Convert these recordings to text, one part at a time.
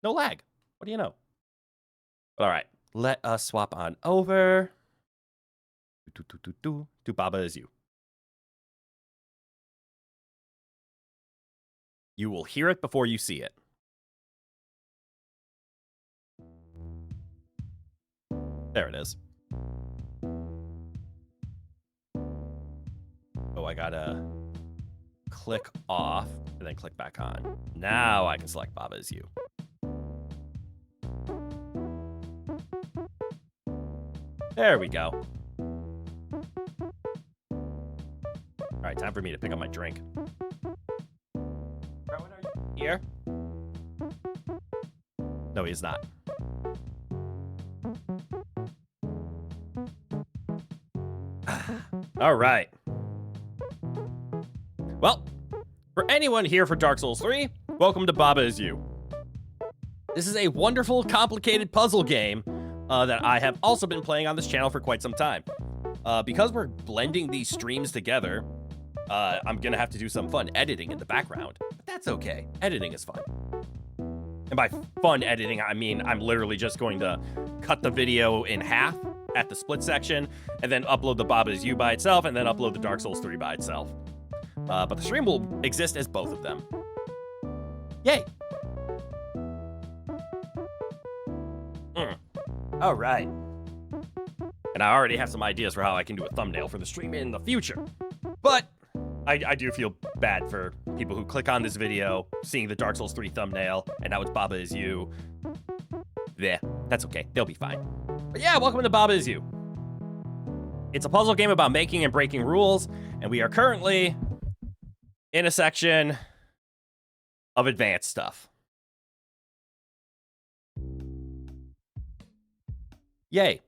No lag. What do you know? All right, let us swap on over to Baba Is You. You will hear it before you see it. There it is. Oh, I gotta click off and then click back on. Now I can select Baba Is You. There we go. All right, time for me to pick up my drink. Rowan, are you here? No, he's not. All right. Well, for anyone here for Dark Souls 3, welcome to Baba Is You. This is a wonderful, complicated puzzle game that I have also been playing on this channel for quite some time. Because we're blending these streams together, I'm gonna have to do some fun editing in the background. But that's okay. Editing is fun. And by fun editing, I mean I'm literally just going to cut the video in half at the split section, and then upload the Baba Is You by itself, and then upload the Dark Souls 3 by itself. But the stream will exist as both of them. Yay! All right. And I already have some ideas for how I can do a thumbnail for the stream in the future. But I do feel bad for people who click on this video, seeing the Dark Souls 3 thumbnail, and now it's Baba Is You. Yeah, that's okay. They'll be fine. But yeah, welcome to Baba Is You. It's a puzzle game about making and breaking rules, and we are currently in a section of advanced stuff. Yay.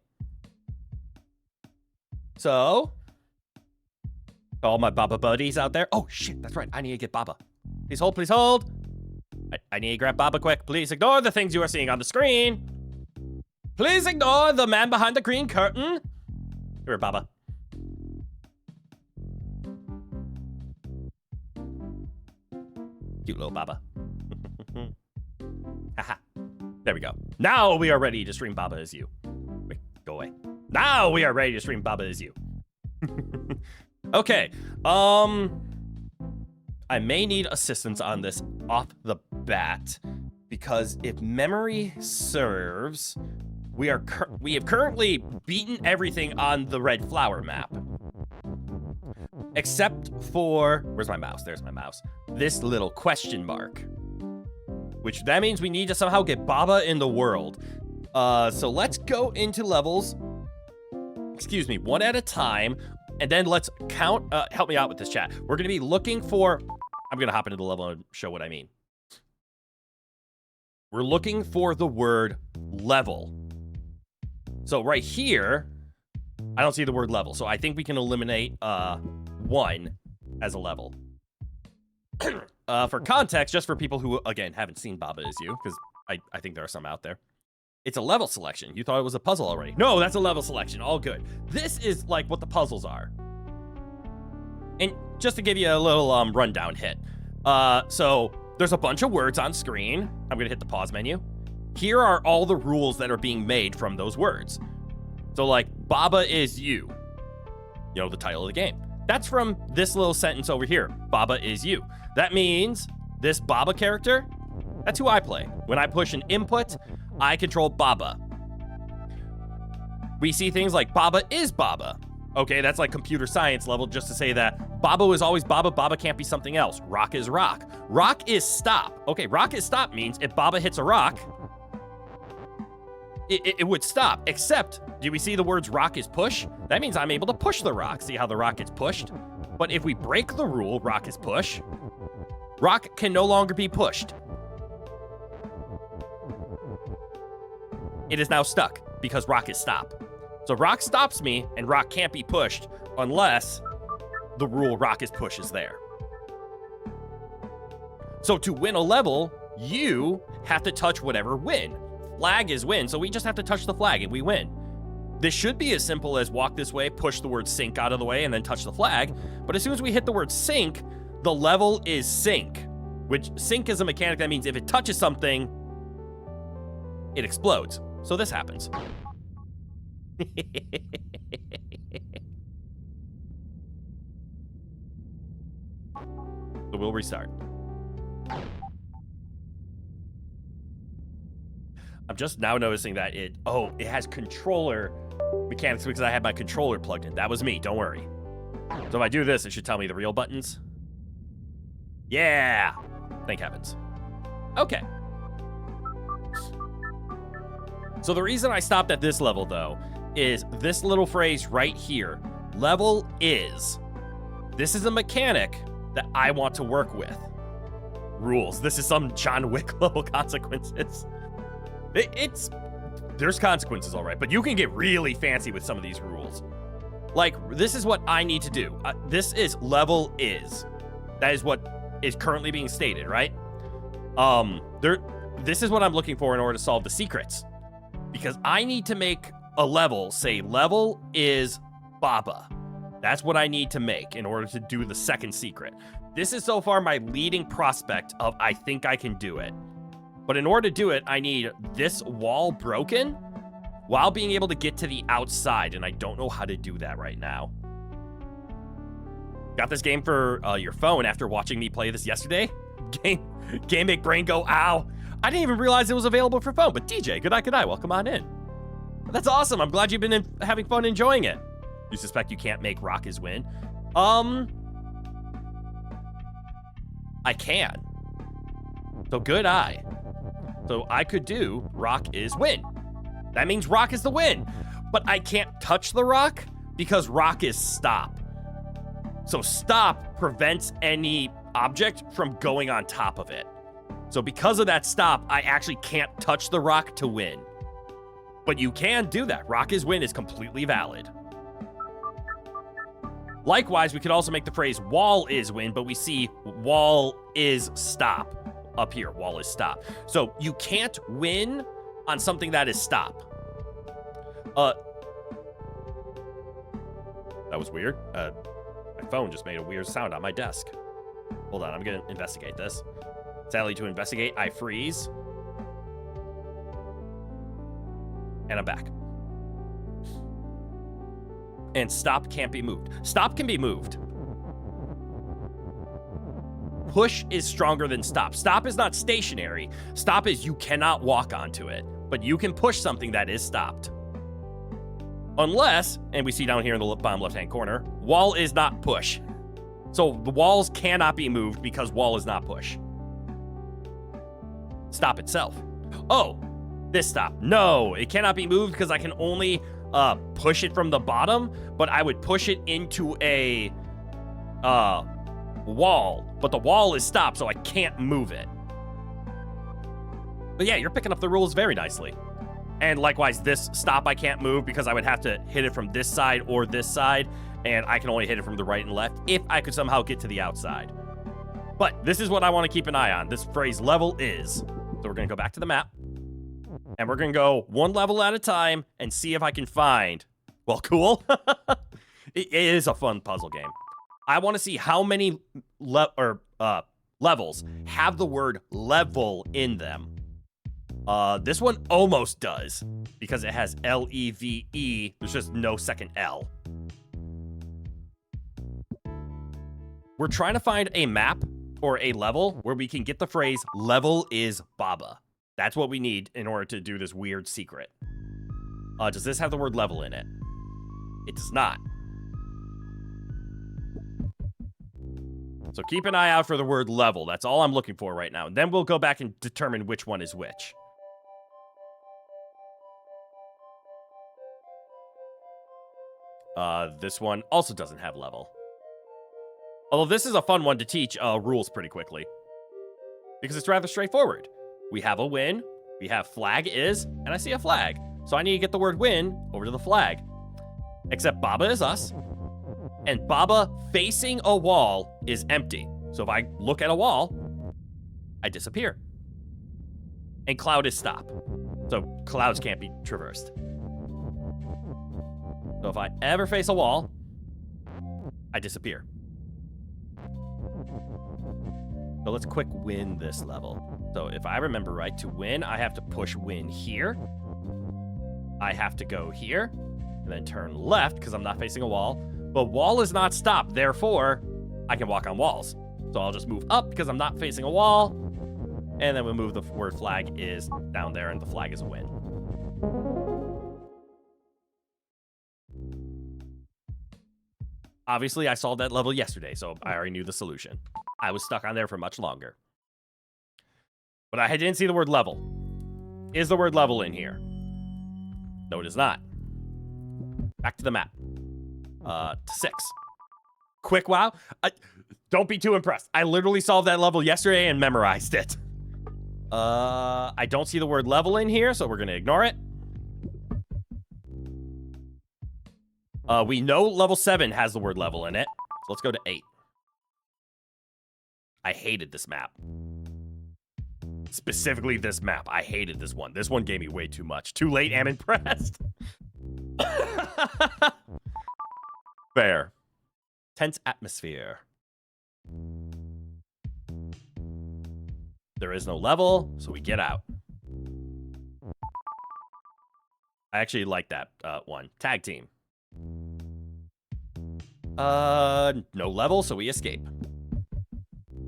So, all my Baba buddies out there. Oh, shit, that's right. I need to get Baba. Please hold, please hold. I need to grab Baba quick. Please ignore the things you are seeing on the screen. Please ignore the man behind the green curtain. Here, Baba. Cute little Baba. Haha. There we go. Now we are ready to stream Baba Is You. Wait, go away. Now we are ready to stream Baba Is You. Okay. I may need assistance on this off the bat, because if memory serves, we have currently beaten everything on the red flower map. Except for, where's my mouse? There's my mouse. This little question mark. Which that means we need to somehow get Baba in the world. So let's go into levels. Excuse me, one at a time. And then let's count, help me out with this chat. We're gonna be looking for, I'm gonna hop into the level and show what I mean. We're looking for the word level. So right here, I don't see the word level. So I think we can eliminate 1 as a level. For context, just for people who, again, haven't seen Baba Is You, because I think there are some out there. It's a level selection. You thought it was a puzzle already. No, that's a level selection. All good. This is like what the puzzles are. And just to give you a little rundown hit. So there's a bunch of words on screen. I'm going to hit the pause menu. Here are all the rules that are being made from those words. So like, Baba Is You. You know, the title of the game. That's from this little sentence over here. Baba Is You. That means this Baba character, that's who I play. When I push an input, I control Baba. We see things like Baba is Baba. Okay, that's like computer science level, just to say that Baba is always Baba. Baba can't be something else. Rock is rock. Rock is stop. Okay, rock is stop means if Baba hits a rock, it would stop. Except, do we see the words rock is push? That means I'm able to push the rock. See how the rock gets pushed? But if we break the rule, rock is push, rock can no longer be pushed. It is now stuck because rock is stop. So rock stops me and rock can't be pushed unless the rule rock is push is there. So to win a level, you have to touch whatever win. Flag is win, so we just have to touch the flag and we win. This should be as simple as walk this way, push the word sink out of the way, and then touch the flag. But as soon as we hit the word sink, the level is sink, which sink is a mechanic that means if it touches something, it explodes. So this happens. So we'll restart. I'm just now noticing that it has controller mechanics because I had my controller plugged in. That was me, don't worry. So if I do this, it should tell me the real buttons. Yeah! Thank heavens. Okay. So the reason I stopped at this level, though, is this little phrase right here. Level is. This is a mechanic that I want to work with. Rules. This is some John Wick level consequences. There's consequences, all right, but you can get really fancy with some of these rules. Like, this is what I need to do. This is level is. That is what is currently being stated, right? This is what I'm looking for in order to solve the secrets. Because I need to make a level, say level is Baba. That's what I need to make in order to do the second secret. This is so far my leading prospect of I think I can do it. But in order to do it, I need this wall broken while being able to get to the outside, and I don't know how to do that right now. Got this game for your phone after watching me play this yesterday? Game make brain go, ow. I didn't even realize it was available for phone, but DJ, good night, welcome on in. That's awesome, I'm glad you've been having fun enjoying it. You suspect you can't make rock is win? I can. So good eye. So I could do rock is win. That means rock is the win. But I can't touch the rock because rock is stop. So stop prevents any object from going on top of it. So because of that stop, I actually can't touch the rock to win. But you can do that. Rock is win is completely valid. Likewise, we could also make the phrase wall is win, but we see wall is stop up here. Wall is stop. So you can't win on something that is stop. That was weird. My phone just made a weird sound on my desk. Hold on, I'm gonna investigate this. Sadly, to investigate, I freeze. And I'm back. And stop can't be moved. Stop can be moved. Push is stronger than stop. Stop is not stationary. Stop is you cannot walk onto it, but you can push something that is stopped. Unless, and we see down here in the bottom left-hand corner, wall is not push. So the walls cannot be moved because wall is not push. Stop itself. Oh, this stop. No, it cannot be moved because I can only push it from the bottom, but I would push it into a wall, but the wall is stopped, so I can't move it. But yeah, you're picking up the rules very nicely. And likewise, this stop I can't move because I would have to hit it from this side or this side, and I can only hit it from the right and left if I could somehow get to the outside. But this is what I want to keep an eye on. This phrase level is. So we're going to go back to the map. And we're going to go one level at a time and see if I can find... Well, cool. It is a fun puzzle game. I want to see how many levels have the word level in them. This one almost does because it has L-E-V-E. There's just no second L. We're trying to find a map or a level where we can get the phrase level is Baba. That's what we need in order to do this weird secret. Does this have the word level in it? It does not. So keep an eye out for the word level. That's all I'm looking for right now. And then we'll go back and determine which one is which. This one also doesn't have level. Although this is a fun one to teach rules pretty quickly. Because it's rather straightforward. We have a win, we have flag is, and I see a flag. So I need to get the word win over to the flag. Except Baba is us. And Baba facing a wall is empty. So if I look at a wall, I disappear. And cloud is stop. So clouds can't be traversed. So if I ever face a wall, I disappear. So let's quick win this level. So if I remember right, to win, I have to push win here. I have to go here and then turn left because I'm not facing a wall. But wall is not stopped. Therefore, I can walk on walls. So I'll just move up because I'm not facing a wall. And then we'll move the word flag is down there and the flag is a win. Obviously, I solved that level yesterday, so I already knew the solution. I was stuck on there for much longer. But I didn't see the word level. Is the word level in here? No, it is not. Back to the map. To 6. Quick wow. Don't be too impressed. I literally solved that level yesterday and memorized it. I don't see the word level in here, so we're going to ignore it. We know level 7 has the word level in it. So let's go to 8. I hated this map. Specifically this map. I hated this one. This one gave me way too much. Too late, am impressed. Fair. Tense atmosphere. There is no level, so we get out. I actually like that one. Tag team. No level, so we escape.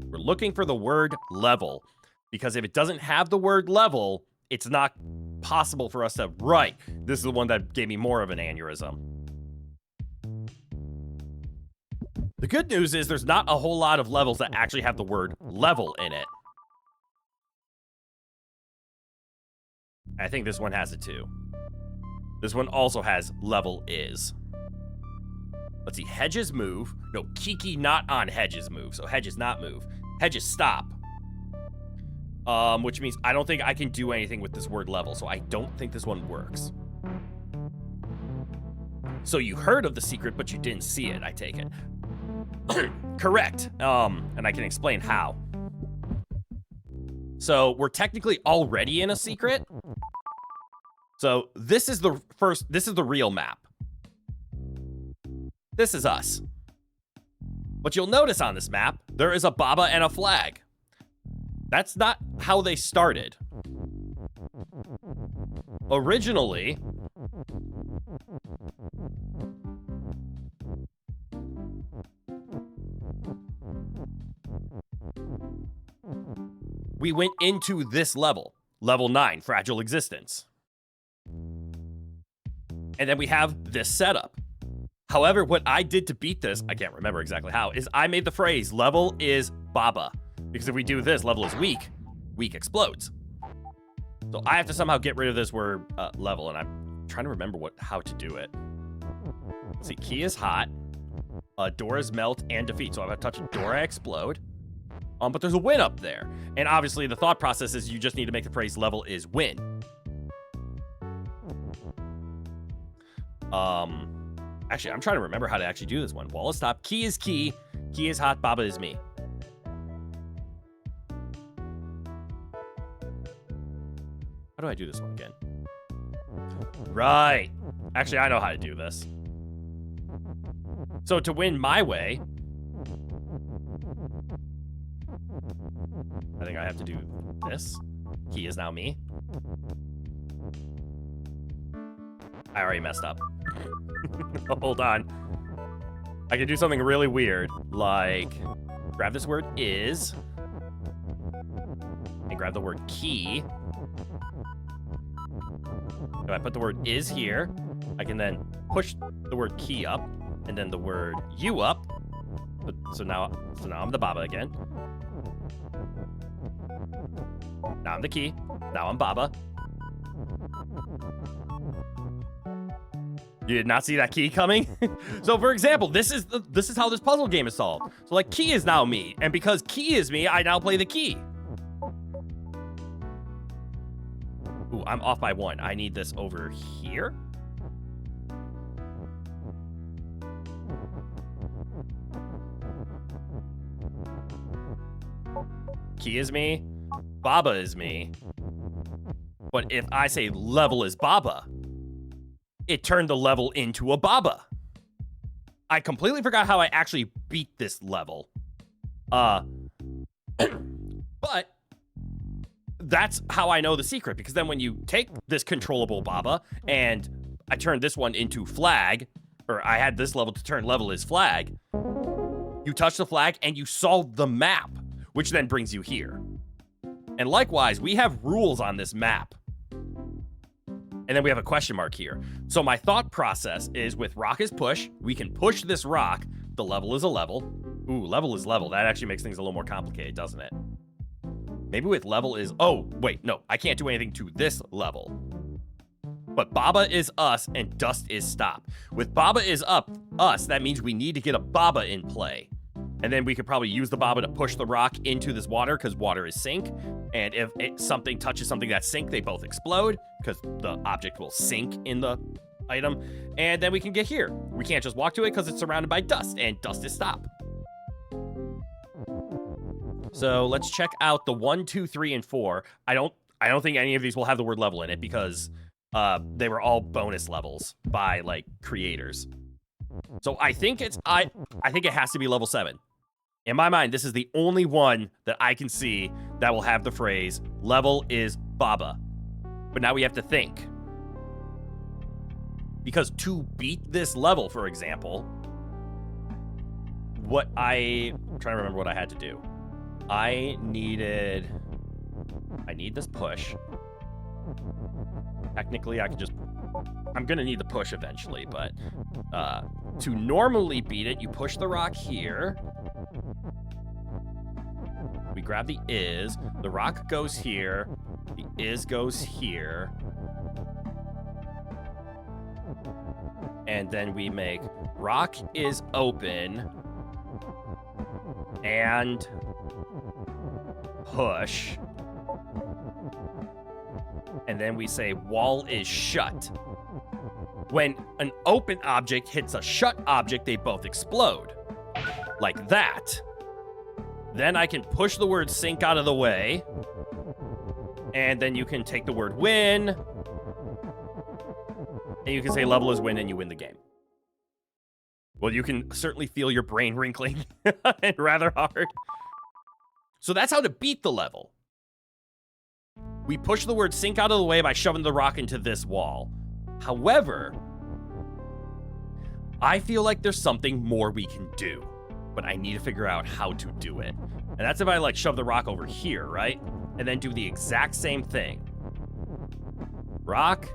We're looking for the word level. Because if it doesn't have the word level, it's not possible for us to... Right. This is the one that gave me more of an aneurysm. The good news is there's not a whole lot of levels that actually have the word level in it. I think this one has it too. This one also has level is. Let's see. Hedges move. No, Kiki not on hedges move. So hedges not move. Hedges stop. Which means I don't think I can do anything with this word level, so I don't think this one works. So you heard of the secret, but you didn't see it, I take it. Correct. And I can explain how. So we're technically already in a secret. So this is the real map. This is us. But you'll notice on this map, there is a Baba and a flag. That's not how they started. Originally, we went into this level. Level 9, Fragile Existence. And then we have this setup. However, what I did to beat this, I can't remember exactly how, is I made the phrase, level is Baba. Because if we do this, level is weak. Weak explodes. So I have to somehow get rid of this word level, and I'm trying to remember how to do it. Let's see, key is hot. Doors melt and defeat. So if I touch a door, I explode. But there's a win up there. And obviously the thought process is you just need to make the phrase level is win. Actually, I'm trying to remember how to actually do this one. Wall is stop. Key is key. Key is hot. Baba is me. How do I do this one again? Right. Actually, I know how to do this. So to win my way, I think I have to do this. Key is now me. I already messed up. Hold on. I can do something really weird, like grab this word is, and grab the word key. If I put the word is here, I can then push the word key up, and then the word you up. So now I'm the Baba again. Now I'm the key. Now I'm Baba. You did not see that key coming? So for example, this is how this puzzle game is solved. So like key is now me, and because key is me, I now play the key. Ooh, I'm off by 1. I need this over here. Key is me. Baba is me. But if I say level is Baba, it turned the level into a Baba. I completely forgot how I actually beat this level. But that's how I know the secret, because then when you take this controllable Baba and I turn this one into flag, or I had this level to turn level is flag, you touch the flag and you solve the map, which then brings you here. And likewise, we have rules on this map. And then we have a question mark here. So my thought process is with rock is push, we can push this rock. The level is a level. Ooh, level is level. That actually makes things a little more complicated, doesn't it? Maybe with level is, oh, wait, no, I can't do anything to this level. But Baba is us and dust is stop. With Baba is us, that means we need to get a Baba in play. And then we could probably use the Baba to push the rock into this water because water is sink. And if something touches something that's sink, they both explode because the object will sink in the item. And then we can get here. We can't just walk to it because it's surrounded by dust and dust is stop. So let's check out the 1, 2, 3, and 4. I don't think any of these will have the word level in it because they were all bonus levels by like creators. So I think it has to be level 7. In my mind, this is the only one that I can see that will have the phrase level is Baba. But now we have to think. Because to beat this level, for example, I'm trying to remember what I had to do. I need this push. Technically, I'm gonna need the push eventually, but to normally beat it, you push the rock here. We grab the is, the rock goes here, the is goes here. And then we make rock is open and push. And then we say wall is shut. When an open object hits a shut object, they both explode. Like that. Then I can push the word sink out of the way. And then you can take the word win. And you can say level is win and you win the game. Well, you can certainly feel your brain wrinkling and rather hard. So that's how to beat the level. We push the word sink out of the way by shoving the rock into this wall. However, I feel like there's something more we can do, but I need to figure out how to do it. And that's if I like shove the rock over here, right? And then do the exact same thing. Rock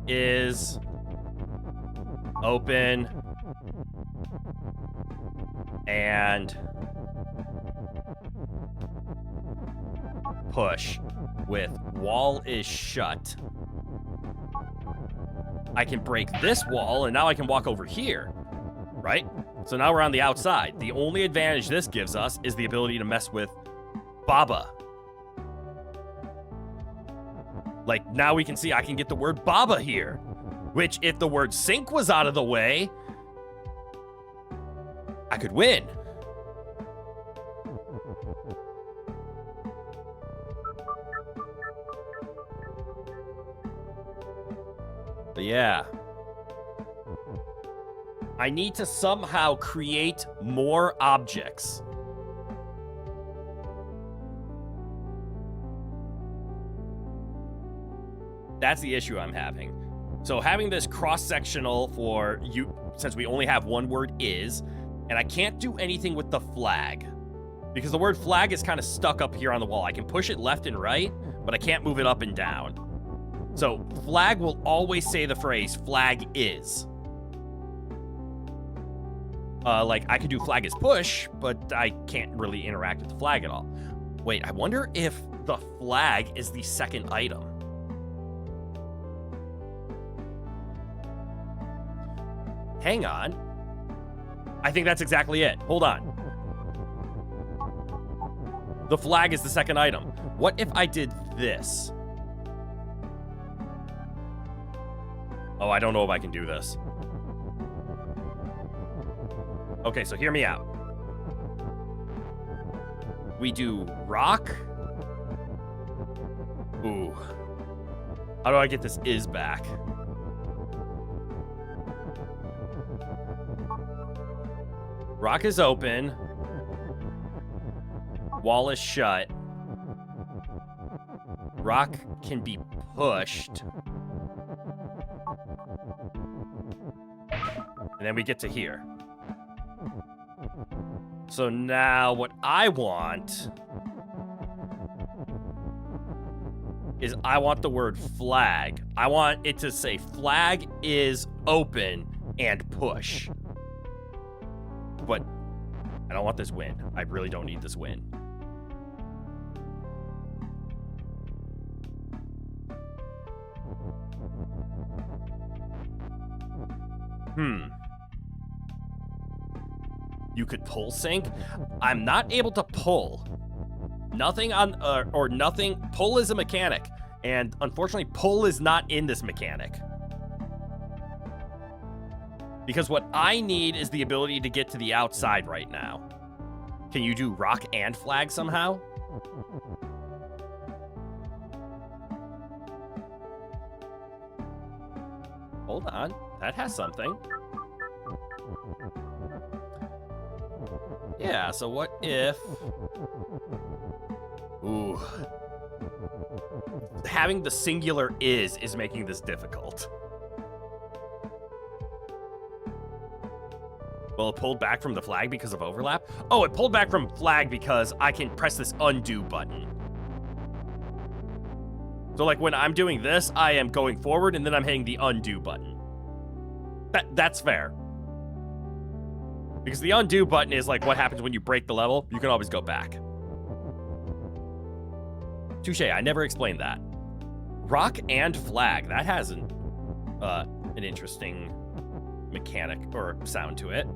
is open and push with wall is shut. I can break this wall and now I can walk over here, right? So now we're on the outside. The only advantage this gives us is the ability to mess with Baba. Like now we can see I can get the word Baba here, which if the word sink was out of the way, I could win. But yeah. I need to somehow create more objects. That's the issue I'm having. So having this cross-sectional for you, since we only have one word is, and I can't do anything with the flag because the word flag is kind of stuck up here on the wall. I can push it left and right, but I can't move it up and down. So flag will always say the phrase flag is. Like I could do flag is push, but I can't really interact with the flag at all. Wait, I wonder if the flag is the second item. Hang on. I think that's exactly it. Hold on. The flag is the second item. What if I did this? Oh, I don't know if I can do this. Okay, so hear me out. We do rock. Ooh. How do I get this is back? Rock is open. Wall is shut. rock can be pushed. And then we get to here. So now what I want is I want the word flag. I want it to say flag is open and push. But I don't want this win. I really don't need this win. You could pull sync. I'm not able to pull. Nothing on, or nothing. Pull is a mechanic. And unfortunately, pull is not in this mechanic. Because what I need is the ability to get to the outside right now. Can you do rock and flag somehow? Hold on. That has something. Yeah, so what if... Ooh. Having the singular is making this difficult. Well, it pulled back from the flag because of overlap? Oh, it pulled back from flag because I can press this undo button. So, like, when I'm doing this, I am going forward, and then I'm hitting the undo button. That's fair. Because the undo button is like what happens when you break the level. You can always go back. Touche, I never explained that. Rock and flag. That has an interesting mechanic or sound to it.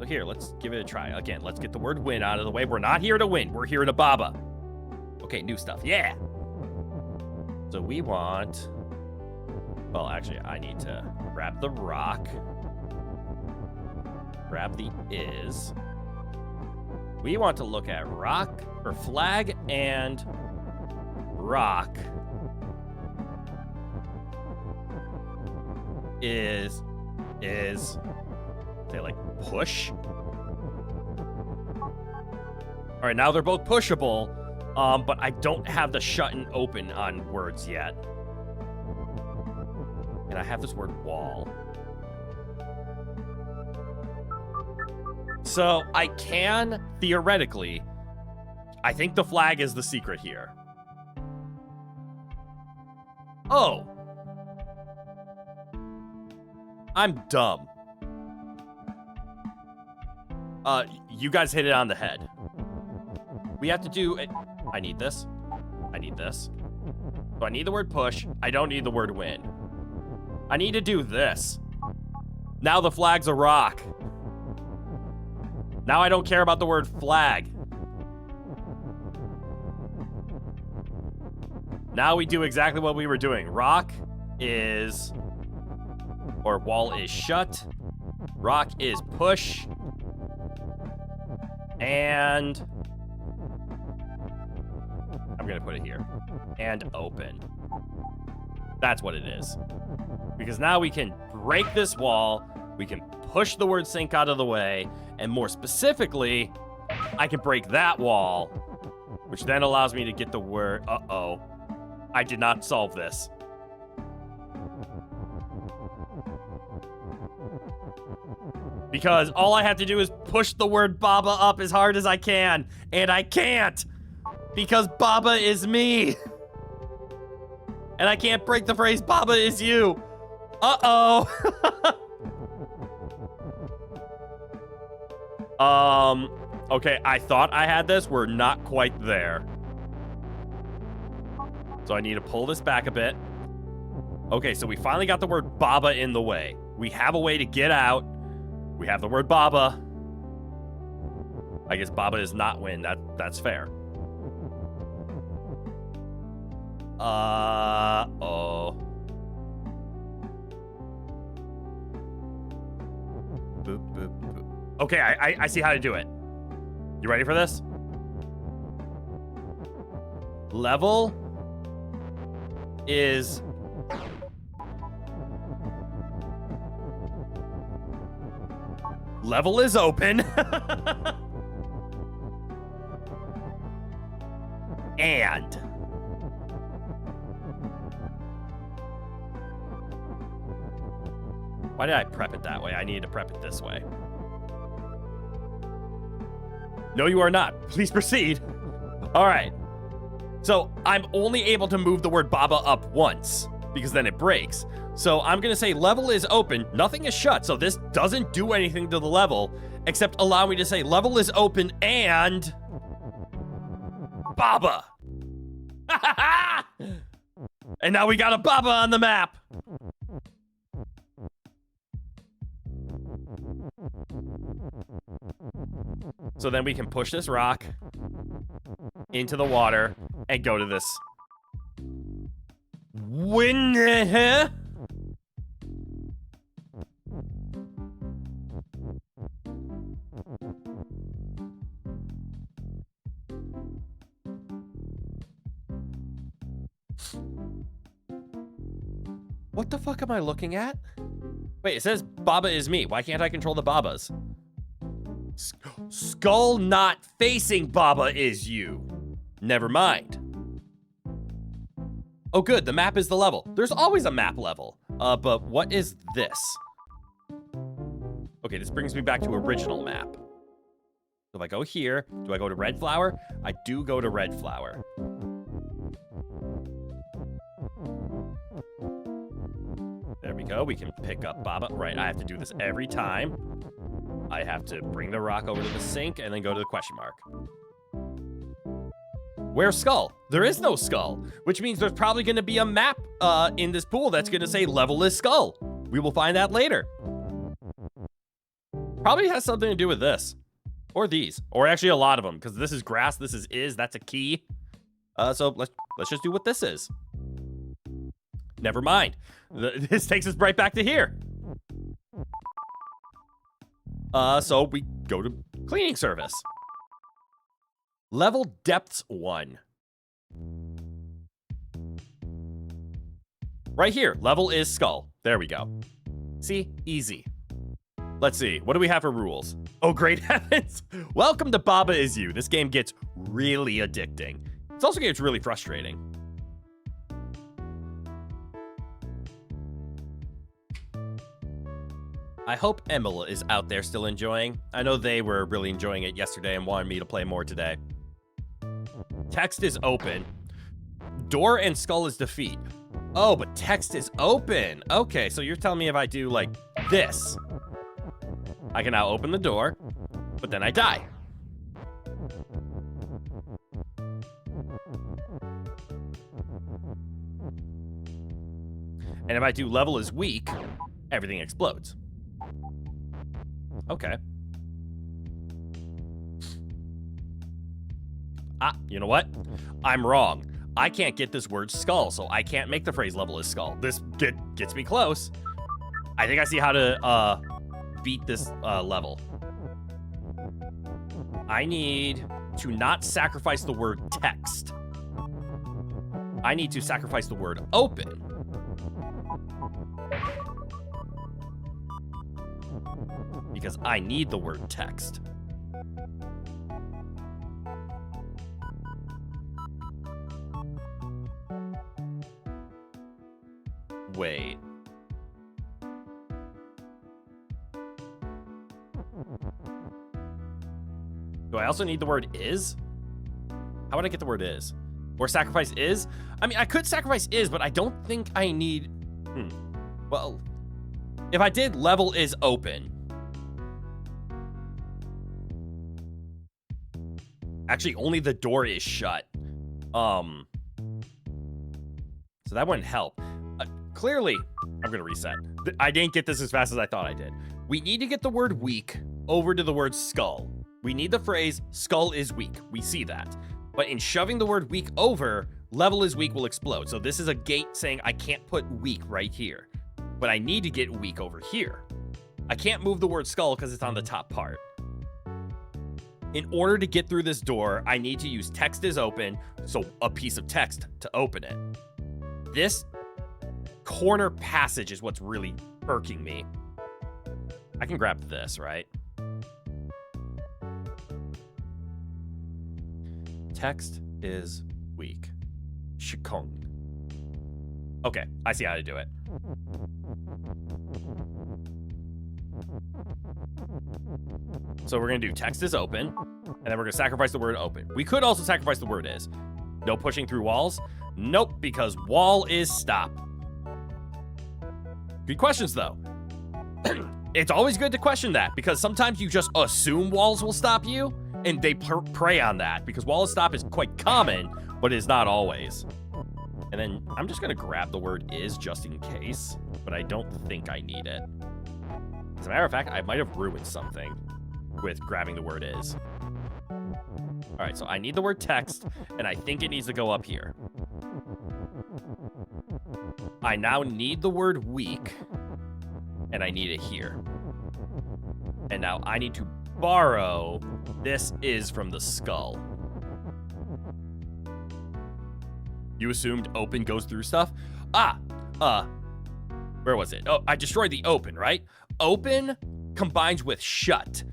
So here, let's give it a try. Again, let's get the word win out of the way. We're not here to win. We're here to baba. Okay, new stuff. Yeah. So we want... Well, actually, I need to grab the rock. Grab the is. We want to look at rock, or flag, and rock is say like push. All right, now they're both pushable, but I don't have the shut and open on words yet. And I have this word wall. So I can, theoretically, I think the flag is the secret here. Oh. I'm dumb. You guys hit it on the head. We have to do it. I need this. I need this. So I need the word push. I don't need the word win. I need to do this. Now the flag's a rock. Now I don't care about the word flag. Now we do exactly what we were doing. Rock is, or wall is shut. Rock is push. And I'm gonna put it here. And open. That's what it is. Because now we can break this wall. We can push the word sync out of the way. And more specifically, I can break that wall, which then allows me to get the word, uh-oh. I did not solve this. Because all I have to do is push the word Baba up as hard as I can. And I can't. Because Baba is me. And I can't break the phrase Baba is you. Uh-oh. Okay, I thought I had this. We're not quite there. So I need to pull this back a bit. Okay, so we finally got the word Baba in the way. We have a way to get out. We have the word Baba. I guess Baba is not win. That's fair. Oh. Boop, boop, boop. Okay, I see how to do it. You ready for this? Level is open. And Why did I prep it that way? I needed to prep it this way. No, you are not. Please proceed. All right. So I'm only able to move the word Baba up once because then it breaks. So I'm going to say level is open. Nothing is shut. So this doesn't do anything to the level except allow me to say level is open and Baba. And now we got a Baba on the map. So then we can push this rock into the water and go to this. What the fuck am I looking at? Wait, it says Baba is me. Why can't I control the Babas? Skull not facing Baba is you. Never mind. Oh, good. The map is the level. There's always a map level. But what is this? Okay, this brings me back to original map. So if I go here, do I go to red flower? I do go to red flower. There we go. We can pick up Baba. Right, I have to do this every time. I have to bring the rock over to the sink and then go to the question mark. Where's Skull? There is no Skull, which means there's probably going to be a map in this pool that's going to say level is Skull. We will find that later. Probably has something to do with this. Or these. Or actually a lot of them, because this is grass, this is, that's a key. So let's just do what this is. Never mind. This takes us right back to here. So we go to cleaning service. Level depths 1. Right here, level is Skull. There we go. See, easy. Let's see, what do we have for rules? Oh, great heavens. Welcome to Baba Is You. This game gets really addicting. It also gets really frustrating. I hope Emil is out there still enjoying. I know they were really enjoying it yesterday and wanted me to play more today. Text is open. Door and Skull is defeat. Oh, but text is open. Okay, so you're telling me if I do like this, I can now open the door, but then I die. And if I do level is weak, everything explodes. Okay. Ah, you know what? I'm wrong. I can't get this word skull, so I can't make the phrase level is skull. This gets me close. I think I see how to beat this level. I need to not sacrifice the word text. I need to sacrifice the word open. Because I need the word text. Wait. Do I also need the word is? How would I get the word is? Or sacrifice is? I mean, I could sacrifice is, but I don't think I need... Well, if I did level is open... Actually, only the door is shut. So that wouldn't help. Clearly, I'm going to reset. I didn't get this as fast as I thought I did. We need to get the word weak over to the word skull. We need the phrase skull is weak. We see that. But in shoving the word weak over, level is weak will explode. So this is a gate saying I can't put weak right here. But I need to get weak over here. I can't move the word skull because it's on the top part. In order to get through this door, I need to use text is open, so a piece of text to open it. This corner passage is what's really irking me. I can grab this, right? Text is weak. Shikong. Okay, I see how to do it. So we're going to do text is open, and then we're going to sacrifice the word open. We could also sacrifice the word is. No pushing through walls? Nope, because wall is stop. Good questions, though. It's always good to question that, because sometimes you just assume walls will stop you, and they prey on that, because wall is stop is quite common, but is not always. And then I'm just going to grab the word is just in case, but I don't think I need it. As a matter of fact, I might have ruined something with grabbing the word is. All right, so I need the word text, and I think it needs to go up here. I now need the word week, and I need it here. And now I need to borrow this is from the skull. You assumed open goes through stuff? Where was it? Oh, I destroyed the open, right? Open combines with shut.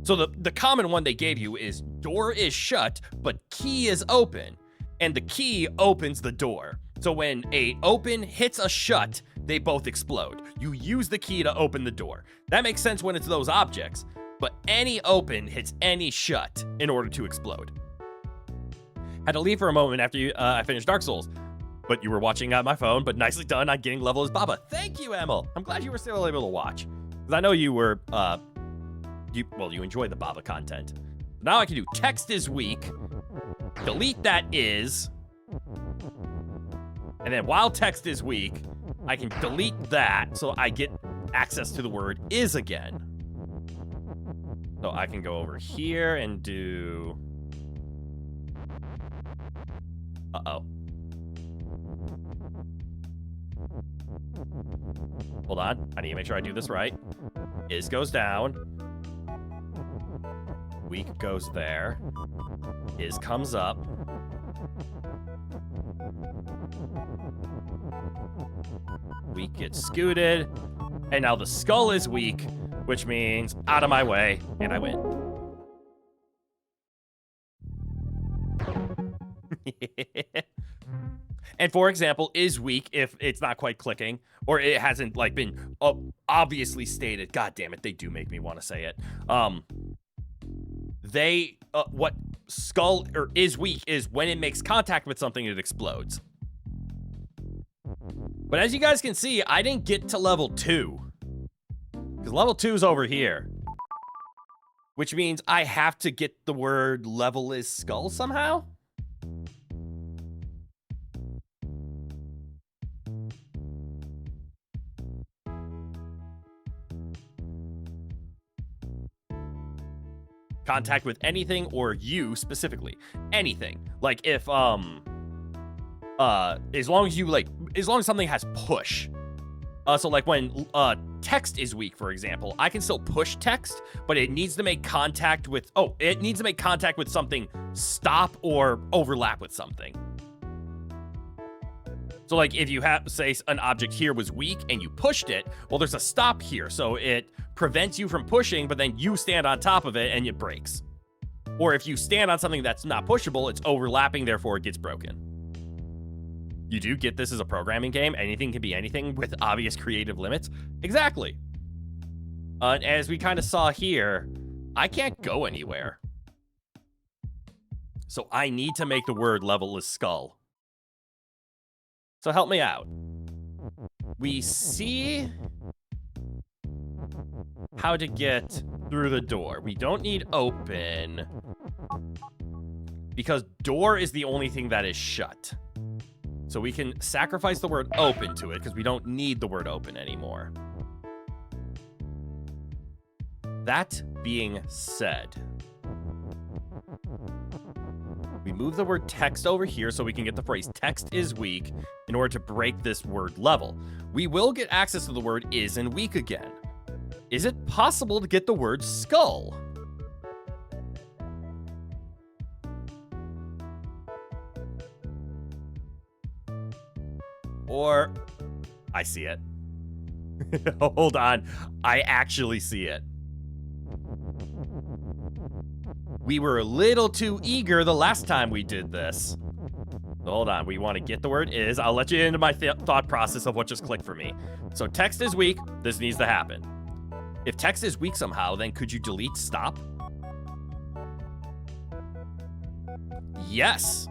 So the common one they gave you is door is shut, but key is open. And the key opens the door. So when a open hits a shut, they both explode. You use the key to open the door. That makes sense when it's those objects, but any open hits any shut in order to explode. Had to leave for a moment after I finished Dark Souls, but you were watching on my phone, but nicely done on getting level as Baba. Thank you, Emil. I'm glad you were still able to watch, because I know you were, you enjoy the Baba content. Now I can do text is weak, delete that is, and then while text is weak, I can delete that so I get access to the word is again. So I can go over here and do... Uh-oh. Hold on. I need to make sure I do this right. Is goes down. Weak goes there. Is comes up. Weak gets scooted. And now the skull is weak, which means out of my way, and I win. And for example, is weak if it's not quite clicking, or it hasn't like been obviously stated. God damn it, they do make me want to say it. What skull or is weak is when it makes contact with something, it explodes. But as you guys can see, I didn't get to level 2. Because level 2 is over here. Which means I have to get the word level is skull somehow? Contact with anything or you specifically. Anything. Like if, as long as something has push. So like when text is weak, for example, I can still push text, but it needs to make contact with, it needs to make contact with something, stop or overlap with something. So like if you have, say, an object here was weak and you pushed it, well, there's a stop here. So it prevents you from pushing, but then you stand on top of it and it breaks. Or if you stand on something that's not pushable, it's overlapping, therefore it gets broken. You do get this as a programming game. Anything can be anything with obvious creative limits. Exactly. As we kind of saw here, I can't go anywhere. So I need to make the word level as skull. So help me out. We see how to get through the door. We don't need open because door is the only thing that is shut. So we can sacrifice the word open to it because we don't need the word open anymore. That being said, we move the word text over here so we can get the phrase text is weak in order to break this word level. We will get access to the word is and weak again. Is it possible to get the word skull? Or, I see it. Hold on, I actually see it. We were a little too eager the last time we did this. So hold on. We want to get the word is. I'll let you into my thought process of what just clicked for me. So text is weak. This needs to happen. If text is weak somehow, then could you delete stop? Yes.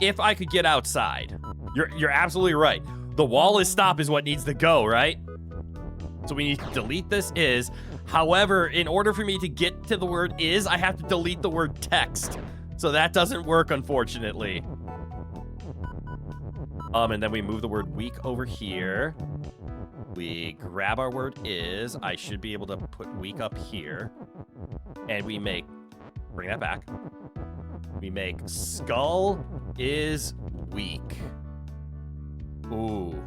If I could get outside. You're absolutely right. The wall is stop is what needs to go, right? So we need to delete this is. However, in order for me to get to the word is, I have to delete the word text. So that doesn't work, unfortunately. And then we move the word weak over here. We grab our word is. I should be able to put weak up here. And we make, bring that back. We make skull is weak. Ooh.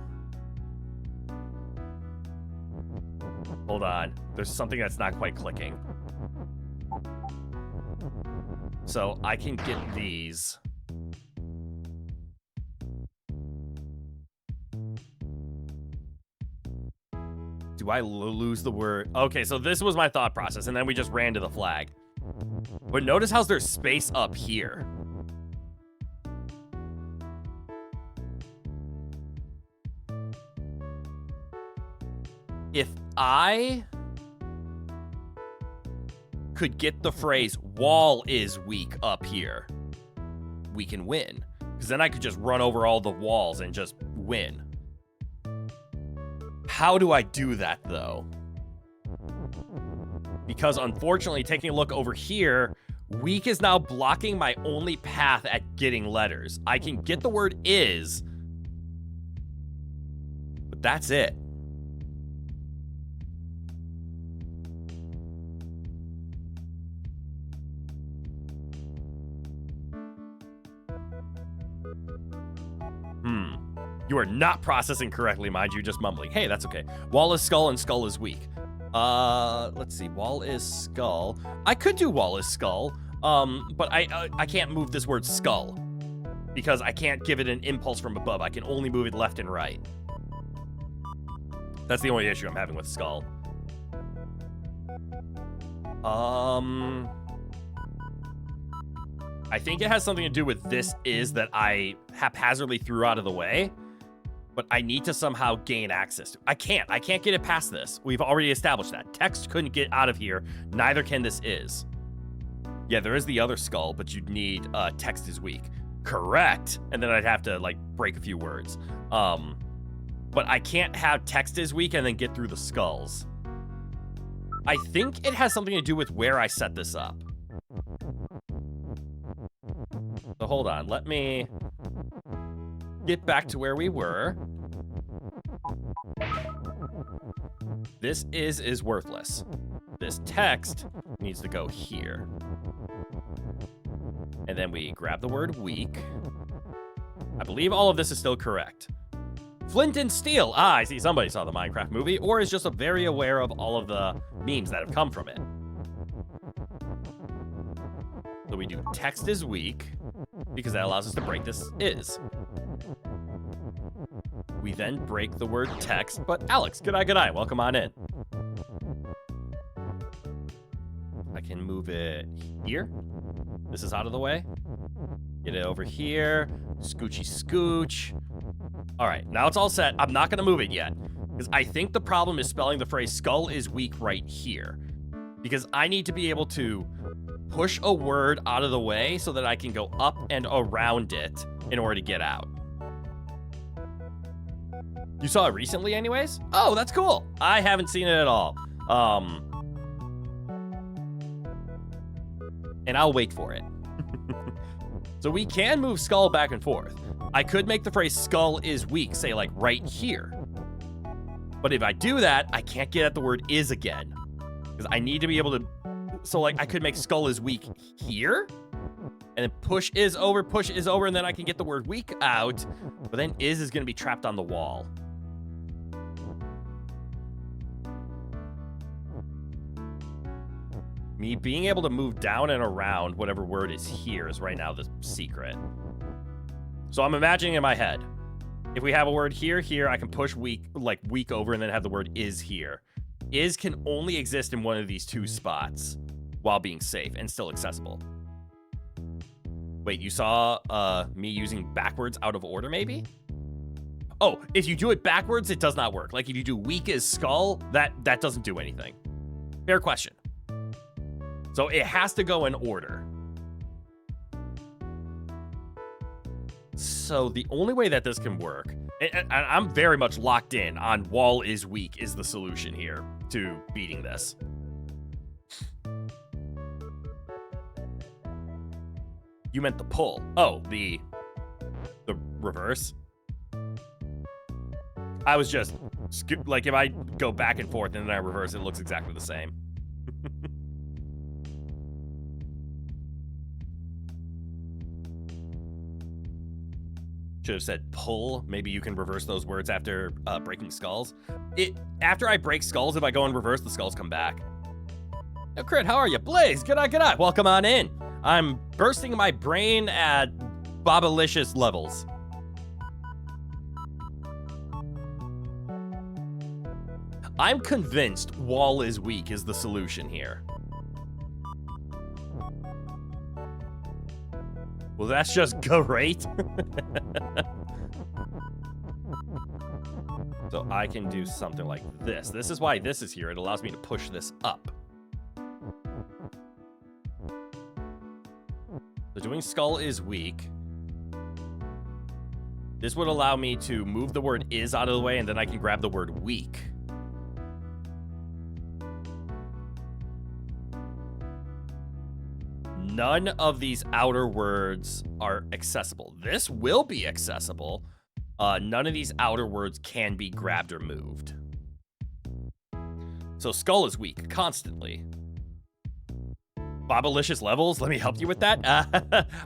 Hold on. There's something that's not quite clicking. So I can get these. Do I lose the word? Okay, so this was my thought process, and then we just ran to the flag. But notice how there's space up here. If I could get the phrase wall is weak up here, we can win. Because then I could just run over all the walls and just win. How do I do that, though? Because unfortunately, taking a look over here, weak is now blocking my only path at getting letters. I can get the word is, but that's it. You are not processing correctly, mind you, just mumbling. Hey, that's okay. Wall is skull and skull is weak. Let's see. Wall is skull. I could do wall is skull, but I can't move this word skull because I can't give it an impulse from above. I can only move it left and right. That's the only issue I'm having with skull. I think it has something to do with this is that I haphazardly threw out of the way. But I need to somehow gain access to. I can't get it past this. We've already established that. Text couldn't get out of here. Neither can this is. Yeah, there is the other skull, but you'd need text is weak. Correct. And then I'd have to like break a few words. But I can't have text is weak and then get through the skulls. I think it has something to do with where I set this up. So hold on. Let me get back to where we were. This is worthless. This text needs to go here. And then we grab the word weak. I believe all of this is still correct. Flint and steel. Ah, I see somebody saw the Minecraft movie or is just very aware of all of the memes that have come from it. So we do text is weak because that allows us to break this is. We then break the word text, but Alex, good eye, welcome on in. I can move it here. This is out of the way. Get it over here. Scoochy scooch. All right, now it's all set. I'm not gonna move it yet because I think the problem is spelling the phrase skull is weak right here because I need to be able to push a word out of the way so that I can go up and around it in order to get out. You saw it recently anyways? Oh, that's cool. I haven't seen it at all. And I'll wait for it. So we can move skull back and forth. I could make the phrase skull is weak, say like right here. But if I do that, I can't get at the word is again. Because I need to be able to, so like I could make skull is weak here. And then push is over, and then I can get the word weak out. But then is gonna be trapped on the wall. Me being able to move down and around whatever word is here is right now the secret. So I'm imagining in my head, if we have a word here, I can push weak over and then have the word is here. Is can only exist in one of these two spots while being safe and still accessible. Wait, you saw me using backwards out of order, maybe? Oh, if you do it backwards, it does not work. Like, if you do weak as skull, that doesn't do anything. Fair question. So it has to go in order. So the only way that this can work, and I'm very much locked in on wall is weak is the solution here to beating this. You meant the pull. Oh, the reverse. I was just, like, if I go back and forth and then I reverse, it looks exactly the same. Should have said pull. Maybe you can reverse those words after breaking skulls. After I break skulls, if I go in reverse, the skulls come back. Yo, Crit, how are you? Blaze, good eye, good eye. Welcome on in. I'm bursting my brain at Bobalicious levels. I'm convinced wall is weak is the solution here. Well, that's just great. So I can do something like this. This is why this is here. It allows me to push this up. So doing skull is weak. This would allow me to move the word is out of the way, and then I can grab the word weak. None of these outer words are accessible. This will be accessible. None of these outer words can be grabbed or moved. So skull is weak constantly. Bobalicious levels, let me help you with that.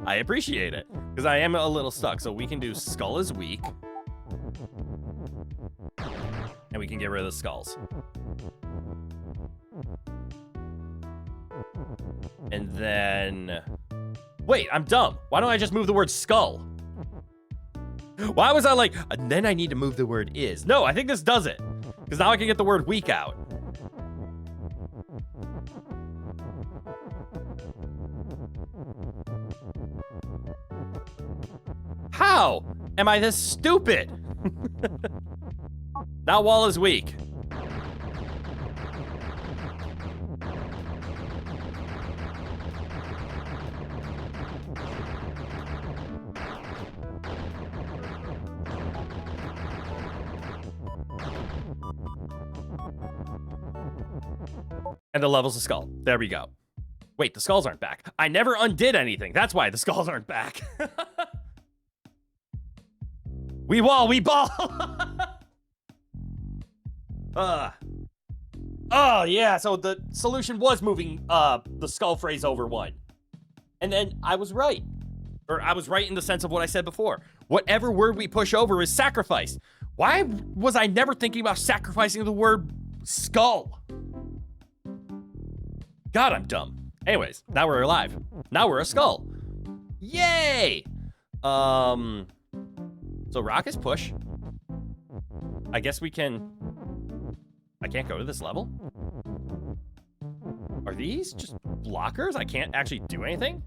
I appreciate it, because I am a little stuck. So we can do skull is weak. And we can get rid of the skulls. And then... Wait, I'm dumb. Why don't I just move the word skull? Why was I like, and then I need to move the word is? No, I think this does it. Because now I can get the word weak out. How am I this stupid? Now wall is weak. And the levels of skull. There we go. Wait, the skulls aren't back. I never undid anything. That's why the skulls aren't back. We wall, we ball. Oh, yeah. So the solution was moving the skull phrase over one. And then I was right. Or I was right in the sense of what I said before. Whatever word we push over is sacrificed. Why was I never thinking about sacrificing the word skull? God, I'm dumb. Anyways, now we're alive. Now we're a skull. Yay! So rock is push. I guess we can... I can't go to this level? Are these just blockers? I can't actually do anything?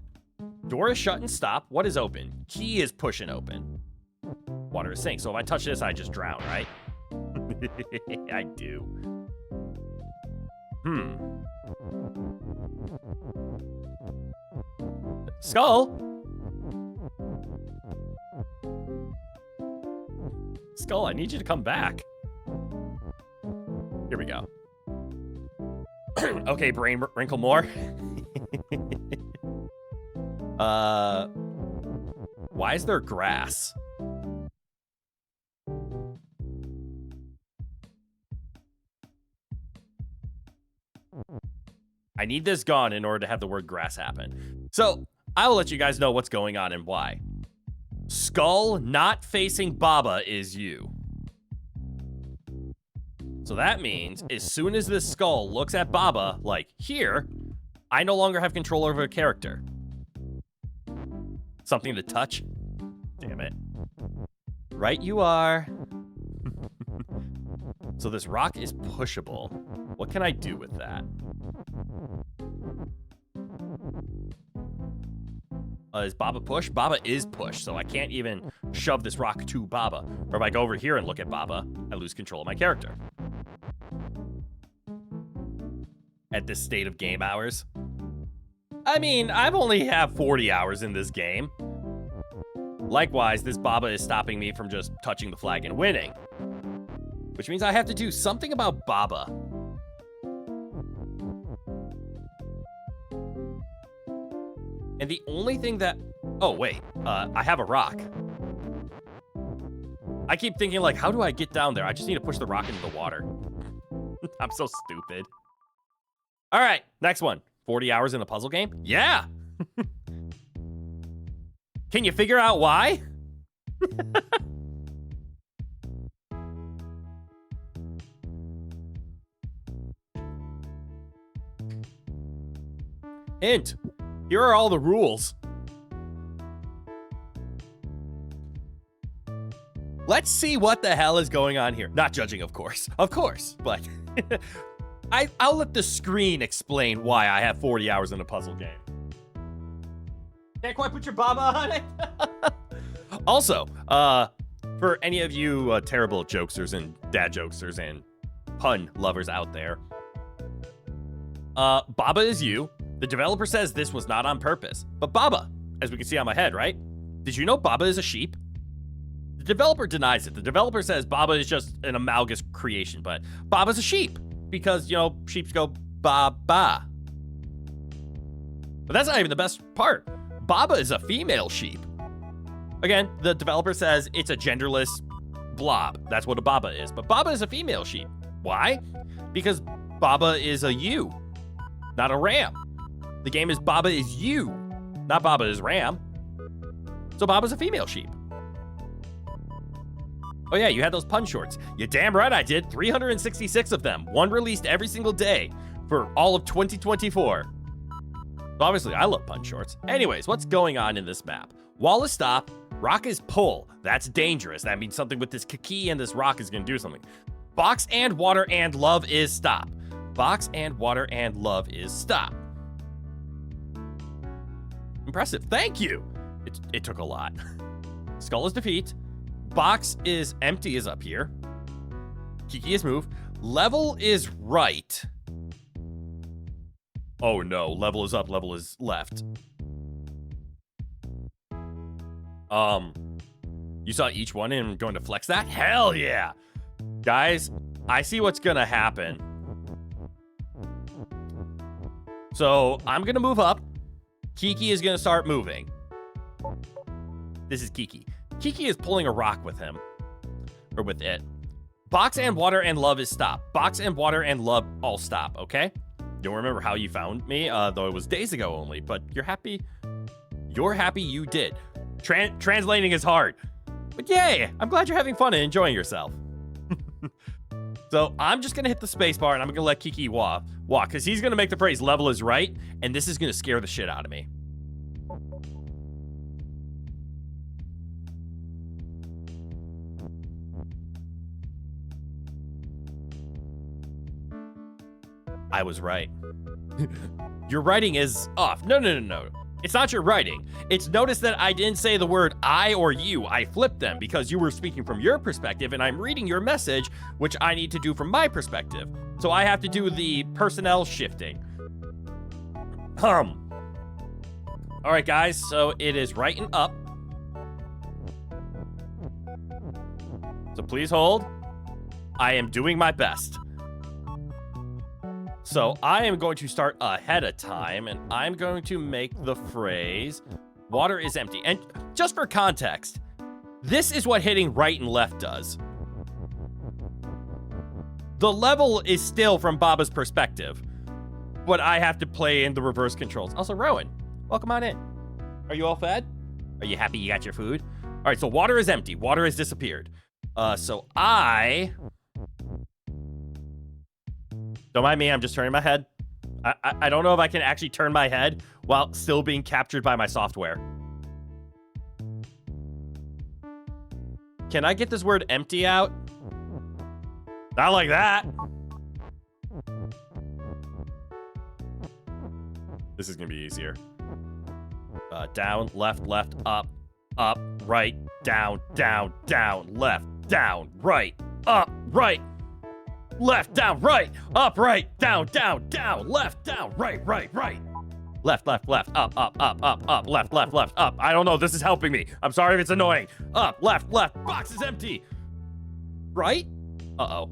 Door is shut and stop. What is open? Key is push and open. Water is sink. So if I touch this, I just drown, right? I do. Skull? Skull, I need you to come back. Here we go. Okay, brain wrinkle more. Why is there grass? I need this gone in order to have the word grass happen. So I will let you guys know what's going on and why. Skull not facing Baba is you. So that means as soon as this skull looks at Baba, like here, I no longer have control over a character. Something to touch? Damn it. Right you are. So this rock is pushable. What can I do with that? Is Baba push? Baba is push, so I can't even shove this rock to Baba. Or if I go over here and look at Baba, I lose control of my character. At this state of game hours. I mean, I've only have 40 hours in this game. Likewise, this Baba is stopping me from just touching the flag and winning. Which means I have to do something about Baba. And the only thing that... Oh, wait. I have a rock. I keep thinking, like, how do I get down there? I just need to push the rock into the water. I'm so stupid. All right, next one. 40 hours in a puzzle game? Yeah! Can you figure out why? Hint. Here are all the rules. Let's see what the hell is going on here. Not judging, of course, but I'll let the screen explain why I have 40 hours in a puzzle game. Can't quite put your Baba on it. Also, for any of you terrible jokesters and dad jokesters and pun lovers out there, Baba is you. The developer says this was not on purpose. But Baba, as we can see on my head, right? Did you know Baba is a sheep? The developer denies it. The developer says Baba is just an amalgamous creation, but Baba's a sheep. Because, you know, sheeps go ba-ba. But that's not even the best part. Baba is a female sheep. Again, the developer says it's a genderless blob. That's what a Baba is. But Baba is a female sheep. Why? Because Baba is a ewe, not a ram. The game is Baba is you, not Baba is ram. So Baba's a female sheep. Oh yeah, you had those pun shorts. You damn right I did. 366 of them. One released every single day for all of 2024. So obviously, I love pun shorts. Anyways, what's going on in this map? Wall is stop. Rock is pull. That's dangerous. That means something with this kiki and this rock is going to do something. Box and water and love is stop. Box and water and love is stop. Impressive. Thank you. It took a lot. Skull is defeat. Box is empty is up here. Kiki is move. Level is right. Oh no, level is up, level is left. You saw each one and I'm going to flex that? Hell yeah! Guys, I see what's gonna happen. So, I'm gonna move up. Kiki is gonna start moving. This is Kiki. Kiki is pulling a rock with him. Or with it. Box and water and love is stop. Box and water and love all stop, okay? Don't remember how you found me, though it was days ago only, but you're happy. You're happy you did. Translating is hard. But yay! I'm glad you're having fun and enjoying yourself. So I'm just gonna hit the space bar and I'm gonna let Kiki walk, because he's gonna make the phrase level is right, and this is gonna scare the shit out of me. I was right. Your writing is off. No. It's not your writing. It's notice that I didn't say the word I or you. I flipped them because you were speaking from your perspective and I'm reading your message, which I need to do from my perspective. So I have to do the personnel shifting. All right, guys. So it is right and up. So please hold. I am doing my best. So I am going to start ahead of time, and I'm going to make the phrase, water is empty. And just for context, this is what hitting right and left does. The level is still from Baba's perspective, but I have to play in the reverse controls. Also, Rowan, welcome on in. Are you all fed? Are you happy you got your food? All right, so water is empty. Water has disappeared. So I... Don't mind me, I'm just turning my head. I don't know if I can actually turn my head while still being captured by my software. Can I get this word empty out? Not like that. This is gonna be easier. Down, left, up, right, down, left, down, right, up, right, left, down, right, up, right, down, left, down, right. Left, up, left, up. I don't know, this is helping me. I'm sorry if it's annoying. Up, left, box is empty. Right? Uh-oh.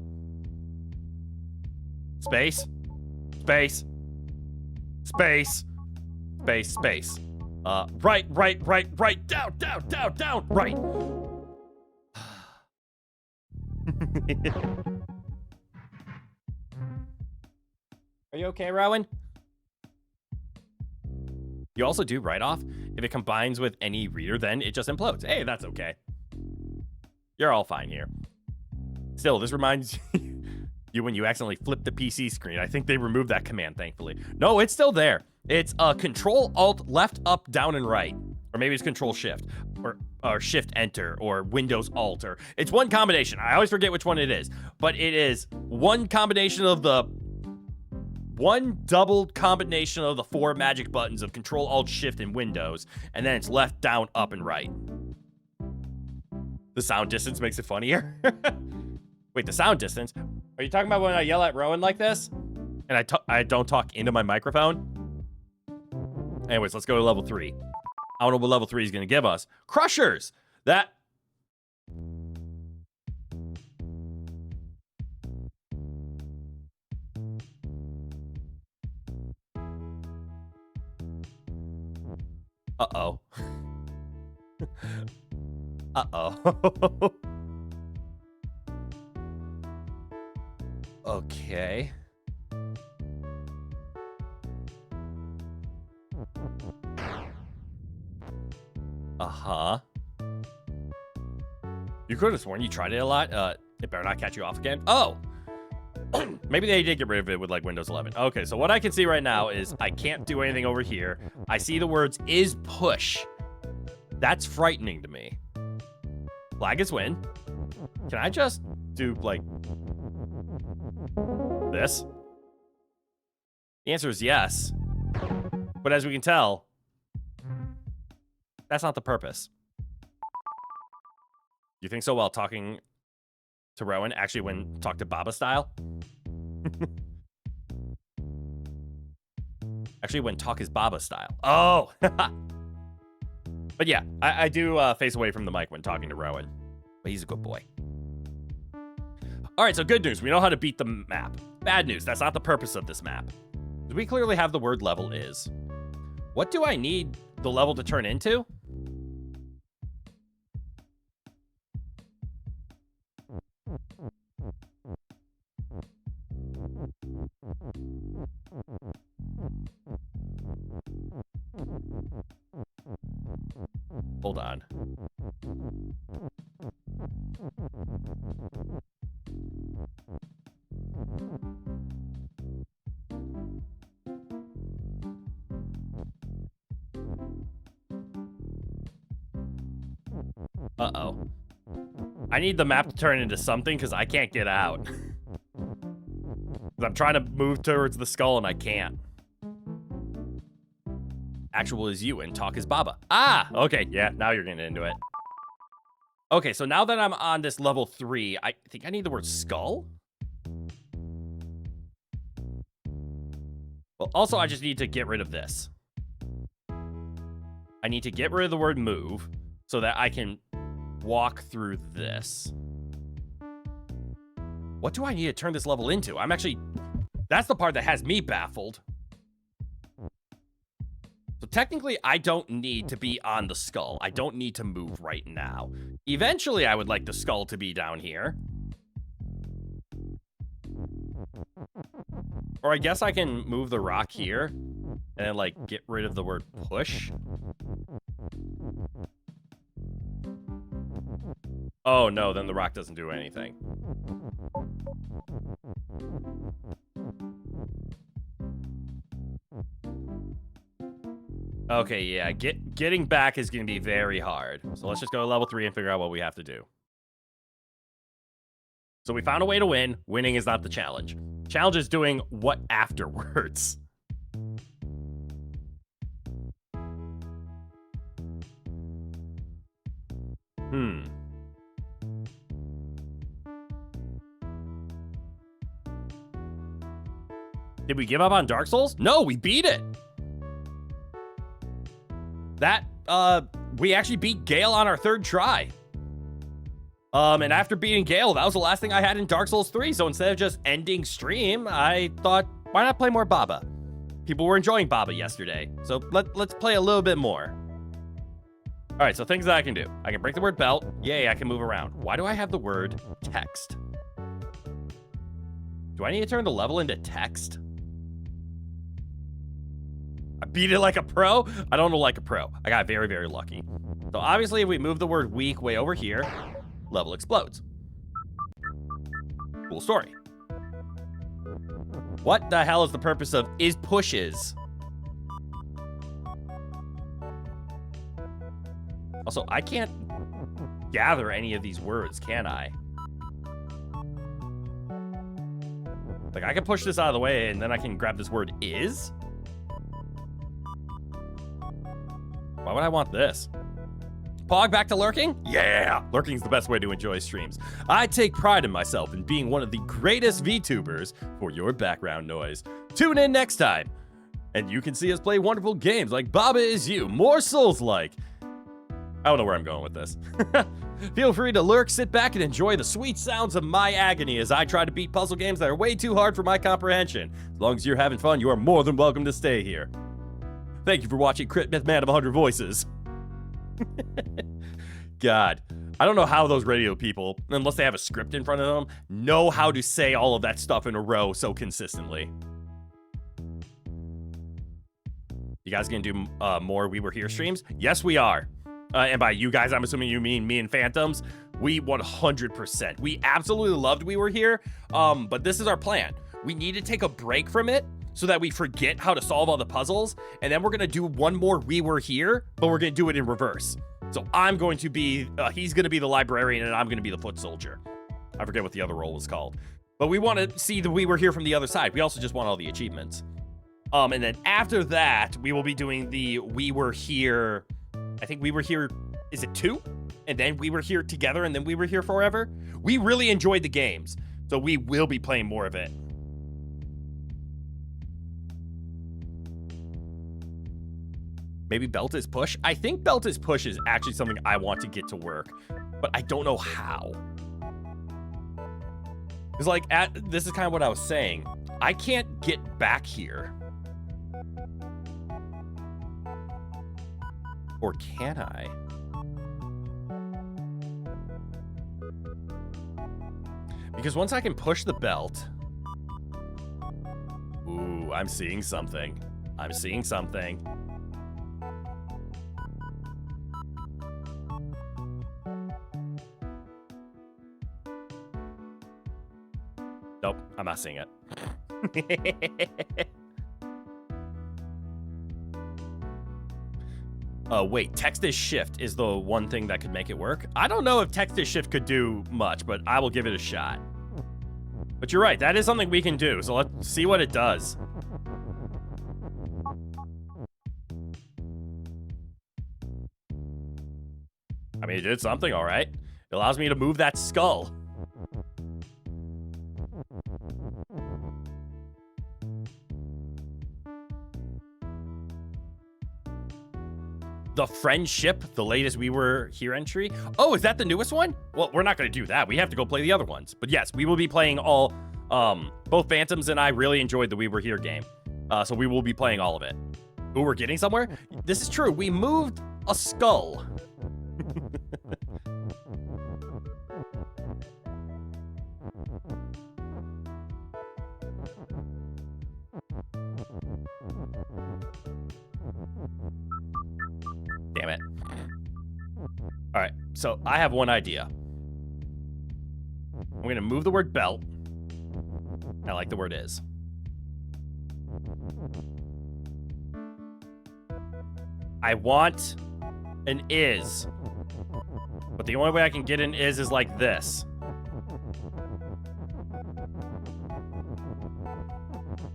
Space. Right. Down, right. Are you okay, Rowan? You also do write-off. If it combines with any reader, then it just implodes. Hey, that's okay. You're all fine here. Still, this reminds you when you accidentally flip the PC screen. I think they removed that command, thankfully. No, it's still there. It's Control Alt left, up, down, and right. Or maybe it's Control Shift or Shift Enter or Windows Alt, or it's one combination. I always forget which one it is, but it is one double combination of the 4 magic buttons of Control Alt Shift in Windows, and then it's left, down, up, and right. The sound distance makes it funnier. Wait, the sound distance? Are you talking about when I yell at Rowan like this? And I don't talk into my microphone? Anyways, let's go to level 3. I don't know what level 3 is going to give us. Crushers! That... Uh-oh. Uh-oh. Okay. Uh-huh. You could have sworn you tried it a lot. It better not catch you off again. Oh! Maybe they did get rid of it with like Windows 11. Okay, so what I can see right now is I can't do anything over here. I see the words is push. That's frightening to me. Flag is win. Can I just do like this? The answer is yes. But as we can tell, that's not the purpose. You think so while talking to Rowan? Actually, when talk to Baba style? Actually, when talk is Baba style. Oh! But yeah, I do face away from the mic when talking to Rowan. But he's a good boy. Alright, so good news. We know how to beat the map. Bad news. That's not the purpose of this map. We clearly have the word level is. What do I need the level to turn into? Hold on. Uh-oh. I need the map to turn into something because I can't get out. I'm trying to move towards the skull and I can't. Actual is you and talk is Baba. Ah, okay, yeah, now you're getting into it. Okay, so now that I'm on this level 3, I think I need the word skull. Well, also I just need to get rid of this. I need to get rid of the word move so that I can walk through this. What do I need to turn this level into? I'm actually... That's the part that has me baffled. So technically, I don't need to be on the skull. I don't need to move right now. Eventually, I would like the skull to be down here. Or I guess I can move the rock here and then, like, get rid of the word push. Oh, no, then the rock doesn't do anything. Okay, yeah, getting back is going to be very hard. So let's just go to level 3 and figure out what we have to do. So we found a way to win. Winning is not the challenge. Challenge is doing what afterwards. Did we give up on Dark Souls? No, we beat it. That, we actually beat Gale on our 3rd try. And after beating Gale, that was the last thing I had in Dark Souls 3. So instead of just ending stream, I thought, why not play more Baba? People were enjoying Baba yesterday. So let's play a little bit more. All right, so things that I can do. I can break the word belt. Yay, I can move around. Why do I have the word text? Do I need to turn the level into text? I beat it like a pro? I don't know like a pro. I got very, very lucky. So obviously, if we move the word weak way over here, level explodes. Cool story. What the hell is the purpose of is pushes? Also, I can't gather any of these words, can I? Like, I can push this out of the way, and then I can grab this word is? Why would I want this? Pog back to lurking? Yeah! Lurking's the best way to enjoy streams. I take pride in myself in being one of the greatest VTubers for your background noise. Tune in next time, and you can see us play wonderful games like Baba Is You, more Souls-like. I don't know where I'm going with this. Feel free to lurk, sit back, and enjoy the sweet sounds of my agony as I try to beat puzzle games that are way too hard for my comprehension. As long as you're having fun, you are more than welcome to stay here. Thank you for watching Crit Myth Man of 100 Voices. God, I don't know how those radio people, unless they have a script in front of them, know how to say all of that stuff in a row so consistently. You guys gonna do more We Were Here streams? Yes, we are. And by you guys, I'm assuming you mean me and Phantoms. We 100%. We absolutely loved We Were Here, but this is our plan. We need to take a break from it so that we forget how to solve all the puzzles, and then we're gonna do one more We Were Here, but we're gonna do it in reverse. So I'm going to be, he's gonna be the librarian, and I'm gonna be the foot soldier. I forget what the other role was called. But we wanna see the We Were Here from the other side. We also just want all the achievements. And then after that, we will be doing the We Were Here, I think We Were Here, is it 2? And then We Were Here Together, and then We Were Here Forever? We really enjoyed the games, so we will be playing more of it. Maybe Belt is Push? I think Belt is Push is actually something I want to get to work, but I don't know how. It's like, this is kind of what I was saying. I can't get back here. Or can I? Because once I can push the belt... Ooh, I'm seeing something. I'm seeing something. Nope, I'm not seeing it. Wait, text is shift is the one thing that could make it work. I don't know if text is shift could do much, but I will give it a shot. But you're right, that is something we can do, so let's see what it does. I mean, it did something, all right. It allows me to move that skull. The Friendship, the latest We Were Here entry. Oh, is that the newest one? Well, we're not going to do that. We have to go play the other ones. But yes, we will be playing all, both Phantoms and I really enjoyed the We Were Here game. So we will be playing all of it. Ooh, we're getting somewhere? This is true. We moved a skull. Damn it. All right, so I have one idea. I'm gonna move the word belt. I like the word is. I want an is. But the only way I can get an is like this.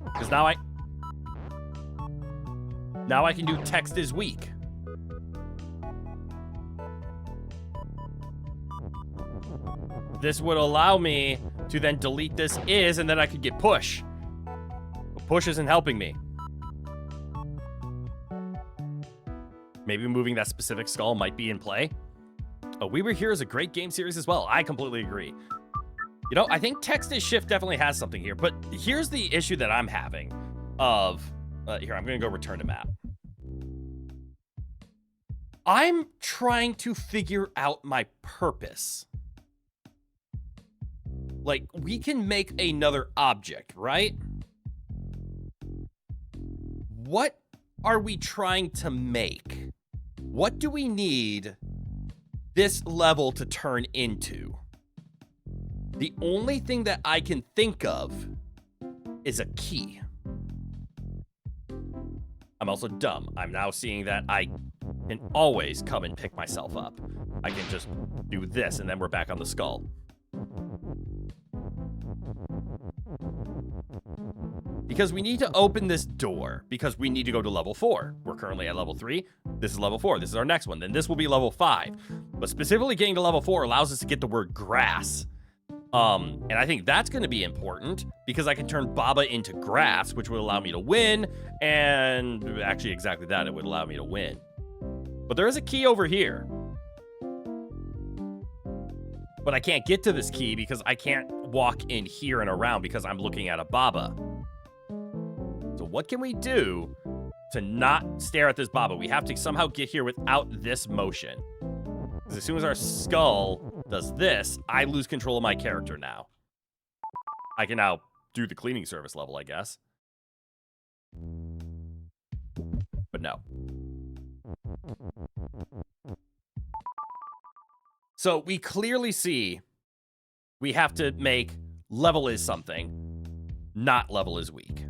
Because now I can do text is weak. This would allow me to then delete this is, and then I could get push. Push isn't helping me. Maybe moving that specific skull might be in play. Oh, We Were Here is a great game series as well. I completely agree. You know, I think text is shift definitely has something here, but here's the issue that I'm having of, here, I'm going to go return to map. I'm trying to figure out my purpose. Like, we can make another object, right? What are we trying to make? What do we need this level to turn into? The only thing that I can think of is a key. I'm also dumb. I'm now seeing that I can always come and pick myself up. I can just do this and then we're back on the skull. Because we need to open this door, because we need to go to level 4. We're currently at level 3. This is level 4. This is our next one. Then this will be level 5. But specifically getting to level 4 allows us to get the word grass. And I think that's going to be important because I can turn Baba into grass, which would allow me to win. And actually exactly that, it would allow me to win. But there is a key over here. But I can't get to this key because I can't walk in here and around because I'm looking at a Baba. So what can we do to not stare at this Baba? We have to somehow get here without this motion. Because as soon as our skull does this, I lose control of my character now. I can now do the cleaning service level, I guess. But no. So we clearly see we have to make level is something, not level is weak.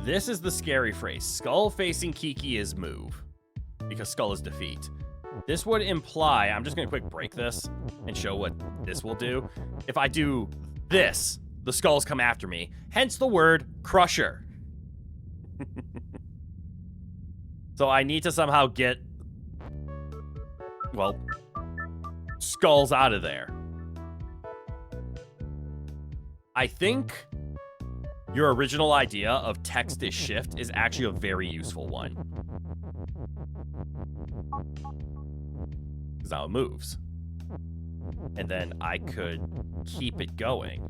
This is the scary phrase. Skull facing Kiki is move. Because skull is defeat. This would imply, I'm just going to quick break this and show what this will do. If I do this, the skulls come after me. Hence the word crusher. So I need to somehow get, well, skulls out of there. I think your original idea of text is shift is actually a very useful one. Because now it moves. And then I could keep it going.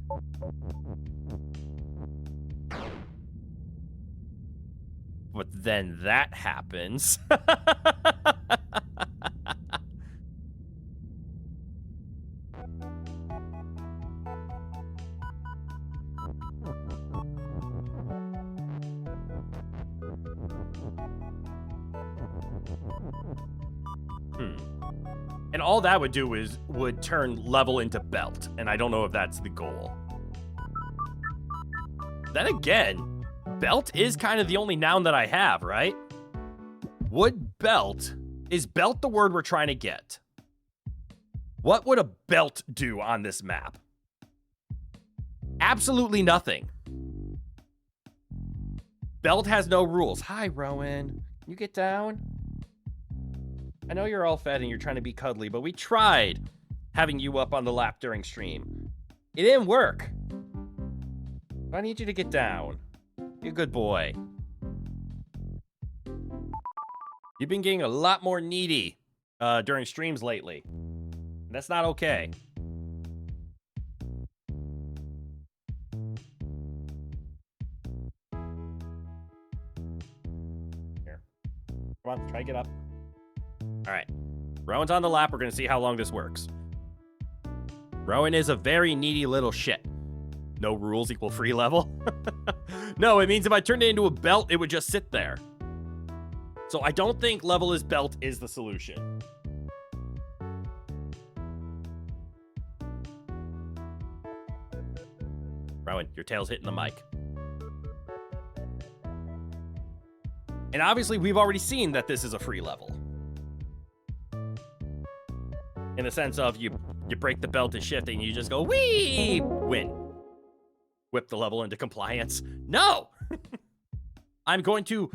But then that happens. And all that would do is would turn level into belt, and I don't know if that's the goal. Then again, belt is kind of the only noun that I have, right? Would belt, is belt the word we're trying to get? What would a belt do on this map? Absolutely nothing. Belt has no rules. Hi, Rowan. Can you get down? I know you're all fed and you're trying to be cuddly, but we tried having you up on the lap during stream. It didn't work. I need you to get down. You're a good boy. You've been getting a lot more needy during streams lately. That's not okay. Here. Come on, try to get up. All right. Rowan's on the lap. We're going to see how long this works. Rowan is a very needy little shit. No rules equal free level. No, it means if I turned it into a belt, it would just sit there. So I don't think level is belt is the solution. Rowan, your tail's hitting the mic. And obviously, we've already seen that this is a free level. In the sense of you break the belt and shift and you just go, wee, win. Whip the level into compliance. No! I'm going to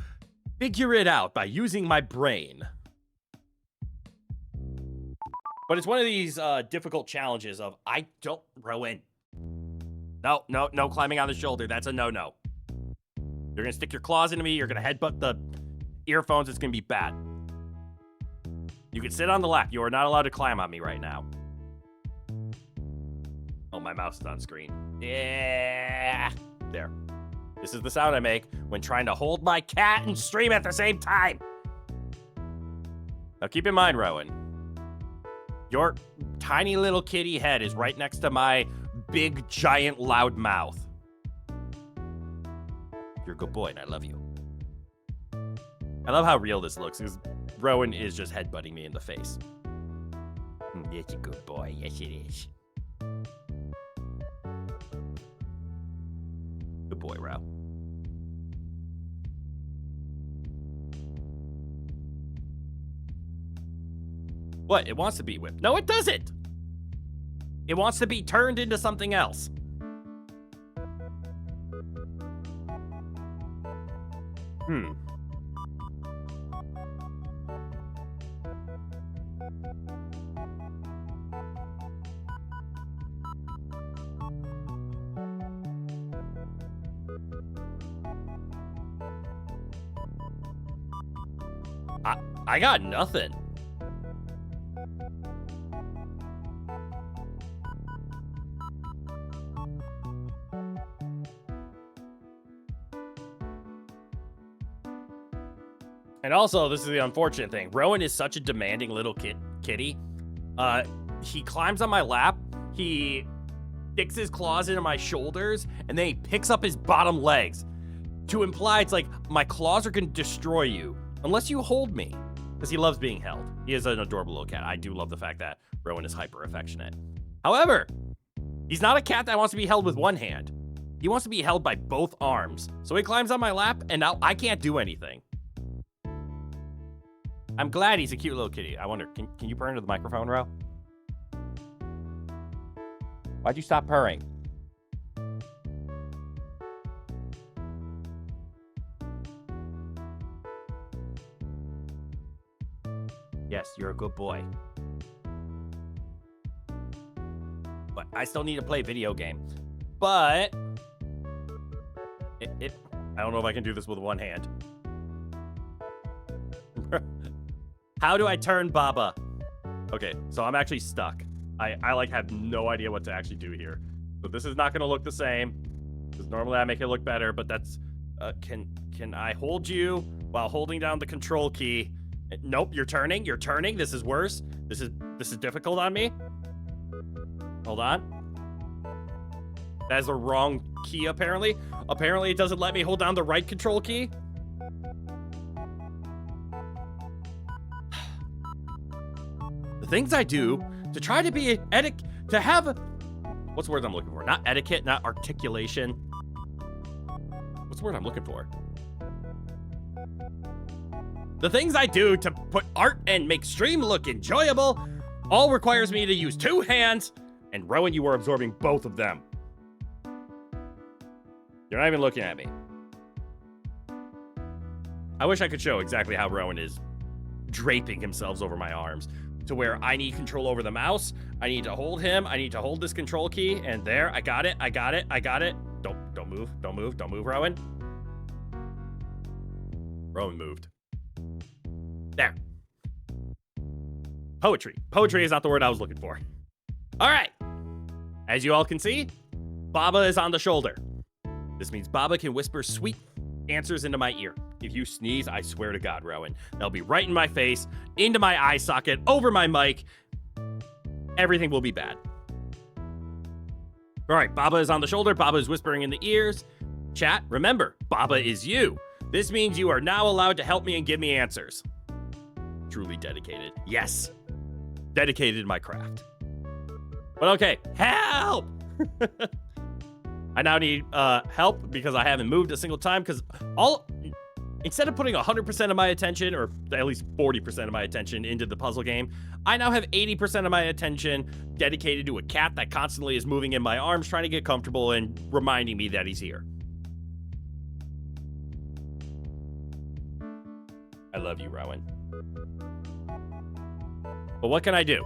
figure it out by using my brain. But it's one of these difficult challenges of, Rowan. No climbing on the shoulder. That's a no-no. You're going to stick your claws into me. You're going to headbutt the earphones. It's going to be bad. You can sit on the lap. You are not allowed to climb on me right now. Oh, my mouse is on screen. Yeah. There. This is the sound I make when trying to hold my cat and stream at the same time. Now keep in mind, Rowan, your tiny little kitty head is right next to my big, giant, loud mouth. You're a good boy, and I love you. I love how real this looks, because Rowan is just headbutting me in the face. It's a good boy. Yes, it is. Good boy, Ro. What? It wants to be whipped. No, it doesn't. It wants to be turned into something else. I got nothing. And also, this is the unfortunate thing. Rowan is such a demanding little kitty. He climbs on my lap. He sticks his claws into my shoulders, and then he picks up his bottom legs to imply it's like, my claws are going to destroy you unless you hold me. Because he loves being held. He is an adorable little cat. I do love the fact that Rowan is hyper affectionate. However, he's not a cat that wants to be held with one hand. He wants to be held by both arms. So he climbs on my lap, and now I can't do anything. I'm glad he's a cute little kitty. I wonder, can you purr into the microphone, Ro? Why'd you stop purring? Yes, you're a good boy. But I still need to play video game. But I don't know if I can do this with one hand. How do I turn Baba? Okay, so I'm actually stuck. I like have no idea what to actually do here. So this is not gonna look the same. Because normally I make it look better, but that's can I hold you while holding down the control key? Nope, you're turning. This is worse. This is difficult on me. Hold on. That is the wrong key, apparently. Apparently, it doesn't let me hold down the right control key. The things I do to try to be to have... What's the word I'm looking for? Not etiquette, not articulation. What's the word I'm looking for? The things I do to put art and make stream look enjoyable all requires me to use two hands, and Rowan, you are absorbing both of them. You're not even looking at me. I wish I could show exactly how Rowan is draping himself over my arms to where I need control over the mouse. I need to hold him. I need to hold this control key, and there, I got it. Don't move, Rowan. Rowan moved. There. Poetry. Poetry is not the word I was looking for. All right. As you all can see, Baba is on the shoulder. This means Baba can whisper sweet answers into my ear. If you sneeze, I swear to God, Rowan, they'll be right in my face, into my eye socket, over my mic. Everything will be bad. All right, Baba is on the shoulder. Baba is whispering in the ears. Chat, remember, Baba is you. This means you are now allowed to help me and give me answers. Truly dedicated. Yes. Dedicated to my craft. But okay, help! I now need help because I haven't moved a single time, because instead of putting 100% of my attention, or at least 40% of my attention into the puzzle game, I now have 80% of my attention dedicated to a cat that constantly is moving in my arms, trying to get comfortable and reminding me that he's here. I love you, Rowan. But what can I do?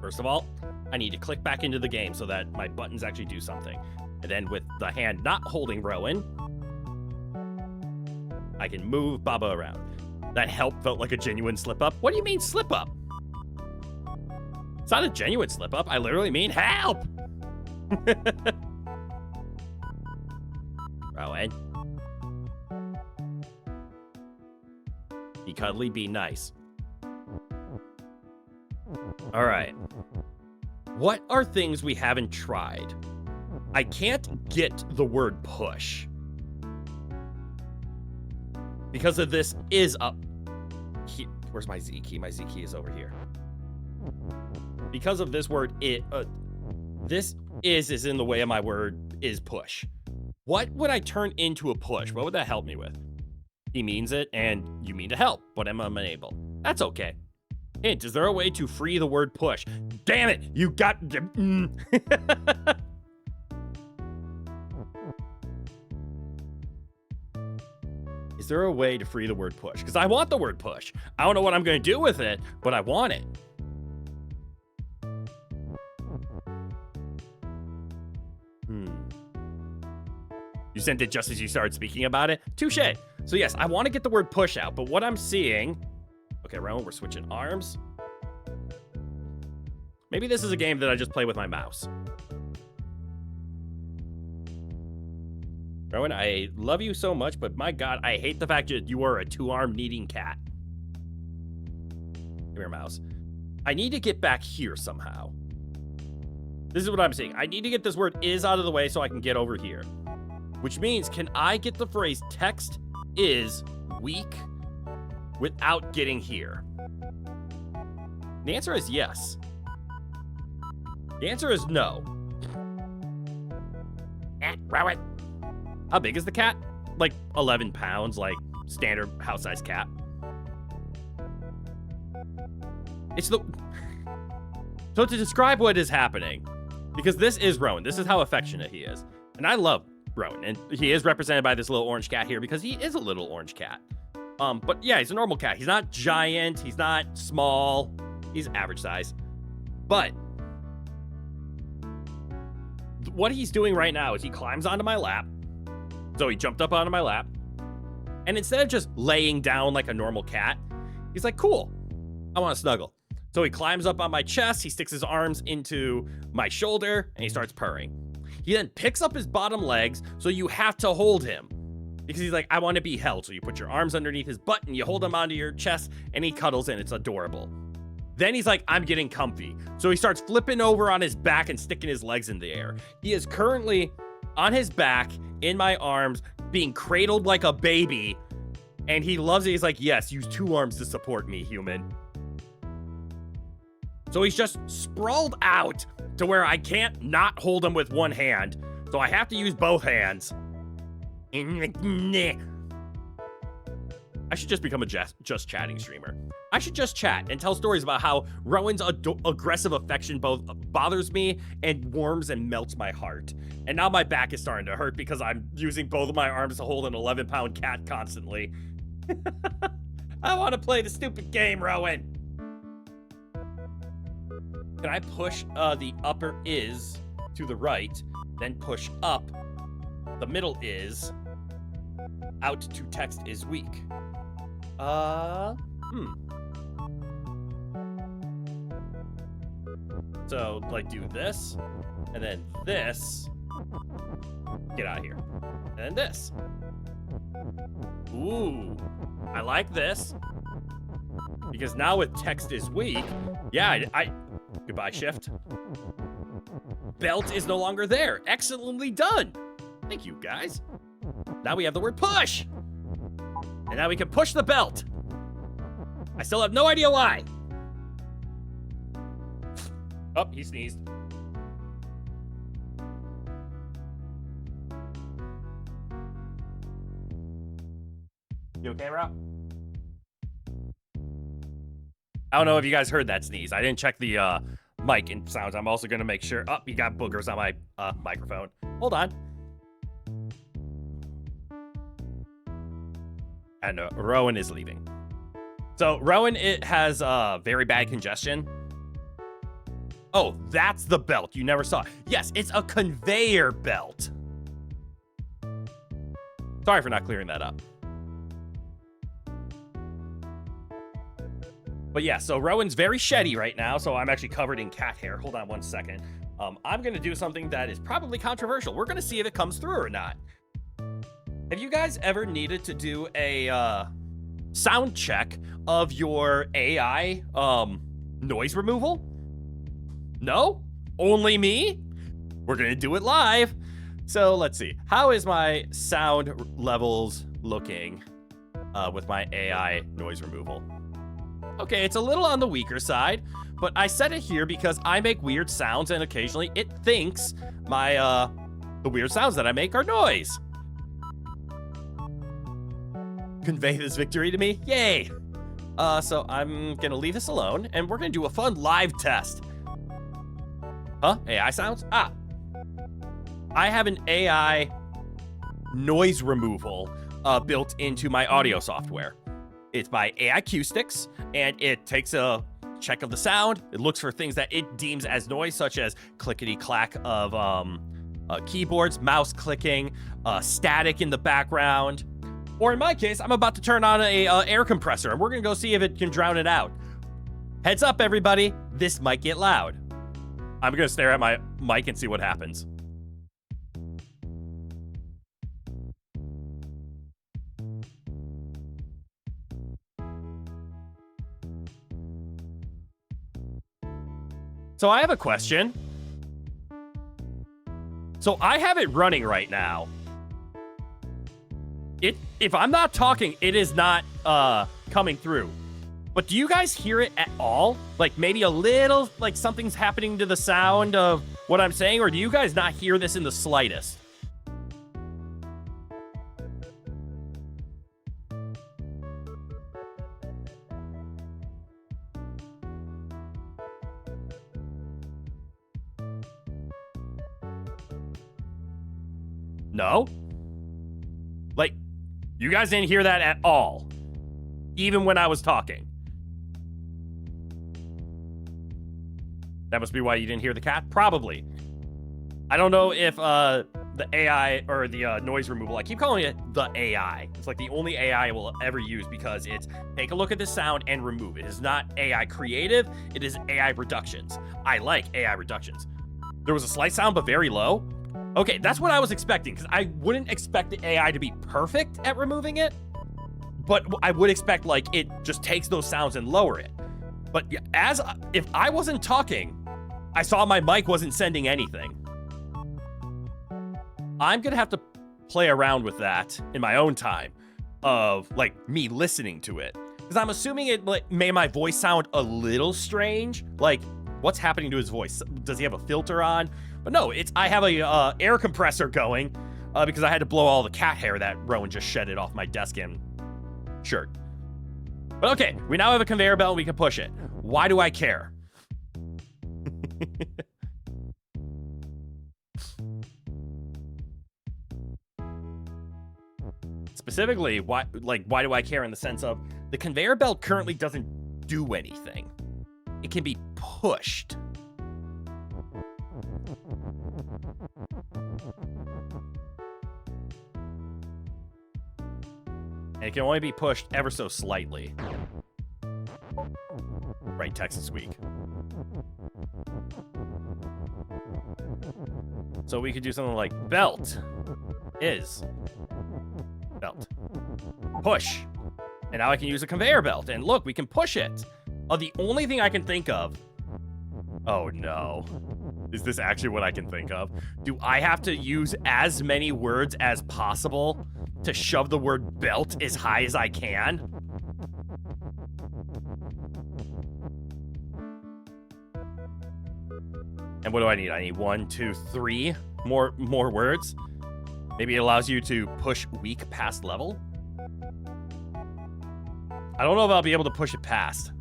First of all, I need to click back into the game so that my buttons actually do something. And then with the hand not holding Rowan, I can move Baba around. That help felt like a genuine slip-up. What do you mean slip-up? It's not a genuine slip-up. I literally mean help! Rowan. Be cuddly, be nice. All right. What are things we haven't tried? I can't get the word push. Because of this is up. Where's my Z key? My Z key is over here. Because of this word, this is in the way of my word is push. What would I turn into a push? What would that help me with? He means it, and you mean to help, but I'm unable. That's okay. Hint, is there a way to free the word push? Damn it, you got... Is there a way to free the word push? Because I want the word push. I don't know what I'm going to do with it, but I want it. You sent it just as you started speaking about it? Touche. So yes, I want to get the word push out, but what I'm seeing... Okay, Rowan, we're switching arms. Maybe this is a game that I just play with my mouse. Rowan, I love you so much, but my God, I hate the fact that you are a two-arm needing cat. Come here, mouse. I need to get back here somehow. This is what I'm saying. I need to get this word is out of the way so I can get over here. Which means, can I get the phrase text is weak without getting here? The answer is yes. The answer is no. Rowan. How big is the cat? Like 11 pounds, like standard house-sized cat. It's the... So to describe what is happening, because this is Rowan, this is how affectionate he is. And I love Rowan, and he is represented by this little orange cat here because he is a little orange cat. But yeah, he's a normal cat. He's not giant, he's not small, he's average size. But what he's doing right now is he climbs onto my lap. So he jumped up onto my lap, and instead of just laying down like a normal cat, he's like, cool, I want to snuggle. So he climbs up on my chest, he sticks his arms into my shoulder, and he starts purring. He then picks up his bottom legs, so you have to hold him. Because he's like, I want to be held. So you put your arms underneath his butt, and you hold him onto your chest, and he cuddles in. It's adorable. Then he's like, I'm getting comfy. So he starts flipping over on his back and sticking his legs in the air. He is currently on his back, in my arms, being cradled like a baby, and he loves it. He's like, yes, use two arms to support me, human. So he's just sprawled out to where I can't not hold him with one hand, so I have to use both hands. I should just become a just chatting streamer. I should just chat and tell stories about how Rowan's aggressive affection both bothers me and warms and melts my heart. And now my back is starting to hurt because I'm using both of my arms to hold an 11-pound cat constantly. I want to play the stupid game, Rowan. Can I push the upper is to the right, then push up the middle is out to text is weak? So, like, do this, and then this. Get out of here. And then this. Ooh, I like this. Because now with text is weak, yeah, goodbye, shift. Belt is no longer there. Excellently done. Thank you, guys. Now we have the word push. And now we can push the belt. I still have no idea why. Oh, he sneezed. You okay, Rob? I don't know if you guys heard that sneeze. I didn't check the mic and sounds. I'm also going to make sure... Oh, you got boogers on my microphone. Hold on. And Rowan is leaving. So Rowan, it has very bad congestion. Oh, that's the belt you never saw. Yes, it's a conveyor belt. Sorry for not clearing that up. But yeah, so Rowan's very sheddy right now, so I'm actually covered in cat hair. Hold on one second. I'm going to do something that is probably controversial. We're going to see if it comes through or not. Have you guys ever needed to do a sound check of your AI noise removal? No? Only me? We're going to do it live. So let's see. How is my sound levels looking with my AI noise removal? Okay, it's a little on the weaker side, but I set it here because I make weird sounds and occasionally it thinks my the weird sounds that I make are noise. Convey this victory to me? Yay! So I'm gonna leave this alone and we're gonna do a fun live test. Huh? AI sounds? Ah. I have an AI noise removal built into my audio software. It's by AI Acoustics, and it takes a check of the sound. It looks for things that it deems as noise, such as clickety-clack of keyboards, mouse clicking, static in the background. Or in my case, I'm about to turn on a air compressor, and we're going to go see if it can drown it out. Heads up, everybody. This might get loud. I'm going to stare at my mic and see what happens. So I have a question. So I have it running right now. If I'm not talking, it is not coming through. But do you guys hear it at all? Like maybe a little, like something's happening to the sound of what I'm saying? Or do you guys not hear this in the slightest? No? Like, you guys didn't hear that at all, even when I was talking. That must be why you didn't hear the cat? Probably. I don't know if the AI or the noise removal, I keep calling it the AI. It's like the only AI I will ever use because it's take a look at this sound and remove it. It is not AI creative, it is AI reductions. I like AI reductions. There was a slight sound, but very low. Okay, that's what I was expecting, because I wouldn't expect the AI to be perfect at removing it, but I would expect, like, it just takes those sounds and lower it. But if I wasn't talking, I saw my mic wasn't sending anything. I'm gonna have to play around with that in my own time of, like, me listening to it. Because I'm assuming it made my voice sound a little strange. Like, what's happening to his voice? Does he have a filter on? But no, I have a air compressor going because I had to blow all the cat hair that Rowan just shedded off my desk and shirt. But okay, we now have a conveyor belt and we can push it. Why do I care? Specifically, why do I care in the sense of the conveyor belt currently doesn't do anything. It can be pushed. And it can only be pushed ever so slightly. Right, Texas Week. So we could do something like belt is belt. Push. And now I can use a conveyor belt. And look, we can push it. The only thing I can think of... Oh, no. Is this actually what I can think of? Do I have to use as many words as possible to shove the word belt as high as I can? And what do I need? I need 1, 2, 3 more words. Maybe it allows you to push weak past level. I don't know if I'll be able to push it past.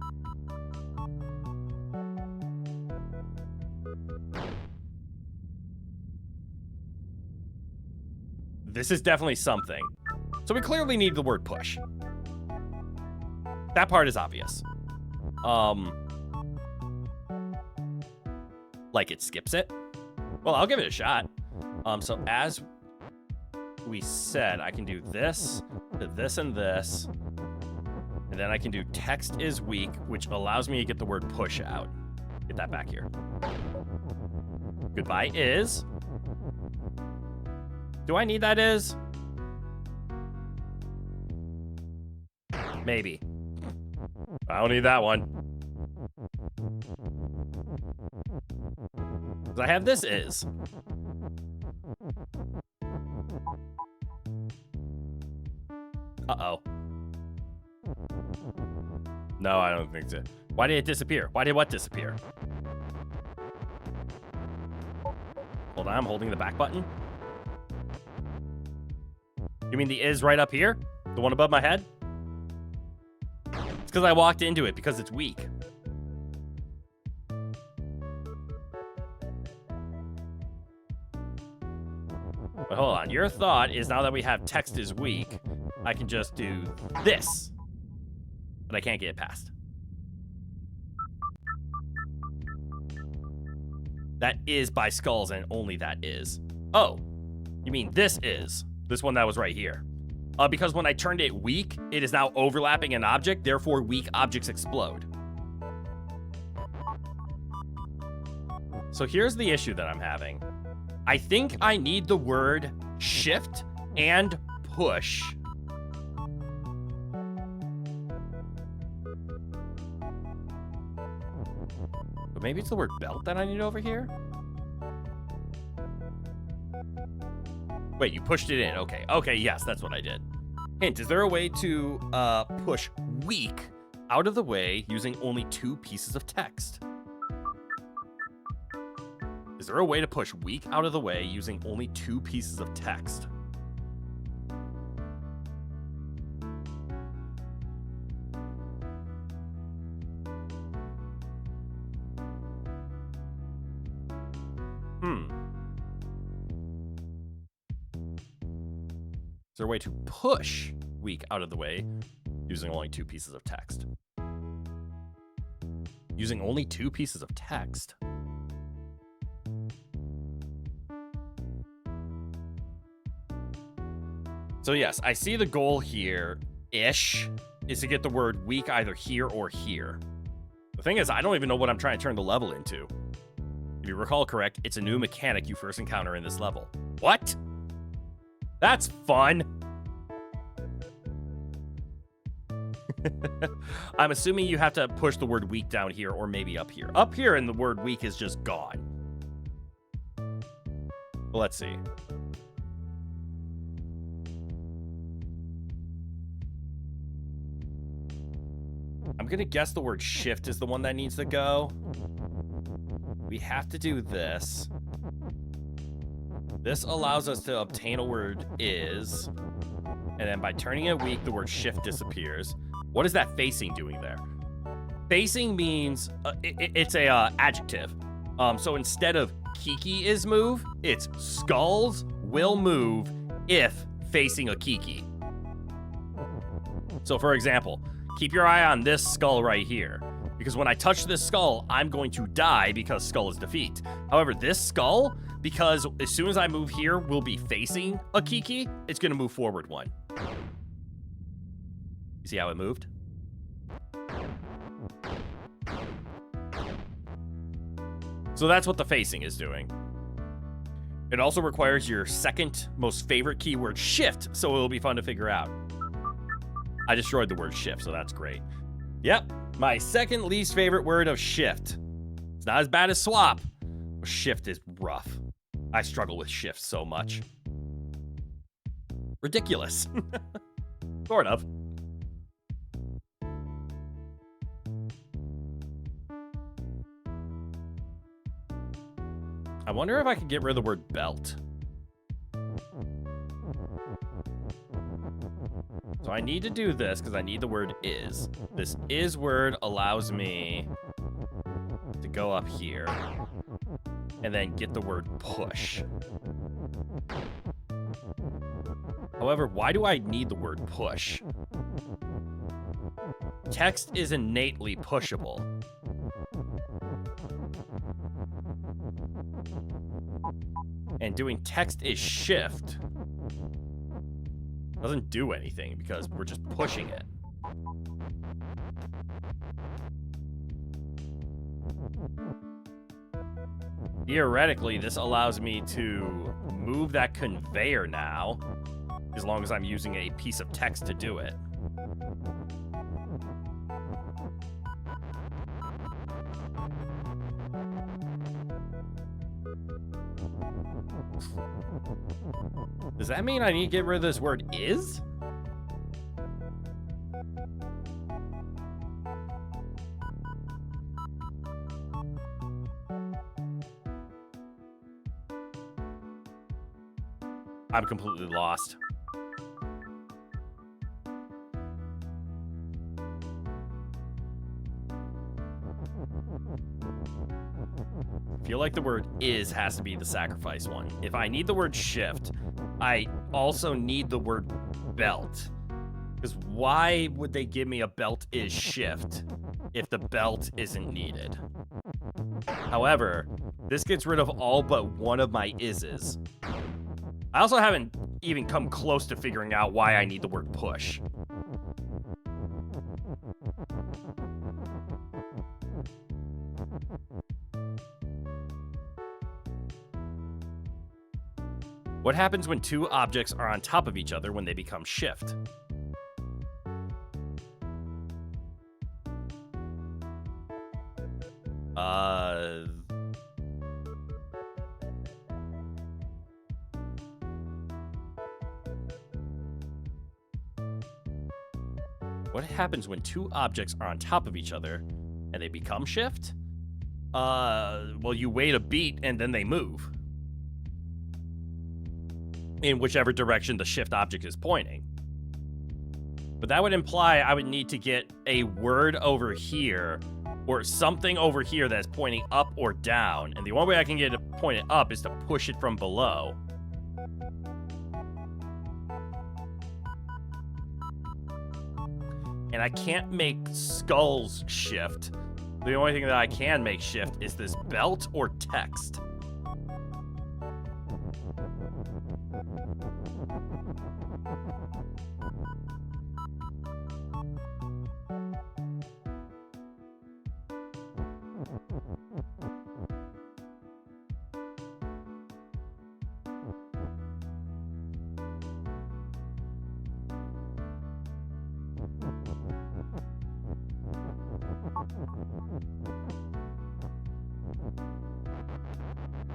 This is definitely something. So we clearly need the word push. That part is obvious. Like it skips it. Well, I'll give it a shot. So as we said, I can do this to this and this. And then I can do text is weak, which allows me to get the word push out. Get that back here. Goodbye is. Do I need that is? Maybe. I don't need that one. Because I have this is. Uh-oh. No, I don't think so. Why did it disappear? Why did what disappear? Hold on, I'm holding the back button. You mean the is right up here? The one above my head? It's because I walked into it because it's weak. But hold on, your thought is now that we have text is weak, I can just do this. But I can't get it past. That is by skulls and only that is. Oh, you mean this is. This one that was right here. Because when I turned it weak, it is now overlapping an object, therefore weak objects explode. So here's the issue that I'm having. I think I need the word shift and push. But maybe it's the word belt that I need over here? Wait, you pushed it in. Okay. Okay, yes, that's what I did. Hint, is there a way to push weak out of the way using only 2 pieces of text? Is there a way to push weak out of the way using only 2 pieces of text? Is there a way to push weak out of the way using only 2 pieces of text? Using only 2 pieces of text? So yes, I see the goal here-ish is to get the word weak either here or here. The thing is, I don't even know what I'm trying to turn the level into. If you recall correct, it's a new mechanic you first encounter in this level. What? That's fun. I'm assuming you have to push the word weak down here or maybe up here. Up here and the word weak is just gone. Well, let's see. I'm gonna guess the word shift is the one that needs to go. We have to do this. This allows us to obtain a word is, and then by turning it weak, the word shift disappears. What is that facing doing there? Facing means it's a adjective. So instead of Kiki is move, it's skulls will move if facing a Kiki. So for example, keep your eye on this skull right here. Because when I touch this skull, I'm going to die because skull is defeat. However, this skull, because as soon as I move here, we'll be facing a Kiki, it's going to move forward 1. You see how it moved? So that's what the facing is doing. It also requires your second most favorite keyword, shift, so it'll be fun to figure out. I destroyed the word shift, so that's great. Yep, my second least favorite word of shift. It's not as bad as swap, but shift is rough. I struggle with shift so much. Ridiculous. Sort of. I wonder if I could get rid of the word belt. So I need to do this because I need the word is. This is word allows me to go up here and then get the word push. However, why do I need the word push? Text is innately pushable. And doing text is shift doesn't do anything because we're just pushing it. Theoretically, this allows me to move that conveyor now, as long as I'm using a piece of text to do it. Does that mean I need to get rid of this word is? I'm completely lost. I feel like the word is has to be the sacrifice one. If I need the word shift, I also need the word belt. Because why would they give me a belt is shift if the belt isn't needed? However, this gets rid of all but one of my is's. I also haven't even come close to figuring out why I need the word push. What happens when two objects are on top of each other when they become shift? What happens when two objects are on top of each other and they become shift? Well, you wait a beat and then they move in whichever direction the shift object is pointing. But that would imply I would need to get a word over here or something over here that's pointing up or down. And the only way I can get it to point it up is to push it from below. And I can't make skulls shift. The only thing that I can make shift is this belt or text.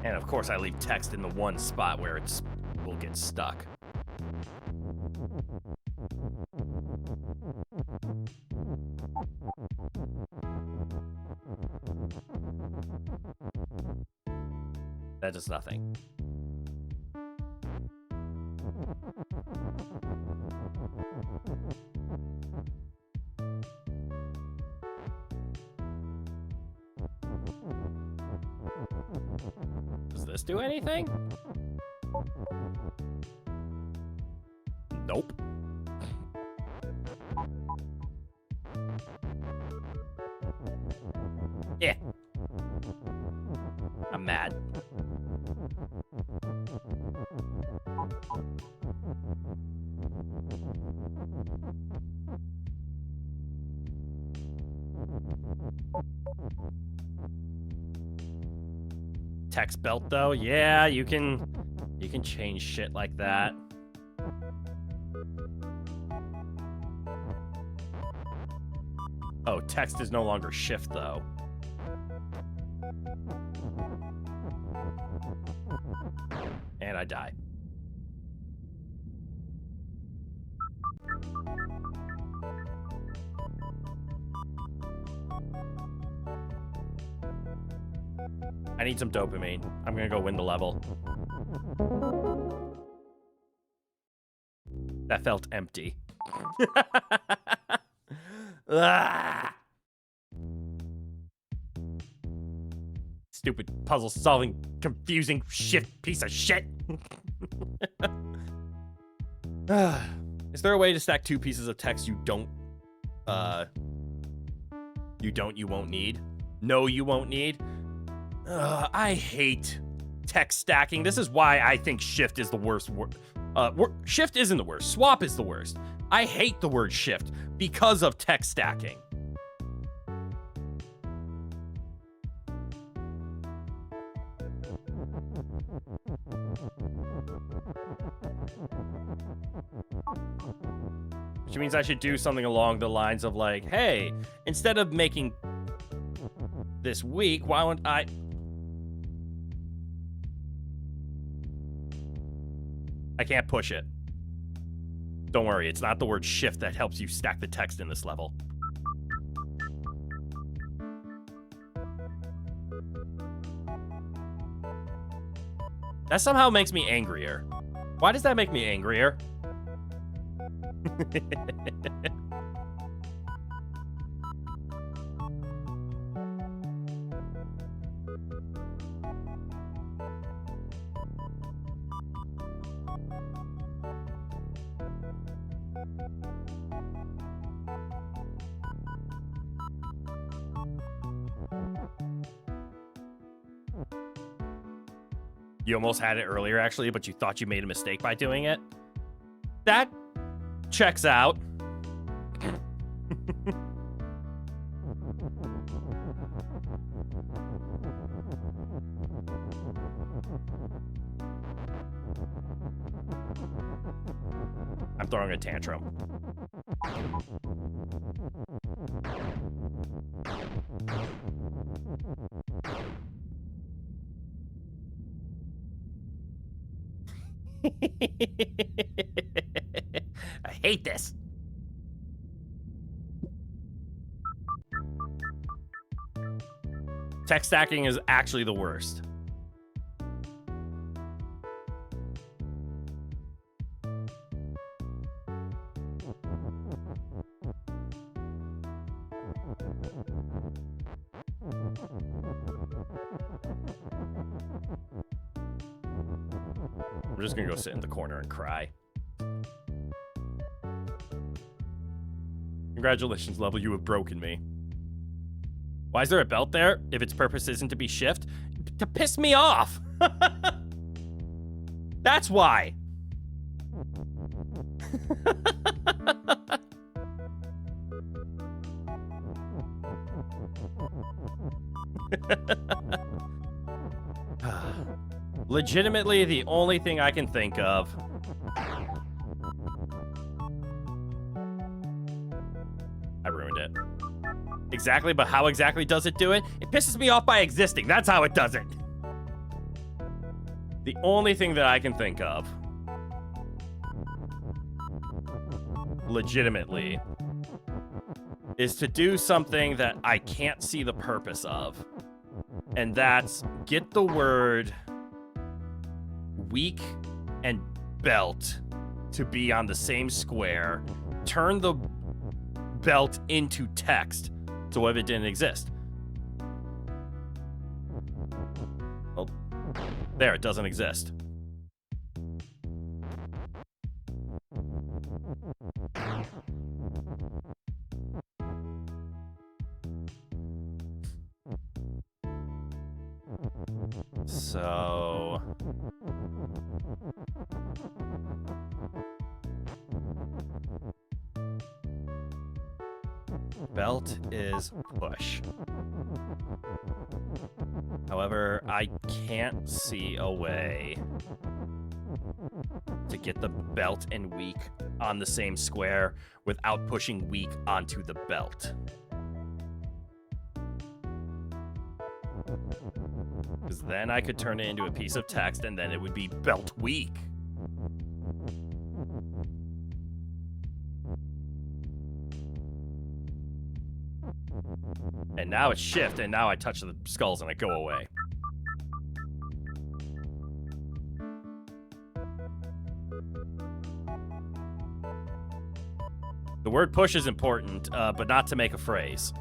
And of course I leave text in the one spot where it will get stuck. That does nothing. Does this do anything? Nope. Yeah. I'm mad. Text belt though, yeah, you can change shit like that. Oh, text is no longer shift though. And I die. I need some dopamine. I'm gonna go win the level. That felt empty. Ah! Stupid puzzle solving, confusing shift piece of shit. Is there a way to stack two pieces of text you don't You don't, you won't need. No, you won't need. I hate text stacking. This is why I think shift is the worst word. Shift isn't the worst. Swap is the worst. I hate the word shift because of text stacking. Which means I should do something along the lines of like, hey, instead of making this week, why don't I... I can't push it. Don't worry, it's not the word shift that helps you stack the text in this level. That somehow makes me angrier. Why does that make me angrier? You almost had it earlier, actually, but you thought you made a mistake by doing it. That checks out. I'm throwing a tantrum. I hate this. Text stacking is actually the worst. I'm just gonna go sit in the corner and cry. Congratulations, level, you have broken me. Why is there a belt there if its purpose isn't to be shift? To piss me off! That's why! Legitimately, the only thing I can think of... I ruined it. Exactly, but how exactly does it do it? It pisses me off by existing. That's how it does it. The only thing that I can think of, legitimately, is to do something that I can't see the purpose of. And that's get the word weak and belt to be on the same square, turn the belt into text. So what if it didn't exist? Well, there, it doesn't exist. So... belt is push. However, I can't see a way to get the belt and weak on the same square without pushing weak onto the belt. Because then I could turn it into a piece of text and then it would be belt weak. And now it's shift, and now I touch the skulls and I go away. The word push is important, but not to make a phrase.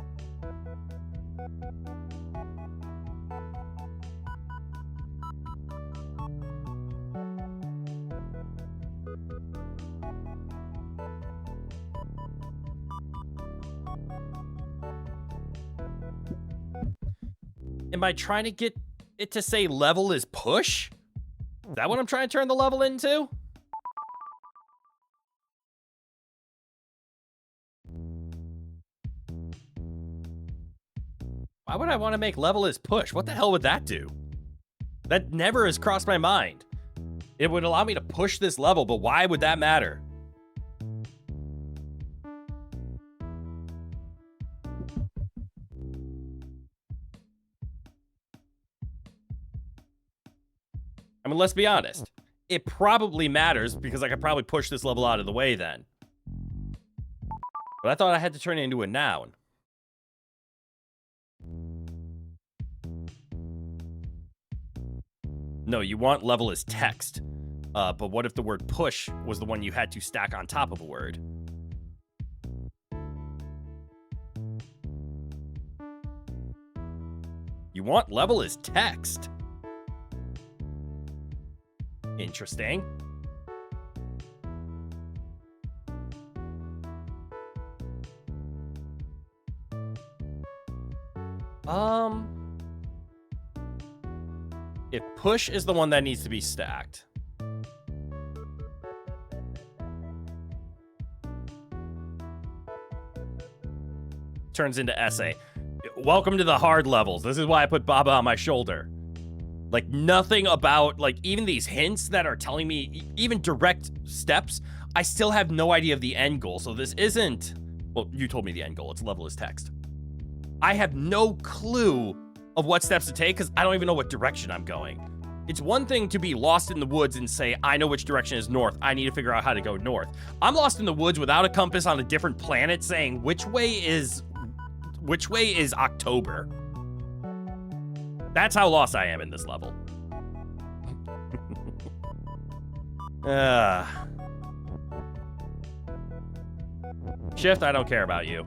Am I trying to get it to say level is push? Is that what I'm trying to turn the level into? Why would I want to make level is push? What the hell would that do? That never has crossed my mind. It would allow me to push this level, but why would that matter? I mean, let's be honest. It probably matters because I could probably push this level out of the way then. But I thought I had to turn it into a noun. No, you want level as text. But what if the word push was the one you had to stack on top of a word? You want level as text. Interesting. If push is the one that needs to be stacked. Turns into essay. Welcome to the hard levels. This is why I put Baba on my shoulder. Like, nothing about, like, even these hints that are telling me, even direct steps, I still have no idea of the end goal. So this isn't, well, you told me the end goal. It's level as text. I have no clue of what steps to take because I don't even know what direction I'm going. It's one thing to be lost in the woods and say, I know which direction is north. I need to figure out how to go north. I'm lost in the woods without a compass on a different planet saying, which way is October? That's how lost I am in this level. Shift, I don't care about you.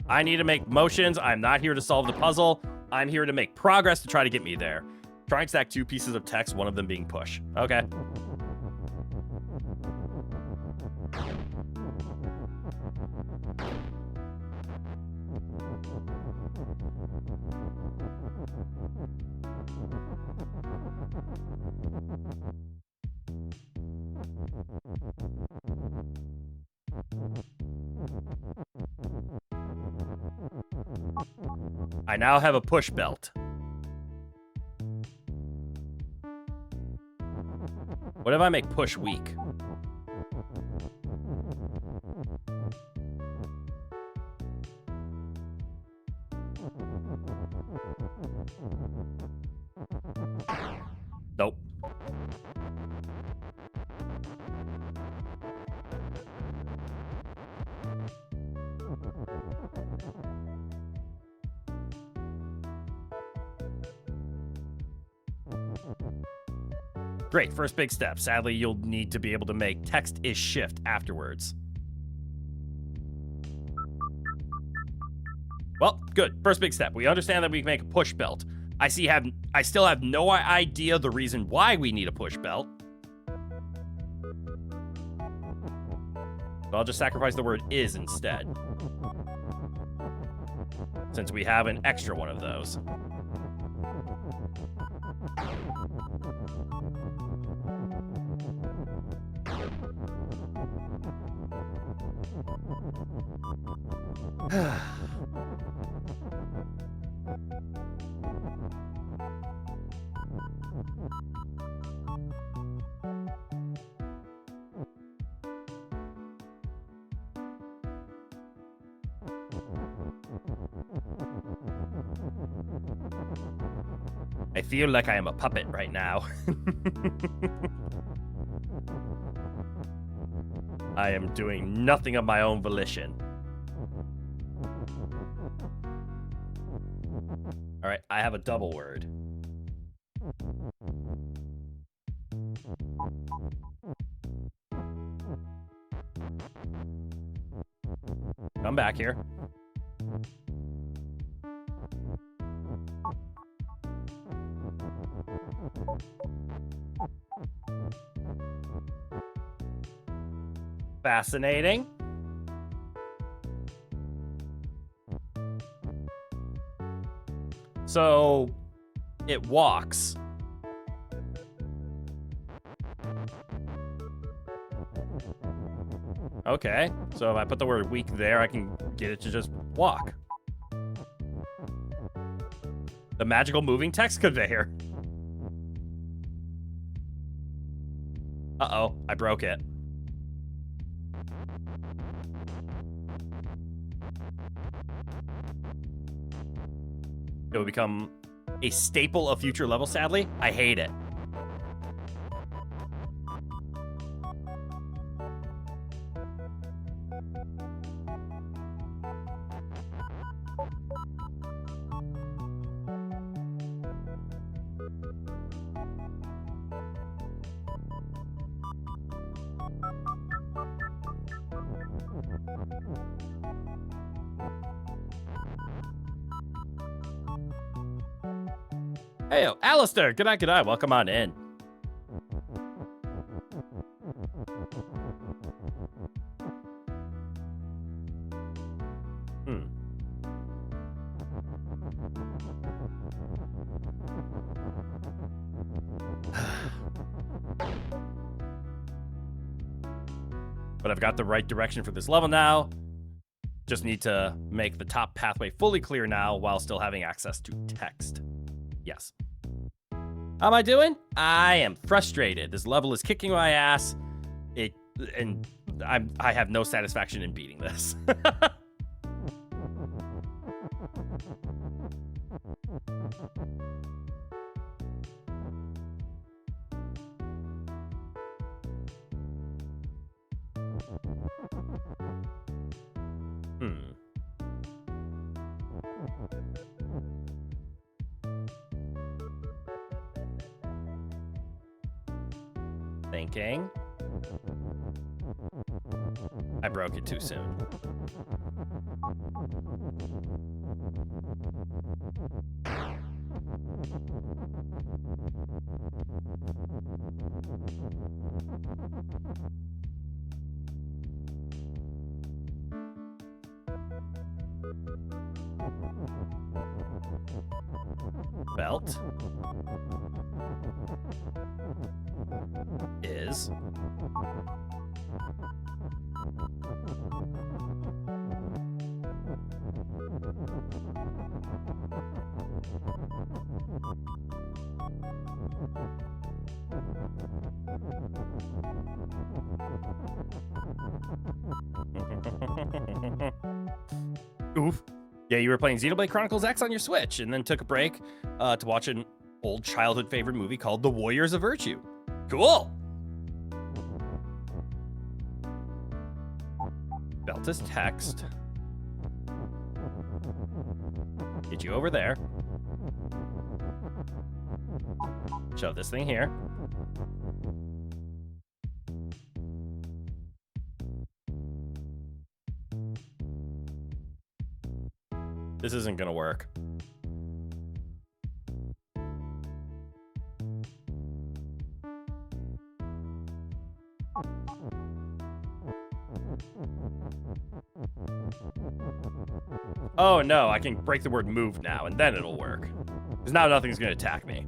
I need to make motions. I'm not here to solve the puzzle. I'm here to make progress to try to get me there. Try and stack 2 pieces of text, one of them being push. Okay. I now have a push belt. What if I make push weak? Nope. Great, first big step. Sadly, you'll need to be able to make text is shift afterwards. Well, good. First big step. We understand that we can make a push belt. I still have no idea the reason why we need a push belt. So I'll just sacrifice the word is instead, since we have an extra one of those. I feel like I am a puppet right now. I am doing nothing of my own volition. All right, I have a double word. Come back here. Fascinating. So it walks. Okay, so if I put the word weak there, I can get it to just walk. The magical moving text conveyor. Uh-oh, I broke it. It will become a staple of future levels, sadly. I hate it. Hey, Alistair, good night, welcome on in. But I've got the right direction for this level now. Just need to make the top pathway fully clear now while still having access to text. Yes. How am I doing? I am frustrated. This level is kicking my ass. I have no satisfaction in beating this. Thinking. I broke it too soon. Belt is oof. Yeah, you were playing Xenoblade Chronicles X on your Switch and then took a break to watch an old childhood favorite movie called The Warriors of Virtue. Cool. Belt is text. Get you over there. Shove this thing here. This isn't gonna work. Oh no, I can break the word move now, and then it'll work. Because now nothing's gonna attack me.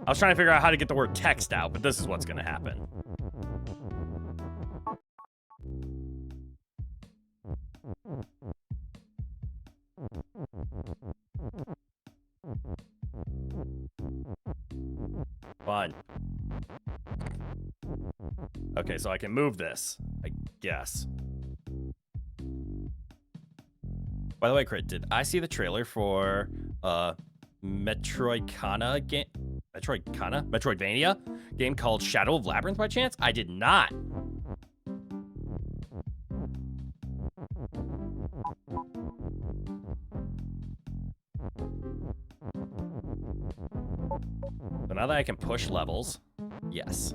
I was trying to figure out how to get the word text out, but this is what's gonna happen. Fun. Okay, so I can move this, I guess. By the way, Crit, did I see the trailer for Metroidvania game called Shadow of Labyrinth by chance? I did not. So now that I can push levels, yes.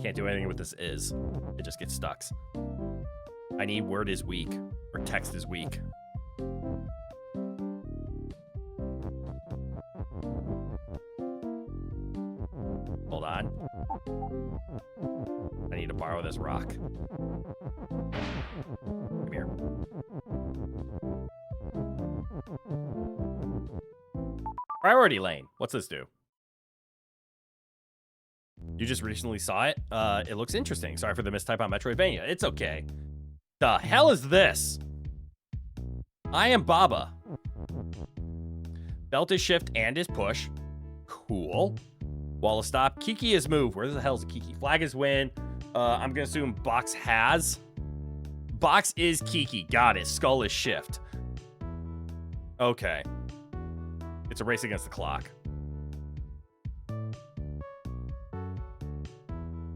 Can't do anything with this is. It just gets stuck. I need word is weak or text is weak. Hold on. on. I need to borrow this rock. Come here. Priority lane. What's this do? You just recently saw it? It looks interesting. Sorry for the mistype on Metroidvania. It's okay. The hell is this? I am Baba. Belt is shift and is push. Cool. Wall is stop. Kiki is move. Where the hell is Kiki? Flag is win. I'm going to assume box has. Box is Kiki. Got it. Skull is shift. Okay. It's a race against the clock.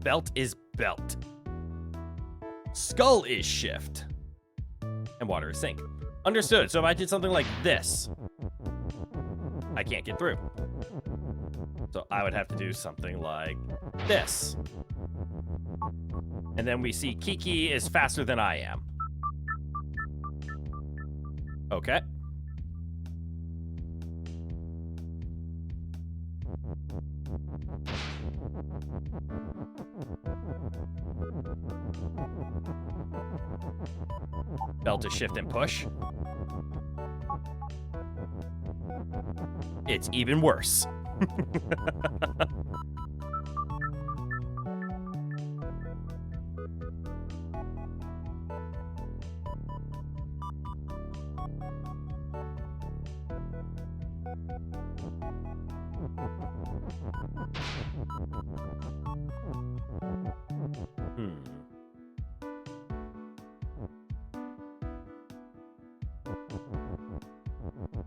Belt is belt. Skull is shift. And water is sink. Understood. So if I did something like this, I can't get through. So I would have to do something like this. And then we see Kiki is faster than I am. Okay. Belt is shift and push. It's even worse.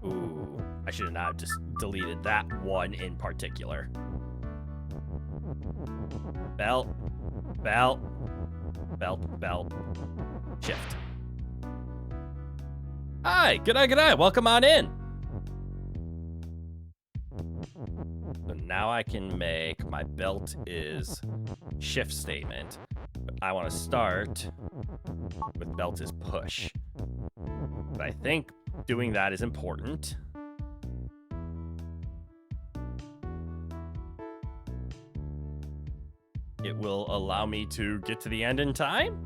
Ooh, I should have not just deleted that one in particular. Belt, belt, belt, belt, shift. Hi, g'day, g'day, welcome on in. So now I can make my belt is shift statement, but I want to start with belt is push. But I think doing that is important. It will allow me to get to the end in time.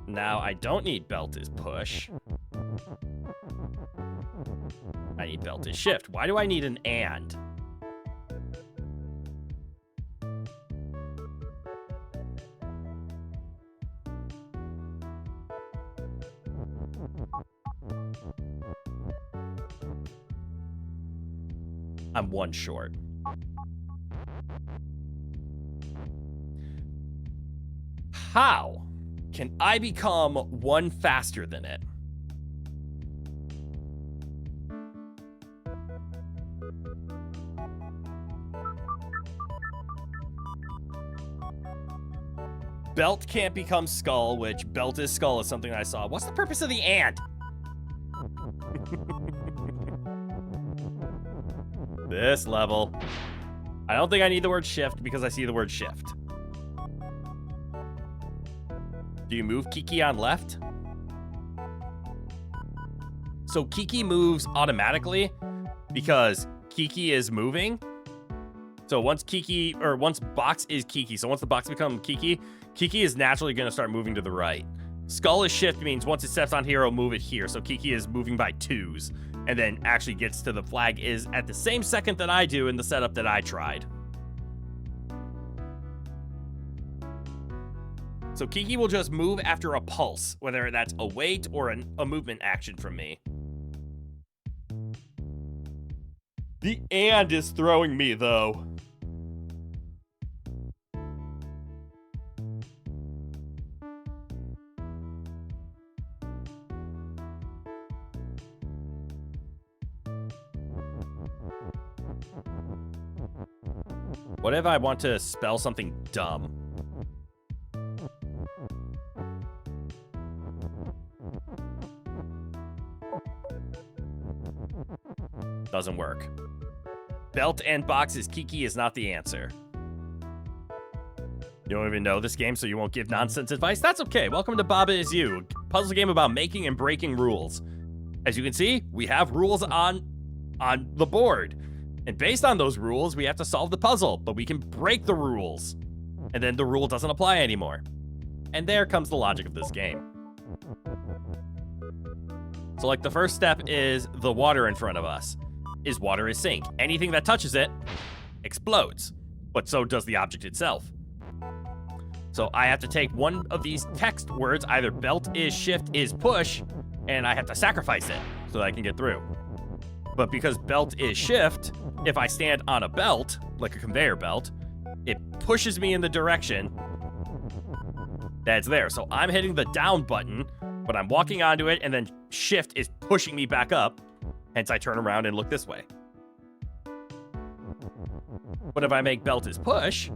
Now I don't need belt is push. I need belt is shift. Why do I need an and? I'm one short. How can I become one faster than it? Belt can't become skull, which belt is skull is something I saw. What's the purpose of the and? This level. I don't think I need the word shift because I see the word shift. Do you move Kiki on left? So Kiki moves automatically because Kiki is moving. So once Kiki, or once box is Kiki, so once the box becomes Kiki, Kiki is naturally going to start moving to the right. Skull is shift means once it steps on here, it'll move it here. So Kiki is moving by twos and then actually gets to the flag is at the same second that I do in the setup that I tried. So Kiki will just move after a pulse, whether that's a wait or a movement action from me. The and is throwing me, though. What if I want to spell something dumb? Doesn't work. Belt and boxes Kiki is not the answer. You don't even know this game, so you won't give nonsense advice? That's okay. Welcome to Baba Is You, a puzzle game about making and breaking rules. As you can see, we have rules on the board. And based on those rules, we have to solve the puzzle, but we can break the rules. And then the rule doesn't apply anymore. And there comes the logic of this game. So like the first step is the water in front of us. Is water a sink? Anything that touches it explodes, but so does the object itself. So I have to take one of these text words, either belt is, shift is, push, and I have to sacrifice it so that I can get through. But because belt is shift, if I stand on a belt, like a conveyor belt, it pushes me in the direction that's there. So I'm hitting the down button, but I'm walking onto it, and then shift is pushing me back up. Hence, I turn around and look this way. But if I make belt is push,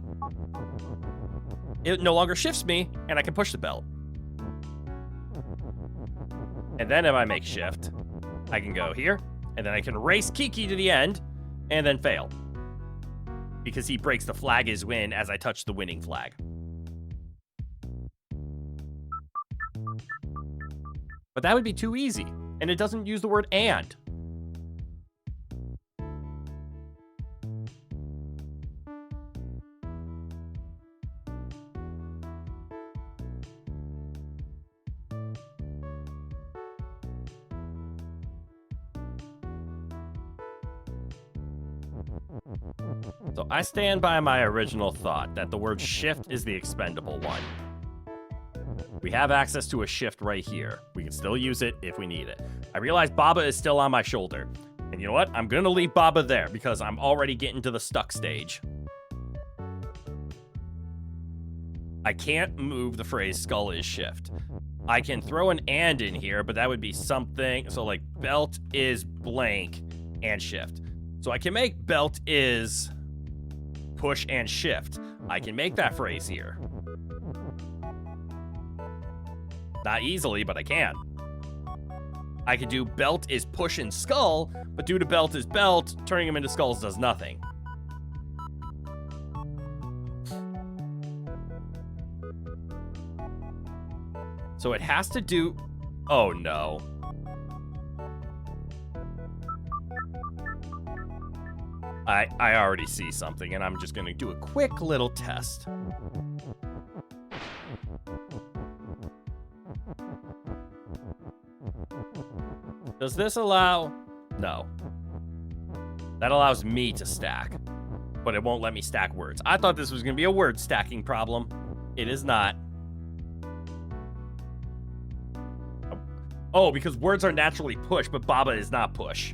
it no longer shifts me, and I can push the belt. And then if I make shift, I can go here, and then I can race Kiki to the end, and then fail. Because he breaks the flag is win as I touch the winning flag. But that would be too easy, and it doesn't use the word and. So I stand by my original thought that the word shift is the expendable one. We have access to a shift right here. We can still use it if we need it. I realize Baba is still on my shoulder. And you know what? I'm going to leave Baba there because I'm already getting to the stuck stage. I can't move the phrase skull is shift. I can throw an and in here, but that would be something. So like belt is blank and shift. So I can make belt is push and shift. I can make that phrase here. Not easily, but I can. I could do belt is push and skull, but due to belt is belt, turning them into skulls does nothing. So it has to do... Oh, no. I already see something, and I'm just going to do a quick little test. Does this allow... No. That allows me to stack, but it won't let me stack words. I thought this was going to be a word stacking problem. It is not. Oh, because words are naturally push, but Baba is not push.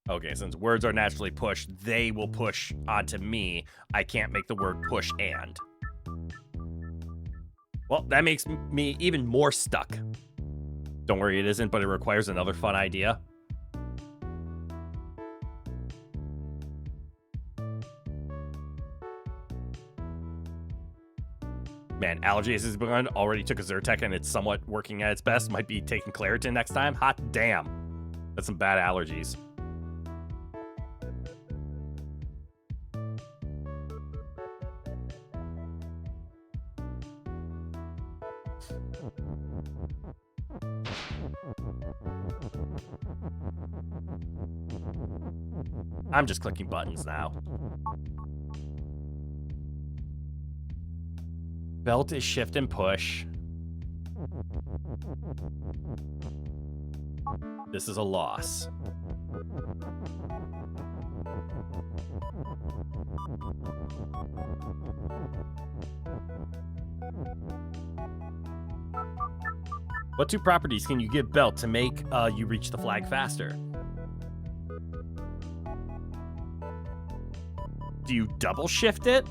Okay, since words are naturally push, they will push onto me. I can't make the word push and. Well, that makes me even more stuck. Don't worry, it isn't, but it requires another fun idea. Man, Allergies has begun. Already took a Zyrtec and it's somewhat working at its best. Might be taking Claritin next time. Hot damn. That's some bad allergies. I'm just clicking buttons now. Belt is shift and push. This is a loss. What two properties can you give belt to make you reach the flag faster? Do you double shift it?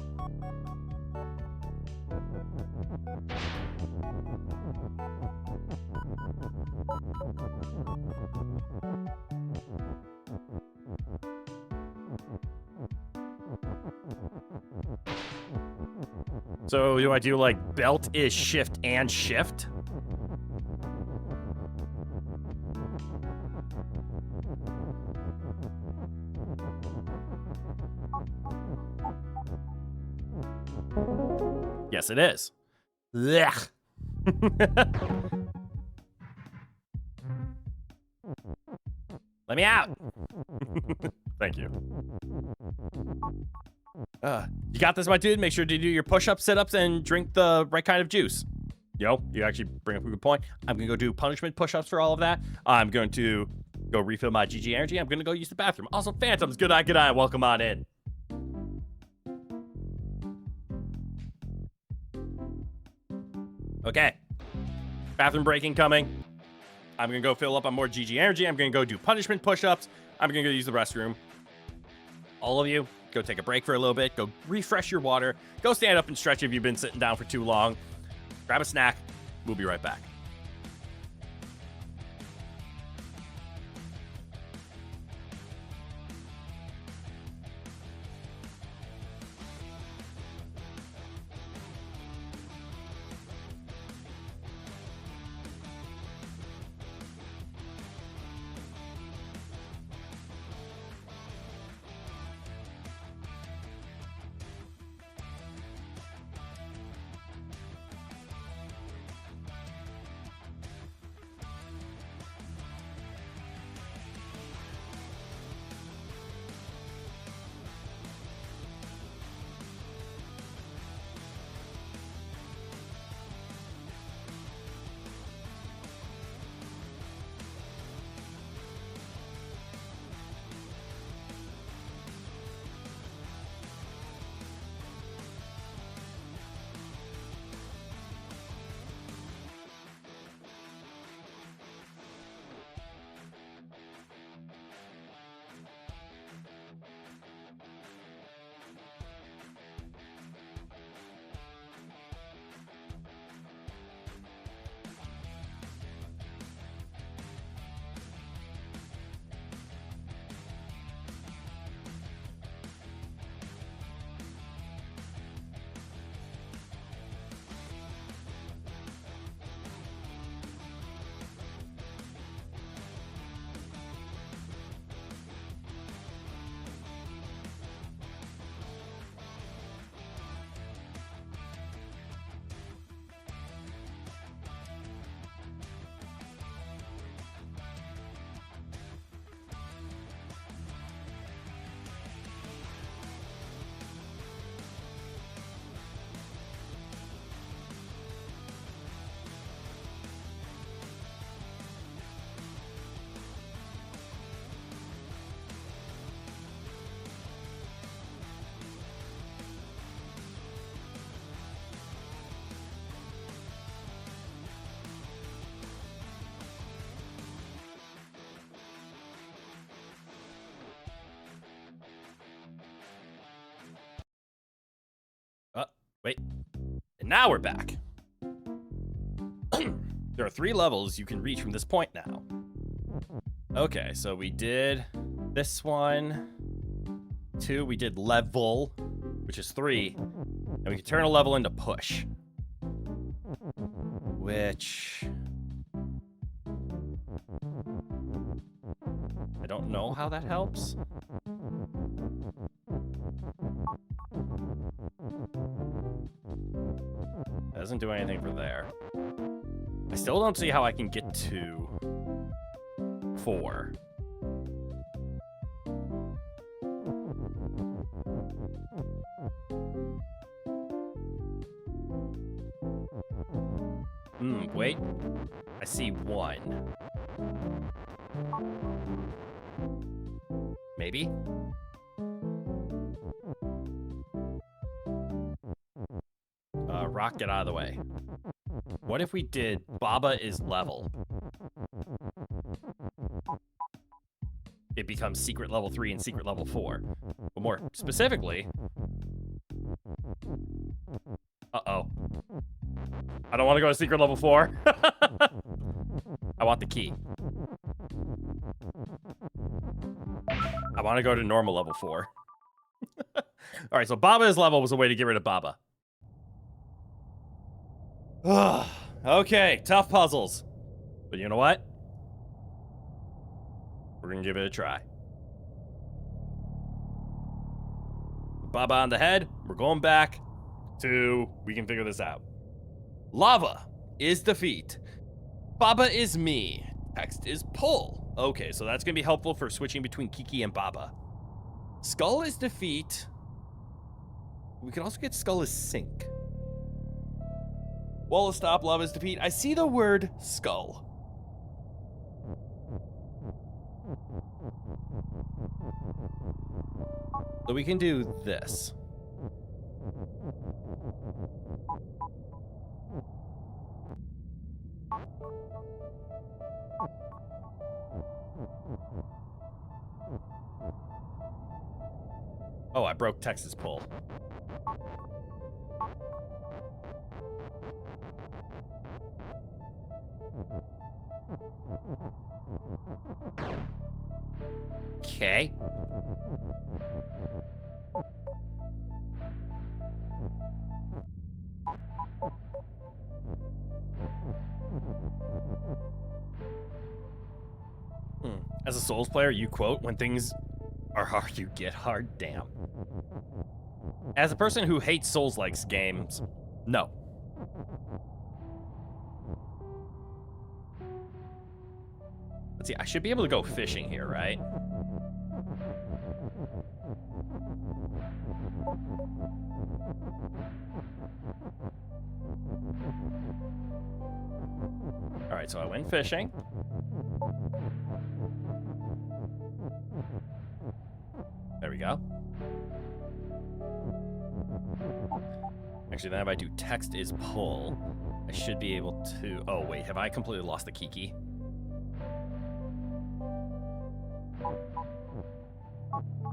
So do I do like belt is shift and shift? Yes, it is. Blech. Let me out. Thank you. You got this, my dude. Make sure to do your push-ups, sit-ups, and drink the right kind of juice. Yo, you actually bring up a good point. I'm going to go do punishment push-ups for all of that. I'm going to go refill my GG energy. I'm going to go use the bathroom. Also, Phantoms, good eye. Welcome on in. Okay. Bathroom breaking coming. I'm going to go fill up on more GG energy. I'm going to go do punishment push-ups. I'm going to go use the restroom. All of you, go take a break for a little bit. Go refresh your water. Go stand up and stretch if you've been sitting down for too long. Grab a snack. We'll be right back. Wait, and now we're back. There are 3 levels you can reach from this point now. Okay, so we did this one. 2, we did level, which is 3. And we can turn a level into push. Which... I don't know how that helps. Doesn't do anything for there. I still don't see how I can get to 4. Wait. I see 1. Maybe? Rock, get out of the way. What if we did Baba is level? It becomes secret level 3 and secret level 4. But more specifically... Uh-oh. I don't want to go to secret level 4. I want the key. I want to go to normal level 4. Alright, so Baba is level was a way to get rid of Baba. Okay, tough puzzles. But you know what? We're gonna give it a try. Baba on the head. We're going back to... We can figure this out. Lava is defeat. Baba is me. Text is pull. Okay, so that's going to be helpful for switching between Kiki and Baba. Skull is defeat. We can also get skull is sink. Wall is stop, lava is defeat. I see the word skull. So we can do this. Oh, I broke Texas pull. Okay. As a Souls player, you quote, when things are hard, you get hard. Damn. As a person who hates Souls-like games, no. Let's see, I should be able to go fishing here, right? All right, so I went fishing. There we go. Actually, then if I do text is pull, I should be able to... Oh, wait, have I completely lost the Kiki?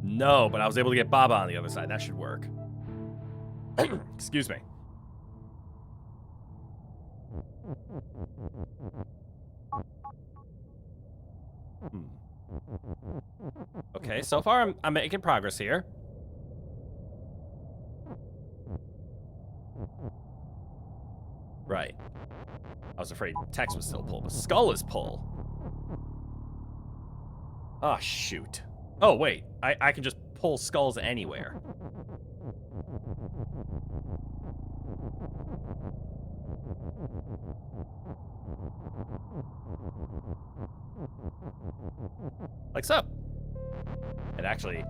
No, but I was able to get Baba on the other side. That should work. Excuse me. Okay, so far I'm making progress here. Right. I was afraid text was still pull, but skull is pull. Oh, shoot. Oh, wait. I can just pull skulls anywhere. Like so. And actually,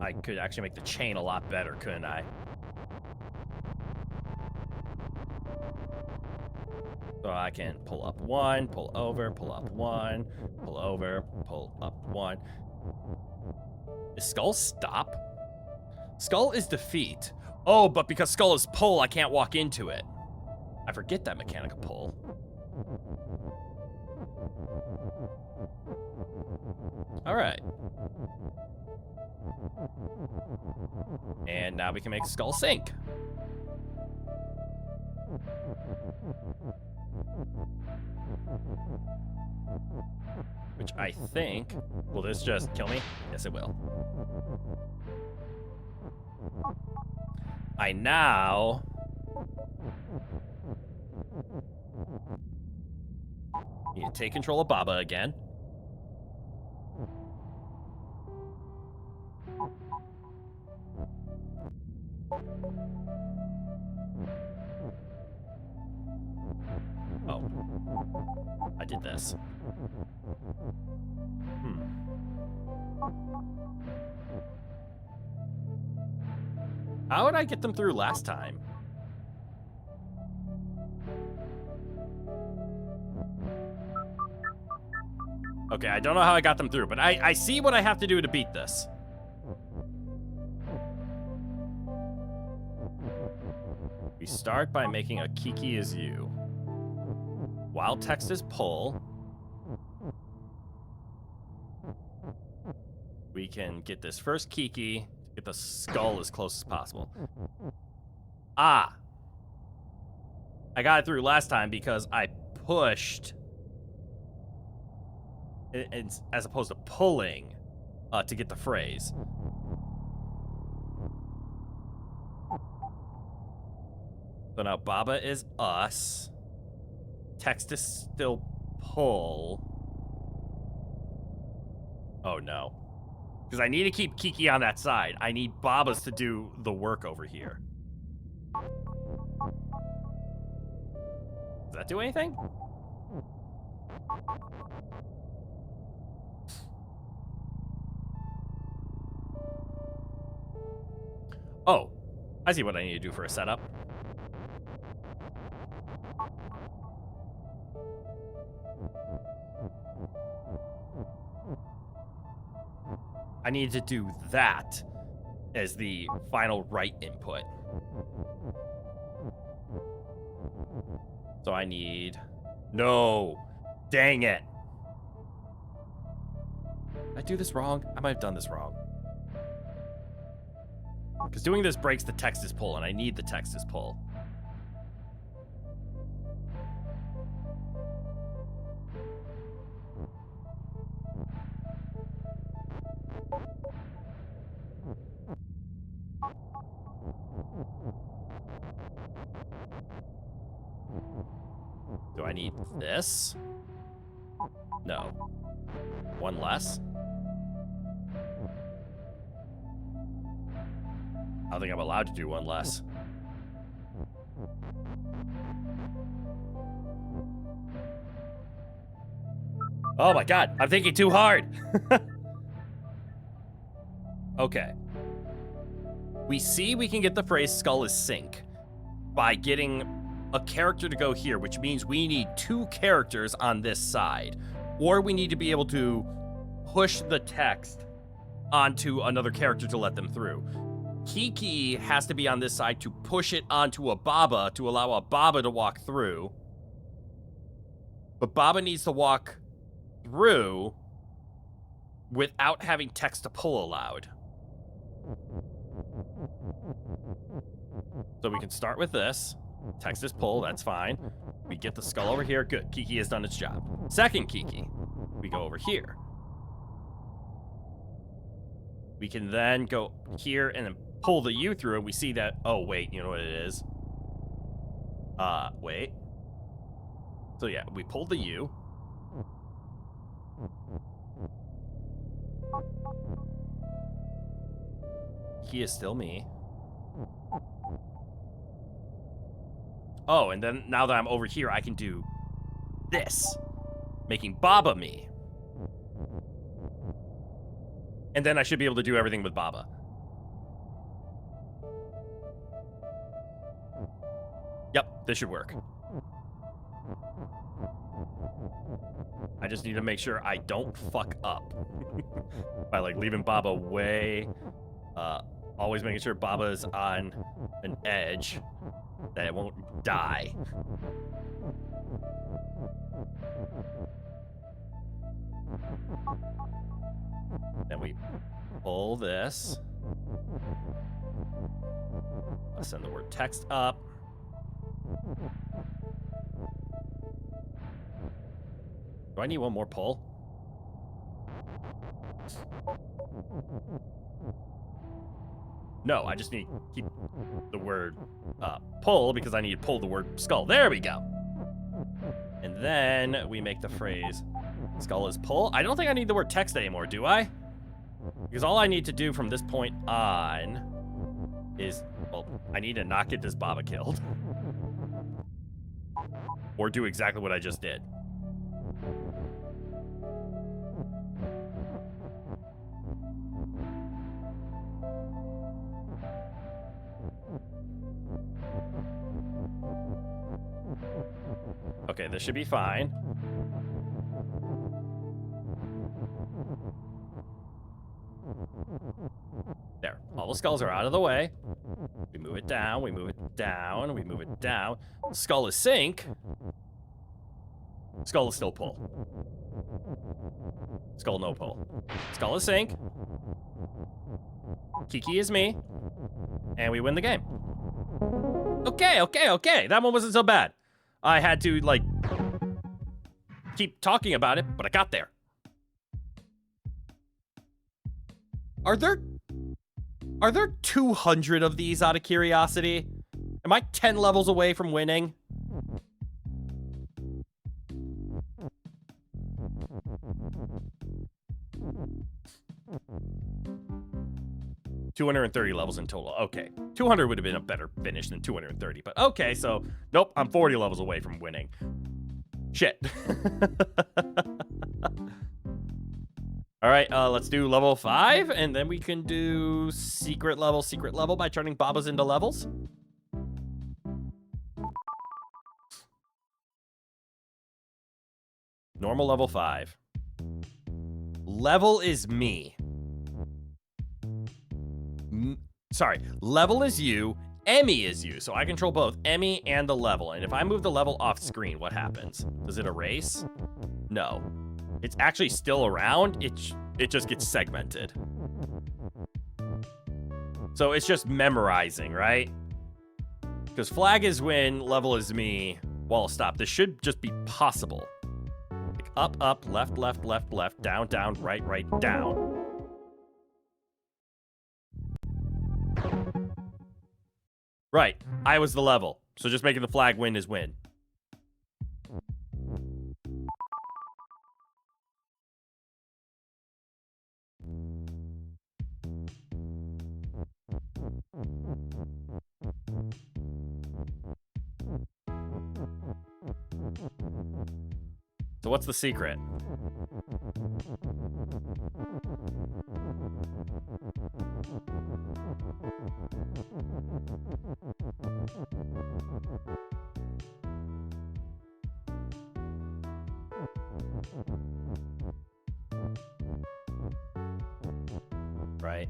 I could actually make the chain a lot better, couldn't I? So I can pull up one, pull over, pull up one, pull over, pull up one. Is skull stop? Skull is defeat. Oh, but because skull is pull, I can't walk into it. I forget that mechanic of pull. All right. And now we can make skull sink. Which I think, will this just kill me? Yes, it will. I now need to take control of Baba again. Oh. I did this. How did I get them through last time? Okay, I don't know how I got them through, but I see what I have to do to beat this. We start by making a Kiki is you. While text is pull, we can get this first Kiki, get the skull as close as possible. Ah! I got it through last time because I pushed, as opposed to pulling, to get the phrase. So now Baba is us. Text is still pull. Oh no. Because I need to keep Kiki on that side. I need Baba's to do the work over here. Does that do anything? Oh, I see what I need to do for a setup. I need to do that as the final right input. So I need... No! Dang it! Did I do this wrong? I might have done this wrong. Because doing this breaks the text is pull, and I need the text is pull. Do I need this? No. One less? I don't think I'm allowed to do one less. Oh my god, I'm thinking too hard. Okay. We see we can get the phrase skull is sink by getting a character to go here, which means we need 2 characters on this side. Or we need to be able to push the text onto another character to let them through. Kiki has to be on this side to push it onto a Baba to allow a Baba to walk through. But Baba needs to walk through without having text to pull allowed. So we can start with this. Text is pull, that's fine. We get the skull over here, good. Kiki has done its job. Second Kiki, we go over here. We can then go here and then pull the U through, and we see that, oh, wait, you know what it is? Wait. So yeah, we pulled the U. He is still me. Oh, and then now that I'm over here, I can do this, making Baba me. And then I should be able to do everything with Baba. Yep, this should work. I just need to make sure I don't fuck up by like leaving Baba way, always making sure Baba is on an edge that it won't die. Then we pull this. I'll send the word text up. Do I need one more pull? No, I just need to keep the word pull because I need to pull the word skull. There we go. And then we make the phrase skull is pull. I don't think I need the word text anymore, do I? Because all I need to do from this point on is, well, I need to not get this Baba killed. Or do exactly what I just did. Okay, this should be fine. There, all the skulls are out of the way. We move it down, we move it down, we move it down. Skull is sink. Skull is still pull. Skull no pull. Skull is sink. Kiki is me. And we win the game. Okay, okay, okay. That one wasn't so bad. I had to, like, keep talking about it, but I got there. Are there 200 of these out of curiosity? Am I 10 levels away from winning? $230 levels in total. Okay. 200 would have been a better finish than 230, but okay, so nope, I'm 40 levels away from winning. Shit. All right, let's do level 5, and then we can do secret level by turning Babas into levels. Normal level 5. Level is me. Sorry, level is you, Emmy is you. So I control both Emmy and the level. And if I move the level off screen, what happens? Does it erase? No. It's actually still around. It just gets segmented. So it's just memorizing, right? Because flag is win, level is me, wall stop. This should just be possible. Like up, up, left, left, left, left, down, down, right, right, down. Right, I was the level. So just making the flag win is win. So what's the secret? Right.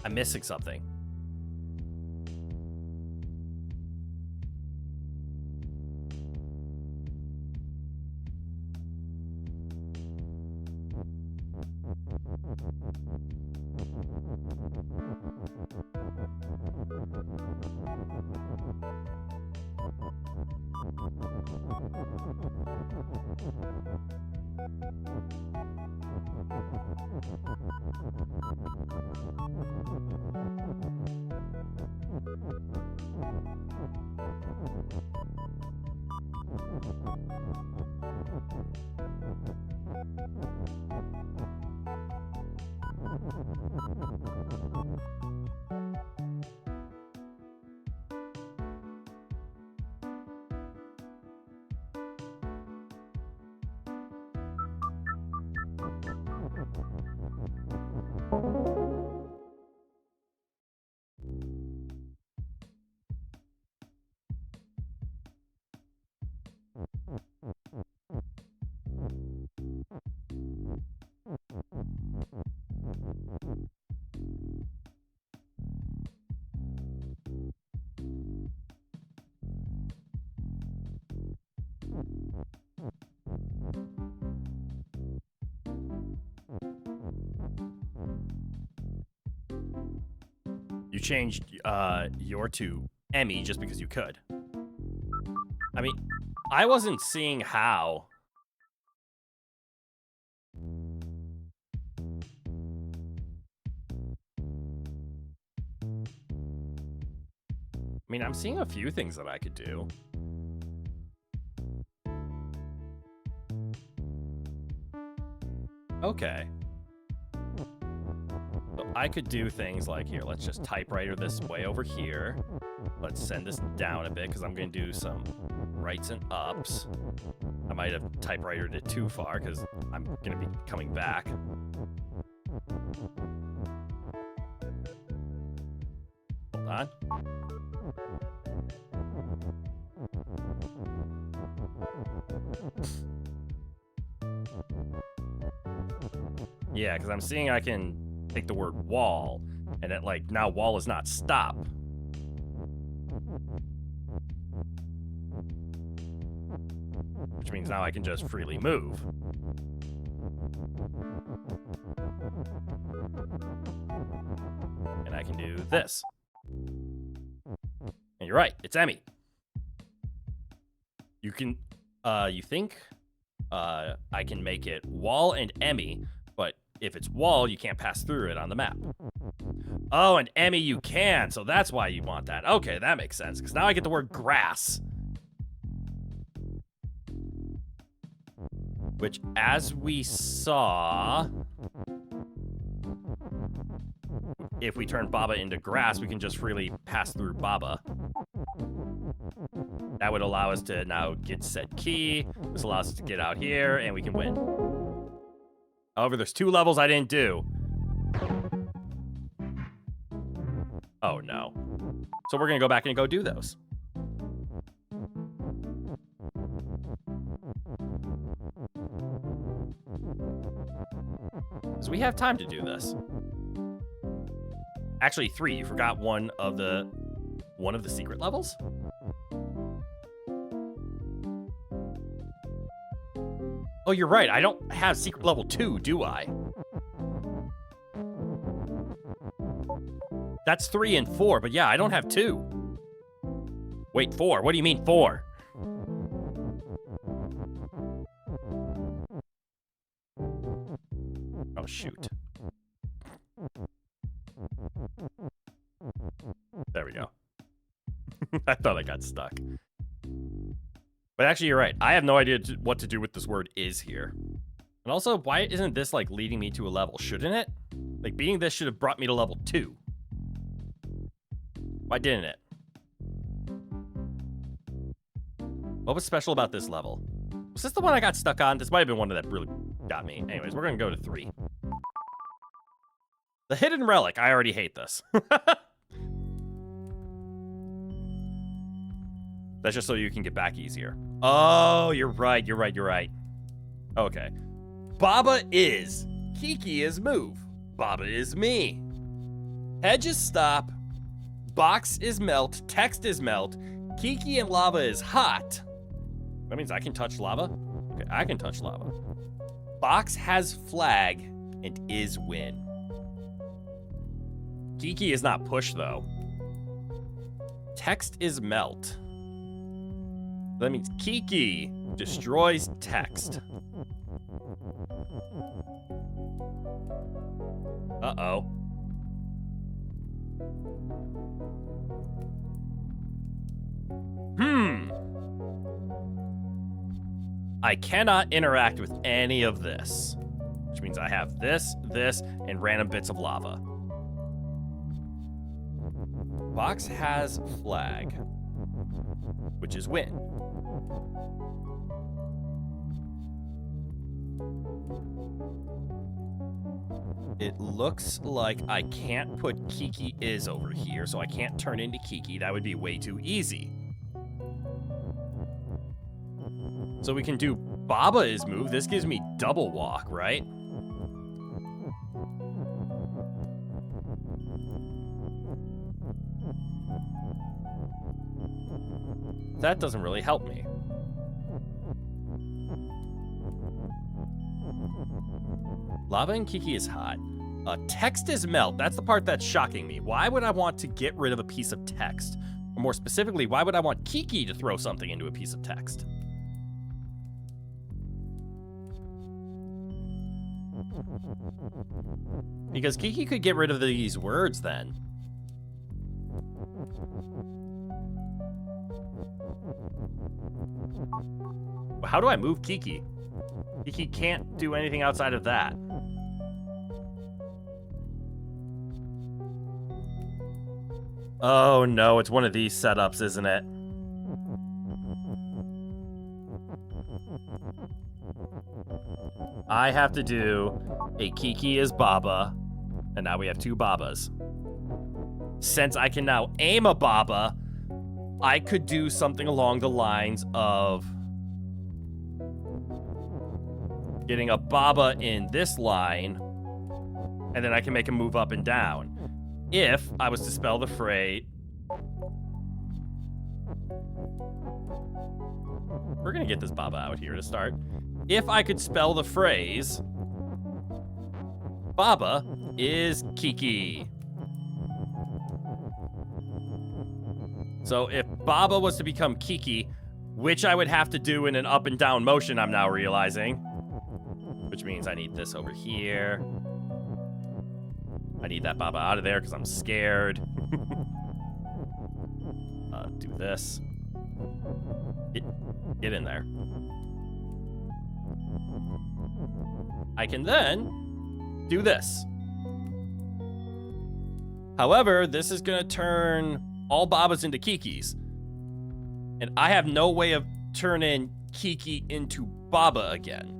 I'm missing something. You changed your to Emmy just because you could. I mean, I wasn't seeing how. I mean, I'm seeing a few things that I could do. Okay. So I could do things like here. Let's just typewriter this way over here. Let's send this down a bit because I'm going to do some rights and ups. I might have typewritered it too far because I'm going to be coming back. Hold on. Yeah, because I'm seeing I can take the word wall, and it like now wall is not stop. Which means now I can just freely move. And I can do this. And you're right, it's Emmy. You can, you think I can make it wall and Emmy, but if it's wall, you can't pass through it on the map. Oh, and Emmy you can, so that's why you want that. Okay, that makes sense, because now I get the word grass. Which, as we saw, if we turn Baba into grass, we can just freely pass through Baba. That would allow us to now get said key. This allows us to get out here, and we can win. However, there's 2 levels I didn't do. Oh, no. So we're going to go back and go do those. Because we have time to do this. Actually, 3. You forgot one of the secret levels? Oh, you're right. I don't have secret level 2, do I? That's 3 and 4, but yeah, I don't have 2. Wait, 4? What do you mean 4? Oh, shoot. There we go. I thought I got stuck. But actually, you're right. I have no idea what to do with this word is here. And also, why isn't this, like, leading me to a level? Shouldn't it? Like, being this should have brought me to level 2. Why didn't it? What was special about this level? Was this the one I got stuck on? This might have been one that really got me. Anyways, we're going to go to 3. The hidden relic. I already hate this. That's just so you can get back easier. Oh, you're right. You're right. You're right. Okay. Baba is. Kiki is move. Baba is me. Hedge is stop. Box is melt. Text is melt. Kiki and lava is hot. That means I can touch lava? Okay, I can touch lava. Box has flag and is win. Kiki is not push, though. Text is melt. That means Kiki destroys text. Uh-oh. I cannot interact with any of this, which means I have this, and random bits of lava. Box has flag, which is win. It looks like I can't put Kiki is over here, so I can't turn into Kiki. That would be way too easy. So we can do Baba is move. This gives me double walk, right? That doesn't really help me. Lava and Kiki is hot. Text is melt. That's the part that's shocking me. Why would I want to get rid of a piece of text? Or more specifically, why would I want Kiki to throw something into a piece of text? Because Kiki could get rid of these words then. How do I move Kiki? Kiki can't do anything outside of that. Oh no, it's one of these setups, isn't it? I have to do a Kiki is Baba, and now we have 2 Babas. Since I can now aim a Baba, I could do something along the lines of getting a Baba in this line, and then I can make him move up and down. If I was to spell the phrase... We're gonna get this Baba out here to start. If I could spell the phrase, Baba is Kiki. So if Baba was to become Kiki, which I would have to do in an up and down motion, I'm now realizing, which means I need this over here. I need that Baba out of there because I'm scared. Do this. Get in there. I can then do this. However, this is going to turn all Babas into Kikis. And I have no way of turning Kiki into Baba again.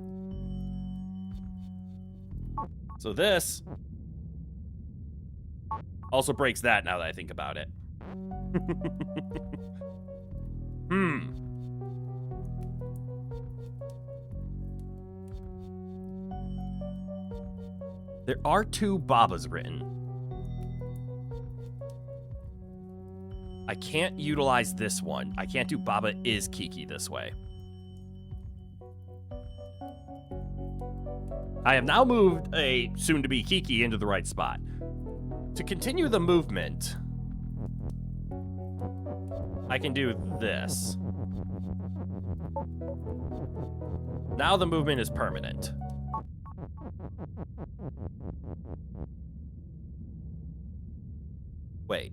So this also breaks that now that I think about it. There are 2 Babas written. I can't utilize this one. I can't do Baba is Kiki this way. I have now moved a soon-to-be Kiki into the right spot. To continue the movement, I can do this. Now the movement is permanent. Wait.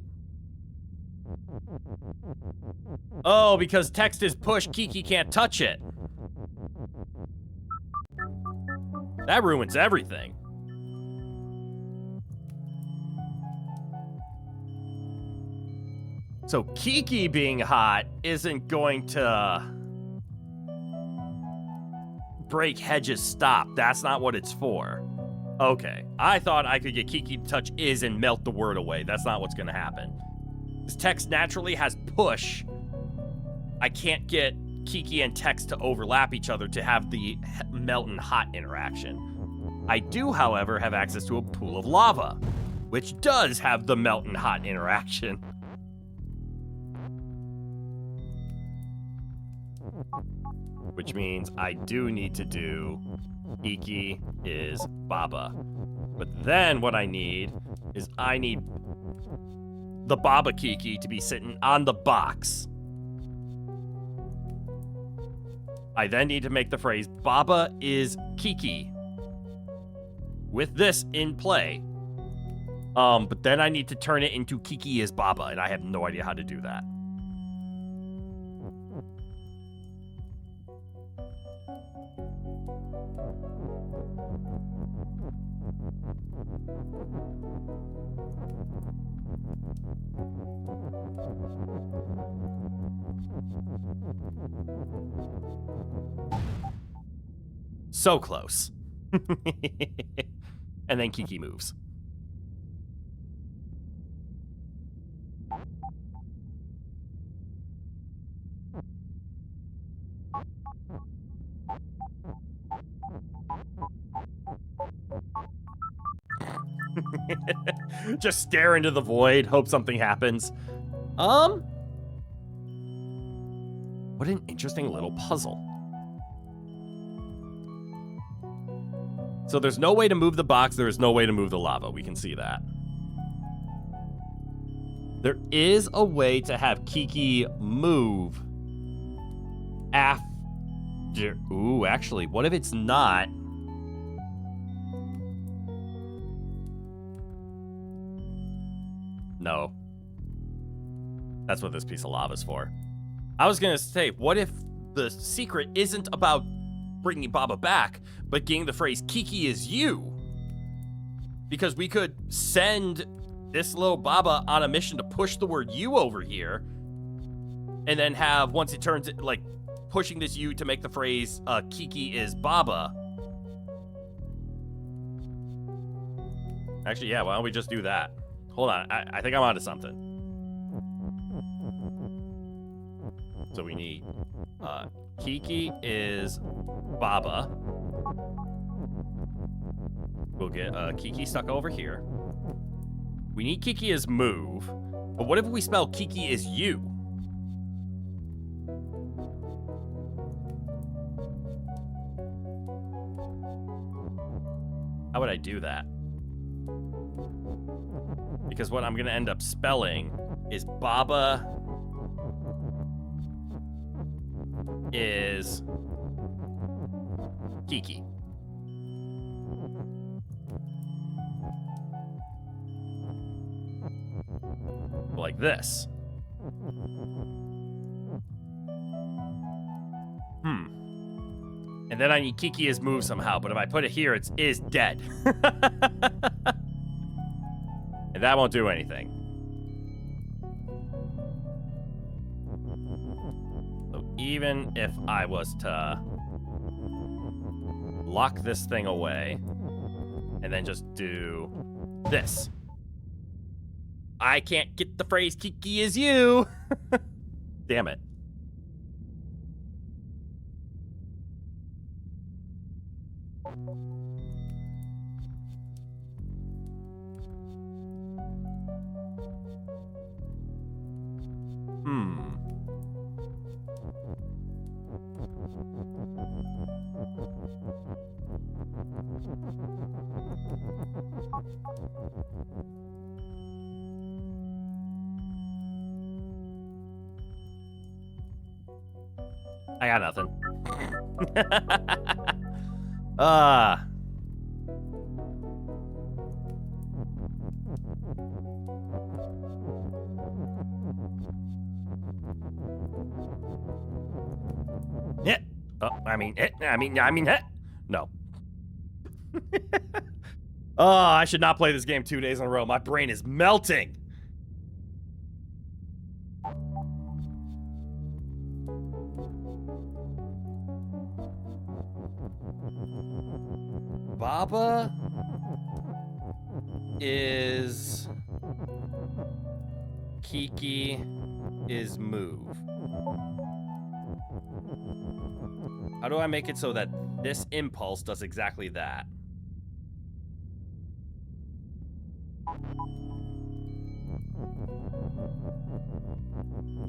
Oh, because text is push, Kiki can't touch it. That ruins everything. So Kiki being hot isn't going to break Hedge's stop. That's not what it's for. Okay. I thought I could get Kiki to touch is and melt the word away. That's not what's going to happen. This text naturally has push. I can't get Kiki and text to overlap each other to have the melt and hot interaction. I do, however, have access to a pool of lava, which does have the melt and hot interaction. Which means I do need to do Kiki is Baba. But then what I need is I need the Baba Kiki to be sitting on the box. I then need to make the phrase Baba is Kiki with this in play. But then I need to turn it into Kiki is Baba, and I have no idea how to do that. So close. And then Kiki moves. Just stare into the void, hope something happens. What an interesting little puzzle. So there's no way to move the box, there is no way to move the lava. We can see that. There is a way to have Kiki move after... Ooh, actually, what if it's not? No. That's what this piece of lava is for. I was gonna say, what if the secret isn't about bringing Baba back, but getting the phrase Kiki is you? Because we could send this little Baba on a mission to push the word you over here, and then have, once it turns it, like, pushing this you to make the phrase Kiki is Baba. Actually, yeah, why don't we just do that? Hold on, I think I'm onto something. So we need Kiki is Baba. We'll get Kiki stuck over here. We need Kiki is move. But what if we spell Kiki is you? How would I do that? Because what I'm going to end up spelling is Baba is Kiki. Like this. And then I need Kiki is move somehow, but if I put it here, it is dead. And that won't do anything. So even if I was to lock this thing away and then just do this, I can't get the phrase Kiki is you. Damn it. I got nothing. Yeah. Oh, no. Oh, I should not play this game 2 days in a row. My brain is melting. Baba is Kiki is move. How do I make it so that this impulse does exactly that?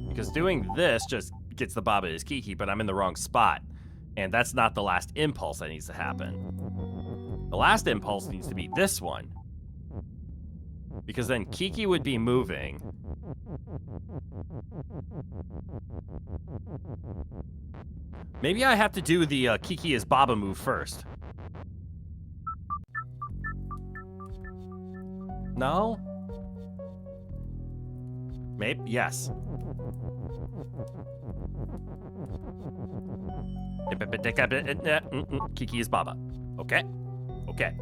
Because doing this just gets the Baba is Kiki, but I'm in the wrong spot. And that's not the last impulse that needs to happen. The last impulse needs to be this one. Because then Kiki would be moving. Maybe I have to do the Kiki is Baba move first. No? Maybe, yes. Kiki is Baba. Okay. Okay.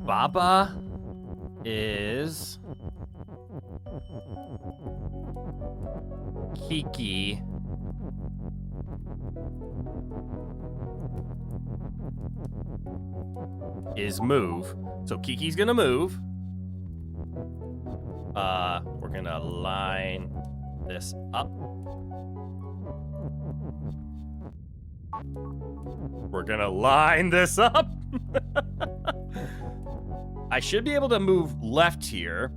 Baba is Kiki is move. So Kiki's gonna move. We're gonna line this up. We're gonna line this up. I should be able to move left here.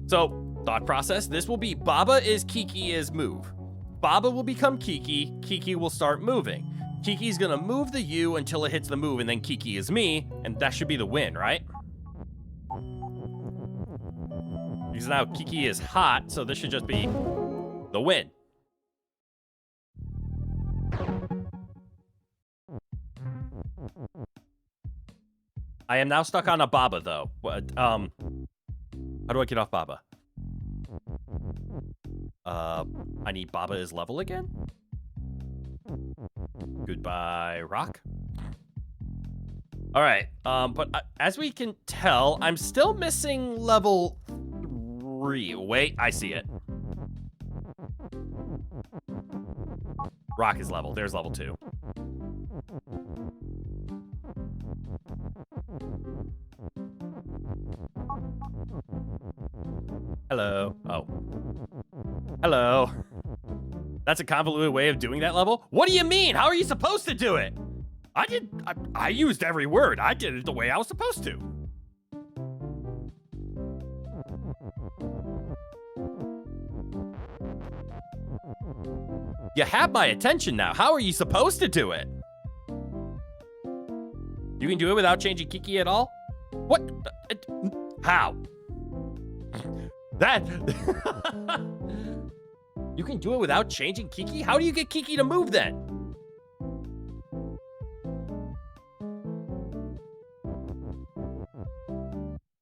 So, thought process, this will be Baba is Kiki is move. Baba will become Kiki, Kiki will start moving. Kiki's gonna move the U until it hits the move, and then Kiki is me, and that should be the win, right? Because now Kiki is hot, so this should just be the win. I am now stuck on a Baba, though. How do I get off Baba? I need Baba is level again? Goodbye, rock. All right, but as we can tell, I'm still missing level 3. Wait, I see it. Rock is level. There's level 2. Hello. Oh. Hello. That's a convoluted way of doing that level? What do you mean? How are you supposed to do it? I used every word. I did it the way I was supposed to. You have my attention now. How are you supposed to do it? You can do it without changing Kiki at all? What? How? That... You can do it without changing Kiki? How do you get Kiki to move then?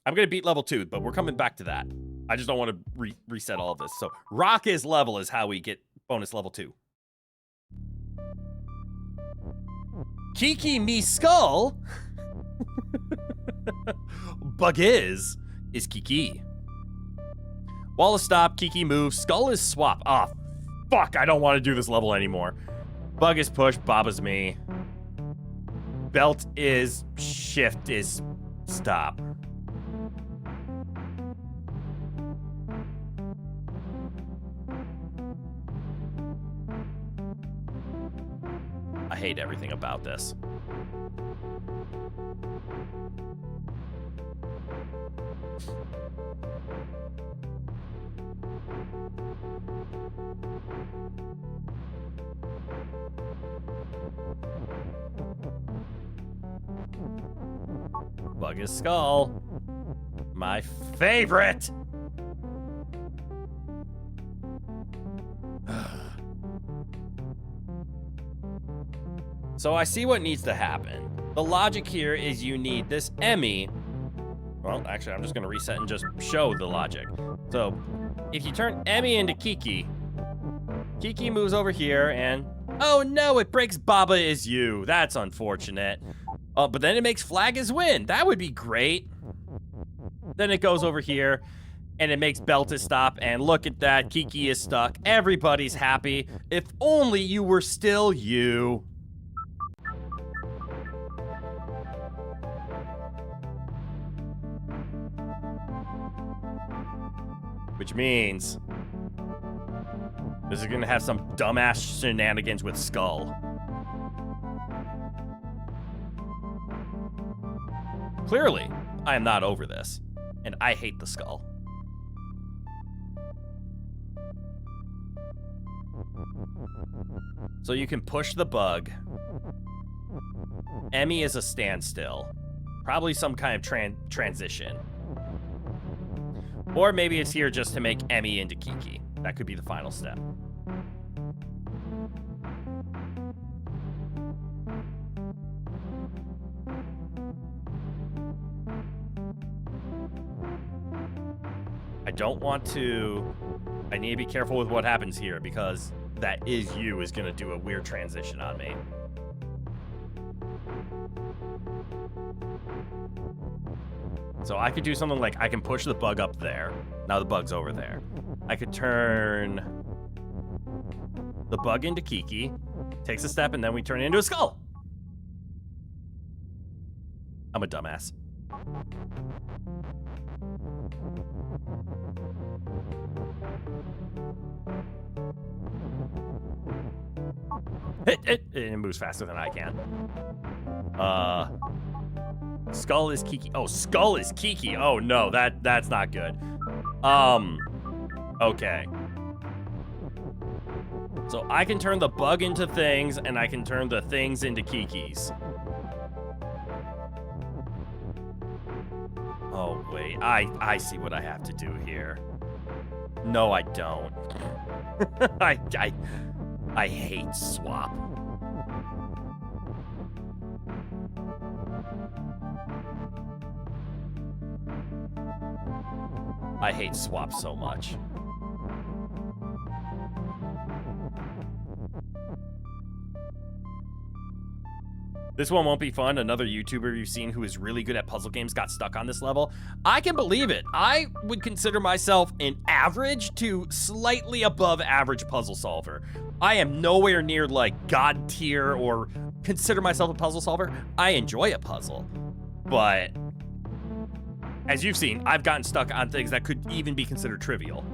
I'm gonna beat level 2, but we're coming back to that. I just don't want to reset all of this. So rock is level is how we get Bonus level 2. Kiki me skull. Bug is Kiki. Wall is stop, Kiki move, skull is swap. Ah, fuck, I don't want to do this level anymore. Bug is push, Bob is me. Belt is shift is stop. I hate everything about this. Bug is skull. My favorite. So I see what needs to happen. The logic here is you need this Emmy. Well, actually, I'm just going to reset and just show the logic. So if you turn Emmy into Kiki, Kiki moves over here and... Oh no, it breaks Baba is you. That's unfortunate. But then it makes Flag is win. That would be great. Then it goes over here and it makes Belt is stop. And look at that, Kiki is stuck. Everybody's happy. If only you were still you. Which means this is gonna have some dumbass shenanigans with Skull. Clearly, I am not over this, and I hate the Skull. So you can push the bug. Emmy is a standstill. Probably some kind of transition. Or maybe it's here just to make Emmy into Kiki. That could be the final step. I don't want to... I need to be careful with what happens here because that is you is going to do a weird transition on me. So I could do something like I can push the bug up there. Now the bug's over there. I could turn the bug into Kiki, takes a step, and then we turn it into a skull. I'm a dumbass. It moves faster than I can. Skull is Kiki. Oh, Skull is Kiki. Oh no, that's not good. Okay. So I can turn the bug into things, and I can turn the things into Kikis. Oh wait, I see what I have to do here. No, I don't. I hate swap. I hate swap so much. This one won't be fun. Another YouTuber you've seen who is really good at puzzle games got stuck on this level. I can believe it. I would consider myself an average to slightly above average puzzle solver. I am nowhere near like God tier or consider myself a puzzle solver. I enjoy a puzzle, but as you've seen, I've gotten stuck on things that could even be considered trivial.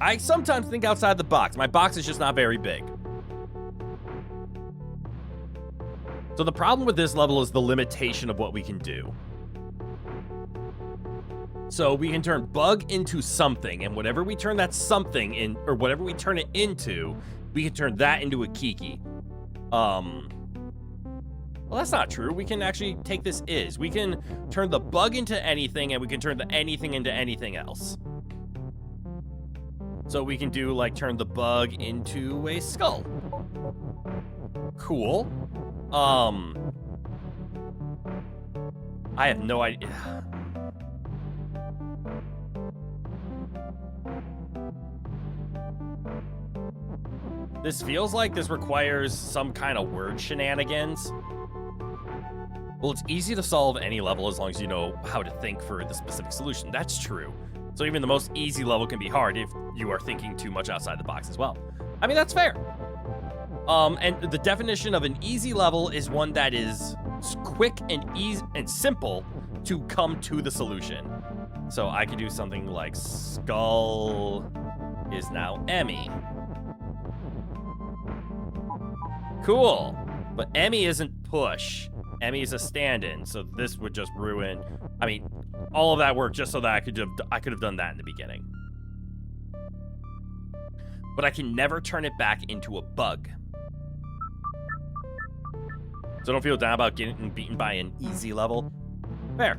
I sometimes think outside the box. My box is just not very big. So the problem with this level is the limitation of what we can do. So we can turn bug into something, and whatever we turn that something in, or whatever we turn it into, we can turn that into a Kiki. Well, that's not true. We can actually take this is. We can turn the bug into anything, and we can turn the anything into anything else. So we can do, like, turn the bug into a skull. Cool. I have no idea. This feels like this requires some kind of word shenanigans. Well, it's easy to solve any level as long as you know how to think for the specific solution. That's true. So even the most easy level can be hard if you are thinking too much outside the box as well. I mean, that's fair. And the definition of an easy level is one that is quick and easy and simple to come to the solution. So I could do something like skull is now Emmy. Cool. But Emmy isn't push. Emmy is a stand-in, so this would just ruin. I mean, all of that work just so that I could have done that in the beginning. But I can never turn it back into a bug. So don't feel down about getting beaten by an easy level. Fair.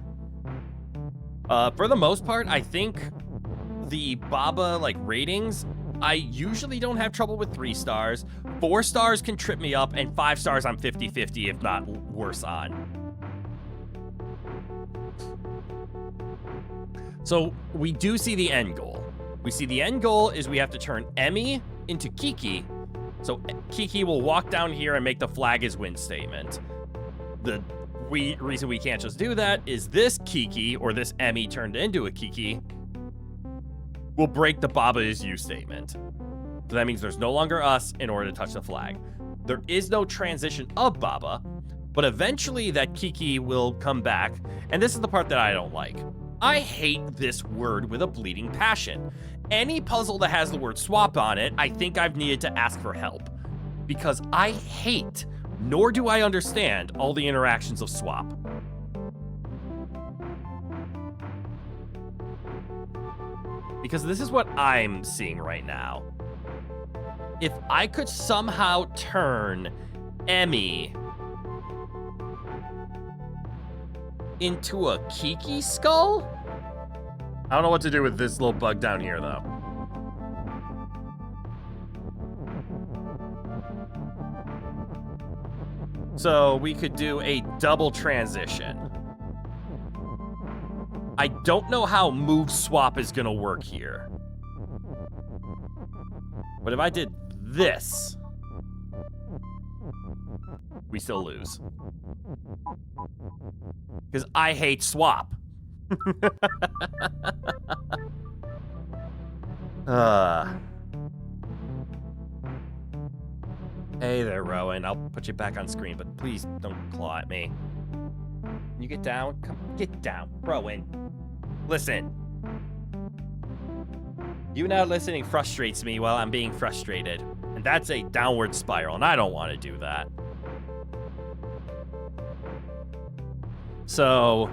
For the most part, I think the Baba like ratings, I usually don't have trouble with 3 stars. 4 stars can trip me up, and 5 stars I'm 50-50, if not worse on. So we do see the end goal. We see the end goal is we have to turn Emmy into Kiki. So Kiki will walk down here and make the flag is win statement. The reason we can't just do that is this Kiki, or this Emmy turned into a Kiki, will break the Baba is you statement. So that means there's no longer us in order to touch the flag. There is no transition of Baba, but eventually that Kiki will come back, and this is the part that I don't like. I hate this word with a bleeding passion. Any puzzle that has the word swap on it, I think I've needed to ask for help. Because I hate, nor do I understand, all the interactions of swap. Because this is what I'm seeing right now. If I could somehow turn Emmy into a Kiki skull? I don't know what to do with this little bug down here, though. So we could do a double transition. I don't know how move swap is gonna work here. But if I did this, we still lose. Because I hate swap. Hey there, Rowan. I'll put you back on screen, but please don't claw at me. Can you get down? Come, get down. Rowan. Listen. You not listening frustrates me while I'm being frustrated. And that's a downward spiral, and I don't want to do that. So,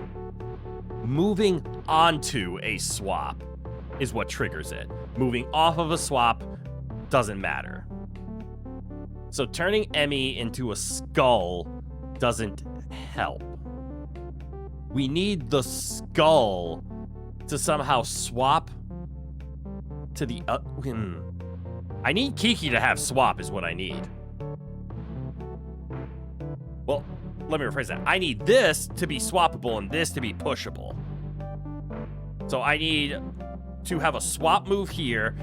moving onto a swap is what triggers it. Moving off of a swap doesn't matter. So turning Emmy into a skull doesn't help. We need the skull to somehow swap to the... I need Kiki to have swap is what I need. Well, let me rephrase that. I need this to be swappable and this to be pushable. So I need to have a swap move here,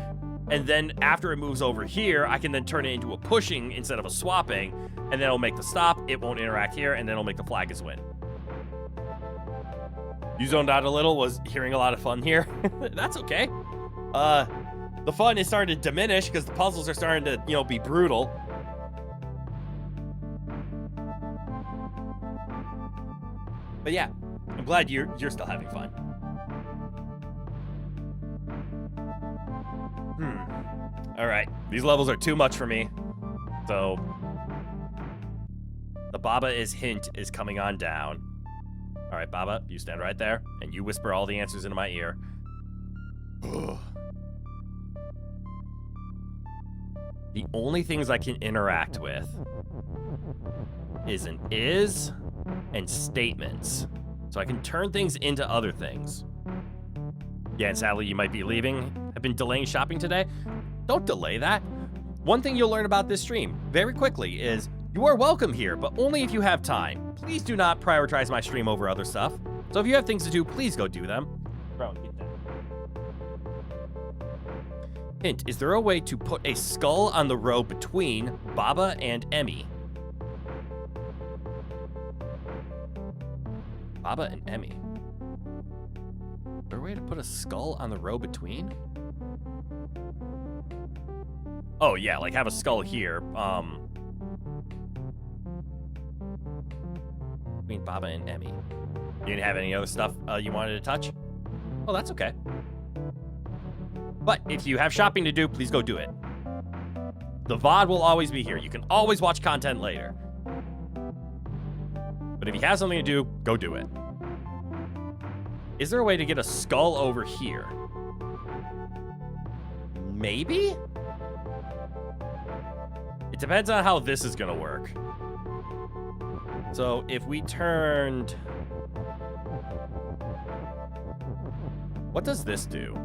and then after it moves over here, I can then turn it into a pushing instead of a swapping, and then it'll make the stop, it won't interact here, and then it'll make the flag is win. You zoned out a little, was hearing a lot of fun here. That's okay. The fun is starting to diminish because the puzzles are starting to, you know, be brutal. But yeah, I'm glad you're still having fun. All right, these levels are too much for me. So the Baba is hint is coming on down. All right, Baba, you stand right there and you whisper all the answers into my ear. The only things I can interact with is an is and statements. So I can turn things into other things. Yeah, and sadly, you might be leaving. I've been delaying shopping today. Don't delay that. One thing you'll learn about this stream very quickly is you are welcome here, but only if you have time. Please do not prioritize my stream over other stuff. So if you have things to do, please go do them. Bro, get down. Hint, is there a way to put a skull on the row between Baba and Emmy? Baba and Emmy. Is there a way to put a skull on the row between? Oh, yeah, like have a skull here. Between Baba and Emmy. You didn't have any other stuff you wanted to touch? Oh, that's okay. But if you have shopping to do, please go do it. The VOD will always be here. You can always watch content later. But if you have something to do, go do it. Is there a way to get a skull over here? Maybe? It depends on how this is going to work. So if we turned... What does this do?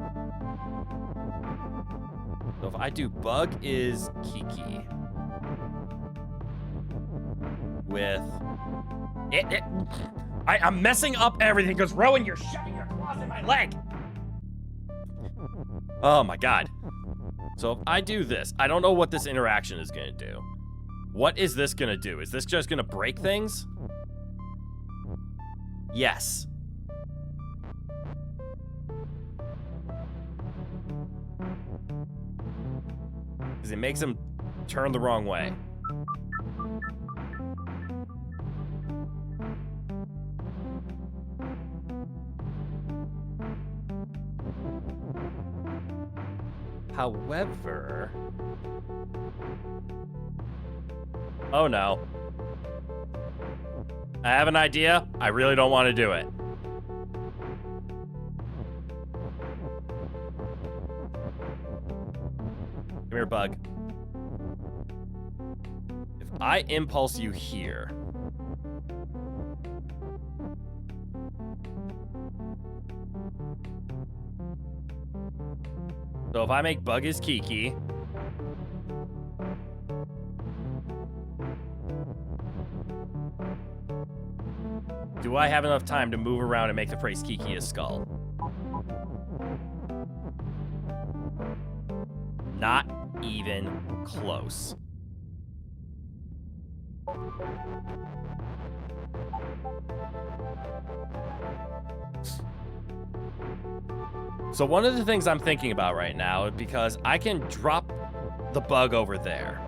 So if I do bug is Kiki. With... I'm messing up everything because Rowan, you're shoving your claws in my leg. Oh my god. So if I do this, I don't know what this interaction is going to do. What is this going to do? Is this just going to break things? Yes. Because it makes him turn the wrong way. However... Oh no. I have an idea. I really don't want to do it. Come here, bug. If I impulse you here... So if I make bug is Kiki... Do I have enough time to move around and make the phrase Kiki a skull? Not even close. So one of the things I'm thinking about right now, because I can drop the bug over there.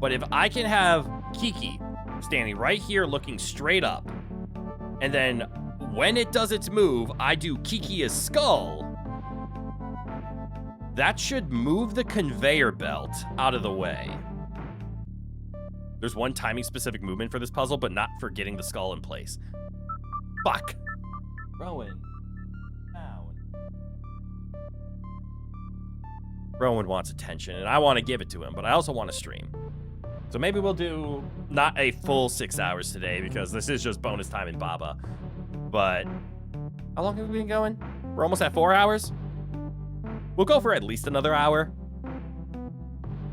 But if I can have Kiki standing right here looking straight up, and then when it does its move, I do Kiki as skull, that should move the conveyor belt out of the way. There's one timing specific movement for this puzzle, but not for getting the skull in place. Fuck. Rowan. Down. Rowan wants attention, and I want to give it to him, but I also want to stream. So maybe we'll do not a full 6 hours today, because this is just bonus time in Baba. But how long have we been going? We're almost at 4 hours? We'll go for at least another hour.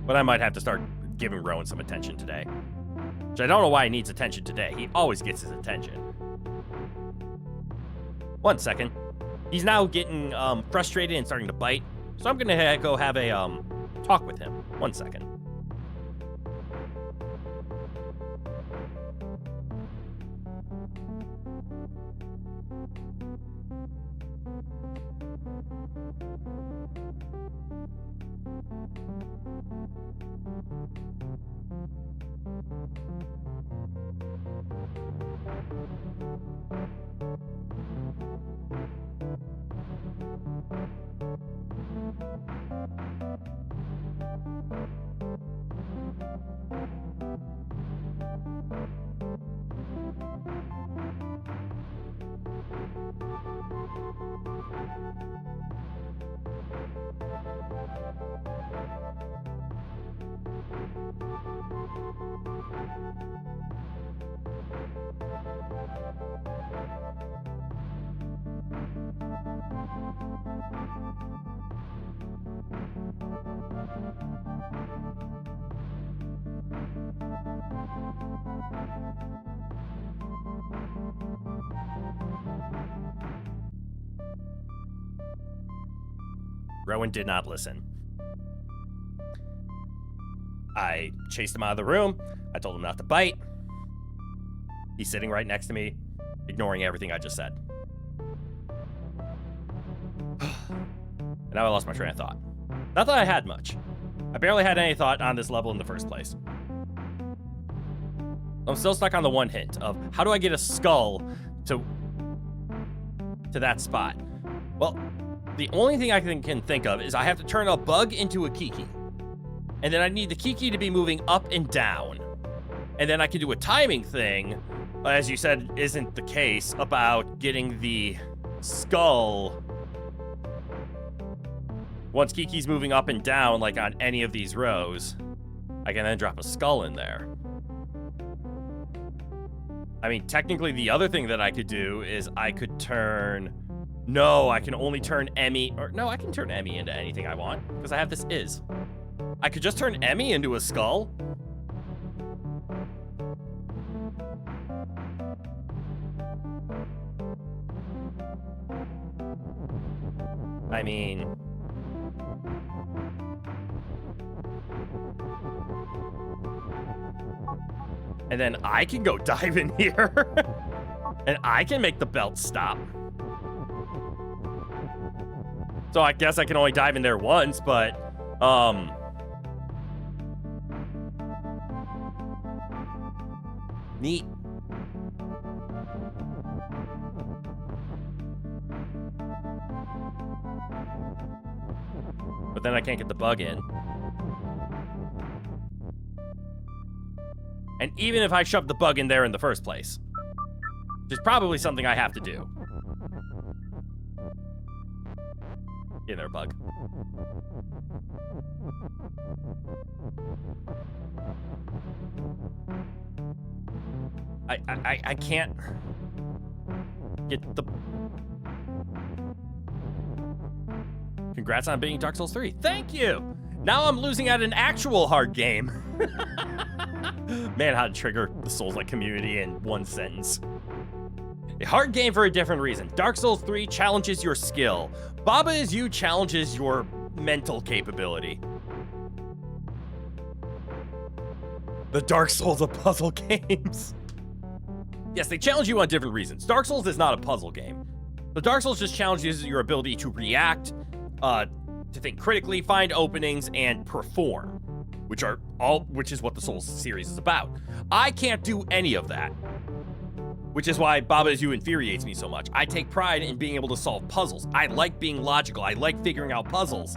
But I might have to start giving Rowan some attention today. Which I don't know why he needs attention today. He always gets his attention. 1 second. He's now getting frustrated and starting to bite. So I'm going to go have a talk with him. 1 second. Rowan did not listen. I chased him out of the room. I told him not to bite. He's sitting right next to me, ignoring everything I just said. And now I lost my train of thought. Not that I had much. I barely had any thought on this level in the first place. I'm still stuck on the one hint of how do I get a skull to that spot? Well, the only thing I can think of is I have to turn a bug into a Kiki. And then I need the Kiki to be moving up and down. And then I can do a timing thing, as you said isn't the case, about getting the skull. Once Kiki's moving up and down, like on any of these rows, I can then drop a skull in there. I mean, technically, the other thing that I could do is I could turn... No, I can only turn Emmy... Or no, I can turn Emmy into anything I want, because I have this is. I could just turn Emmy into a skull. I mean... And then I can go dive in here. And I can make the belt stop. So I guess I can only dive in there once, but... Neat. But then I can't get the bug in. And even if I shoved the bug in there in the first place, which is probably something I have to do. Get in there, bug. I can't get the... Congrats on beating Dark Souls 3. Thank you! Now I'm losing at an actual hard game. Man, how to trigger the Souls-like community in one sentence. A hard game for a different reason. Dark Souls 3 challenges your skill. Baba Is You challenges your mental capability. The Dark Souls of puzzle games. Yes, they challenge you on different reasons. Dark Souls is not a puzzle game. The Dark Souls just challenges your ability to react, to think critically, find openings, and perform, which is what the Souls series is about. I can't do any of that, which is why Baba Is You infuriates me so much. I take pride in being able to solve puzzles. I like being logical. I like figuring out puzzles.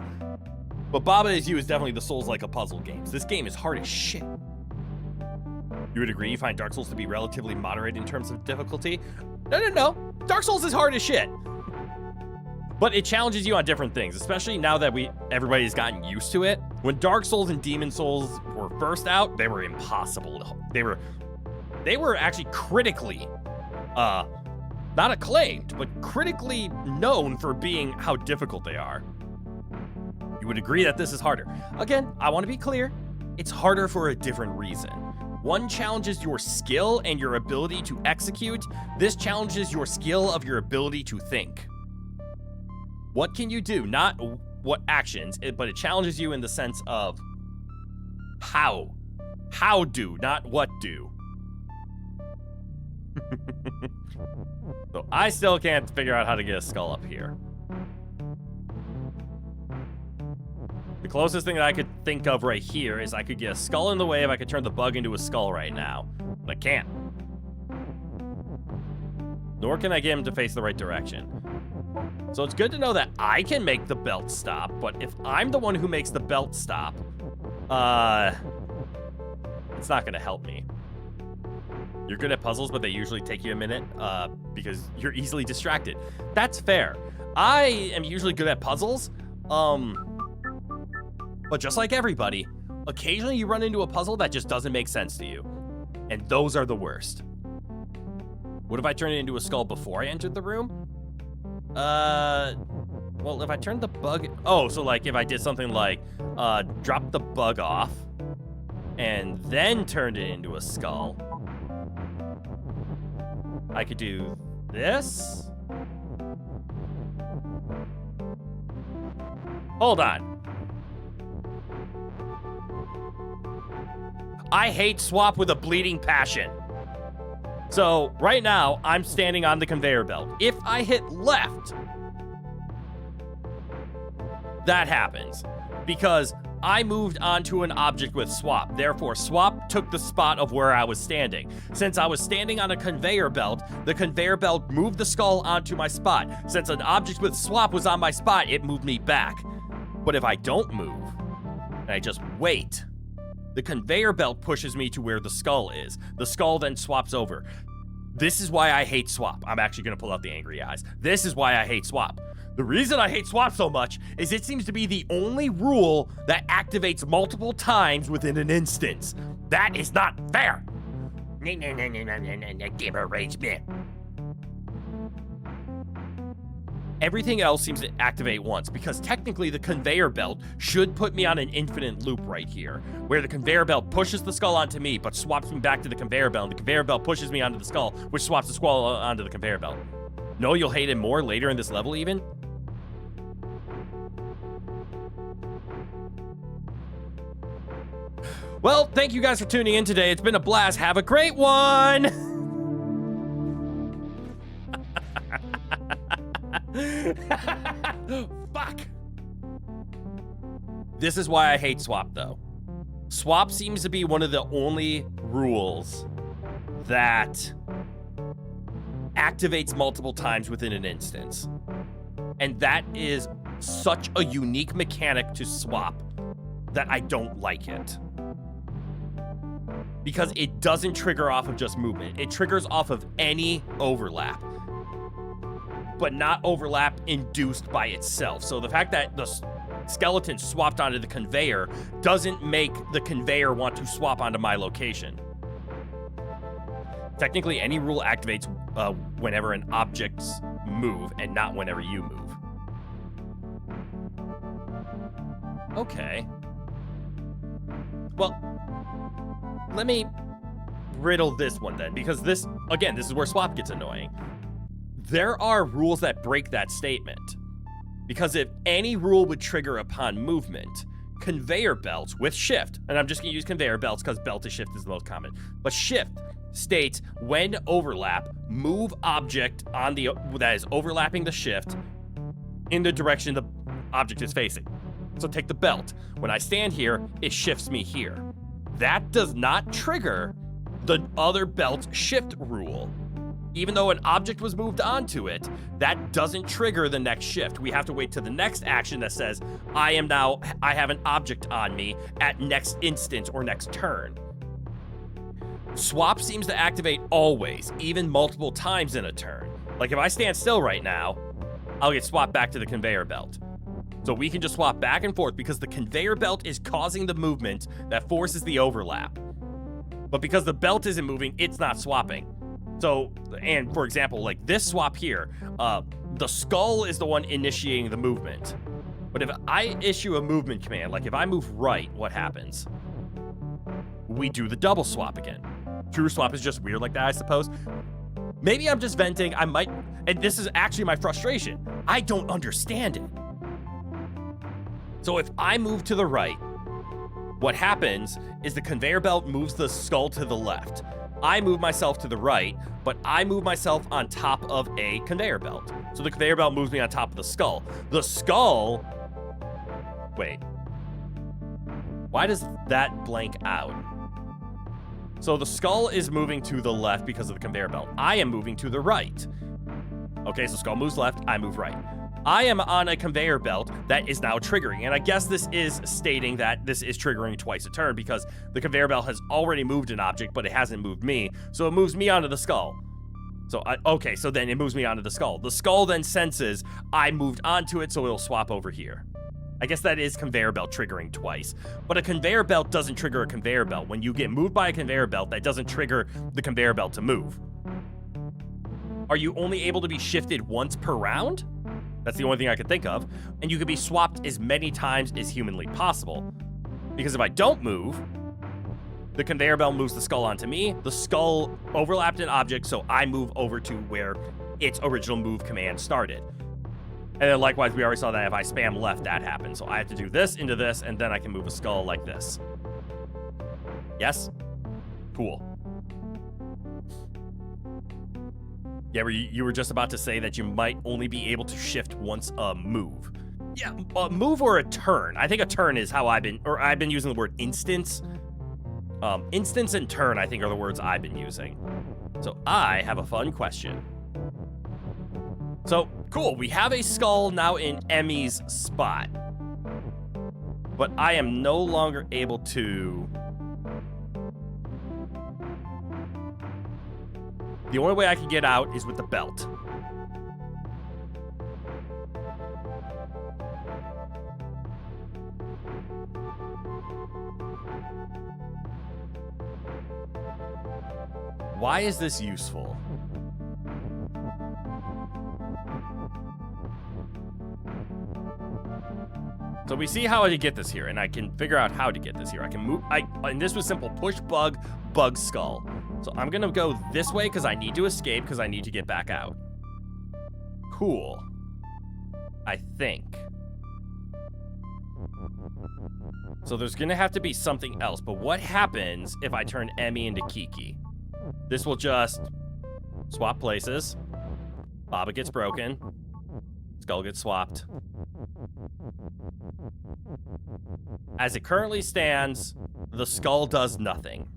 But Baba Is You is definitely the Souls-like of puzzle games. This game is hard as shit. You would agree you find Dark Souls to be relatively moderate in terms of difficulty? No. Dark Souls is hard as shit. But it challenges you on different things, especially now that everybody's gotten used to it. When Dark Souls and Demon Souls were first out, they were impossible. They were actually critically, not acclaimed, but critically known for being how difficult they are. You would agree that this is harder. Again, I want to be clear. It's harder for a different reason. One challenges your skill and your ability to execute. This challenges your skill of your ability to think. What can you do? Not what actions, but it challenges you in the sense of how. How do, not what do. So I still can't figure out how to get a skull up here. The closest thing that I could think of right here is I could get a skull in the way if I could turn the bug into a skull right now. But I can't. Nor can I get him to face the right direction. So it's good to know that I can make the belt stop, but if I'm the one who makes the belt stop, it's not gonna help me. You're good at puzzles, but they usually take you a minute, because you're easily distracted. That's fair. I am usually good at puzzles, but just like everybody, occasionally you run into a puzzle that just doesn't make sense to you. And those are the worst. What if I turned it into a skull before I entered the room? Well, if I turned the bug... Oh, so like if I did something like, drop the bug off, and then turned it into a skull, I could do this. Hold on. I hate swap with a bleeding passion. So right now, I'm standing on the conveyor belt. If I hit left, that happens because I moved onto an object with swap. Therefore, swap took the spot of where I was standing. Since I was standing on a conveyor belt, the conveyor belt moved the skull onto my spot. Since an object with swap was on my spot, it moved me back. But if I don't move, and I just wait, the conveyor belt pushes me to where the skull is. The skull then swaps over. This is why I hate swap. I'm actually going to pull out the angry eyes. This is why I hate swap. The reason I hate swap so much is it seems to be the only rule that activates multiple times within an instance. That is not fair. Give a rage bit. Everything else seems to activate once because technically the conveyor belt should put me on an infinite loop right here where the conveyor belt pushes the skull onto me but swaps me back to the conveyor belt and the conveyor belt pushes me onto the skull which swaps the skull onto the conveyor belt. No, you'll hate it more later in this level even? Well, thank you guys for tuning in today. It's been a blast. Have a great one! Fuck. This is why I hate swap, though. Swap seems to be one of the only rules that activates multiple times within an instance. And that is such a unique mechanic to swap that I don't like it. Because it doesn't trigger off of just movement. It triggers off of any overlap. But not overlap induced by itself. So the fact that the skeleton swapped onto the conveyor doesn't make the conveyor want to swap onto my location. Technically, any rule activates whenever an objects move and not whenever you move. Okay. Well, let me riddle this one then, because this, again, this is where swap gets annoying. There are rules that break that statement. Because if any rule would trigger upon movement, conveyor belts with shift, and I'm just going to use conveyor belts because belt to shift is the most common, but shift states when overlap, move object on the that is overlapping the shift in the direction the object is facing. So take the belt. When I stand here, it shifts me here. That does not trigger the other belt shift rule. Even though an object was moved onto it, that doesn't trigger the next shift. We have to wait to the next action that says, I have an object on me at next instance or next turn. Swap seems to activate always, even multiple times in a turn. Like if I stand still right now, I'll get swapped back to the conveyor belt. So we can just swap back and forth because the conveyor belt is causing the movement that forces the overlap. But because the belt isn't moving, it's not swapping. So, and for example, like this swap here, the skull is the one initiating the movement. But if I issue a movement command, like if I move right, what happens? We do the double swap again. True swap is just weird like that, I suppose. Maybe I'm just venting. And this is actually my frustration. I don't understand it. So if I move to the right, what happens is the conveyor belt moves the skull to the left. I move myself to the right, but I move myself on top of a conveyor belt. So the conveyor belt moves me on top of the skull. The skull... Wait. Why does that blank out? So the skull is moving to the left because of the conveyor belt. I am moving to the right. Okay, so skull moves left, I move right. I am on a conveyor belt that is now triggering, and I guess this is stating that this is triggering twice a turn because the conveyor belt has already moved an object, but it hasn't moved me, so it moves me onto the skull. So, okay, so then it moves me onto the skull. The skull then senses I moved onto it, so it'll swap over here. I guess that is conveyor belt triggering twice, but a conveyor belt doesn't trigger a conveyor belt. When you get moved by a conveyor belt, that doesn't trigger the conveyor belt to move. Are you only able to be shifted once per round? That's the only thing I could think of. And you can be swapped as many times as humanly possible. Because if I don't move, the conveyor belt moves the skull onto me. The skull overlapped an object, so I move over to where its original move command started. And then likewise, we already saw that if I spam left, that happens. So I have to do this into this, and then I can move a skull like this. Yes? Cool. Yeah, you were just about to say that you might only be able to shift once a move. Yeah, a move or a turn. I think a turn is how I've been using the word instance. Instance and turn, I think, are the words I've been using. So I have a fun question. So, cool, we have a skull now in Emmy's spot. But I am no longer able to... The only way I can get out is with the belt. Why is this useful? So we see how to get this here, and I can figure out how to get this here. I can move, and this was simple, push bug, bug skull. So I'm gonna go this way because I need to escape because I need to get back out. Cool. I think. So there's gonna have to be something else, but what happens if I turn Emmy into Kiki? This will just swap places. Baba gets broken. Skull gets swapped. As it currently stands, the skull does nothing.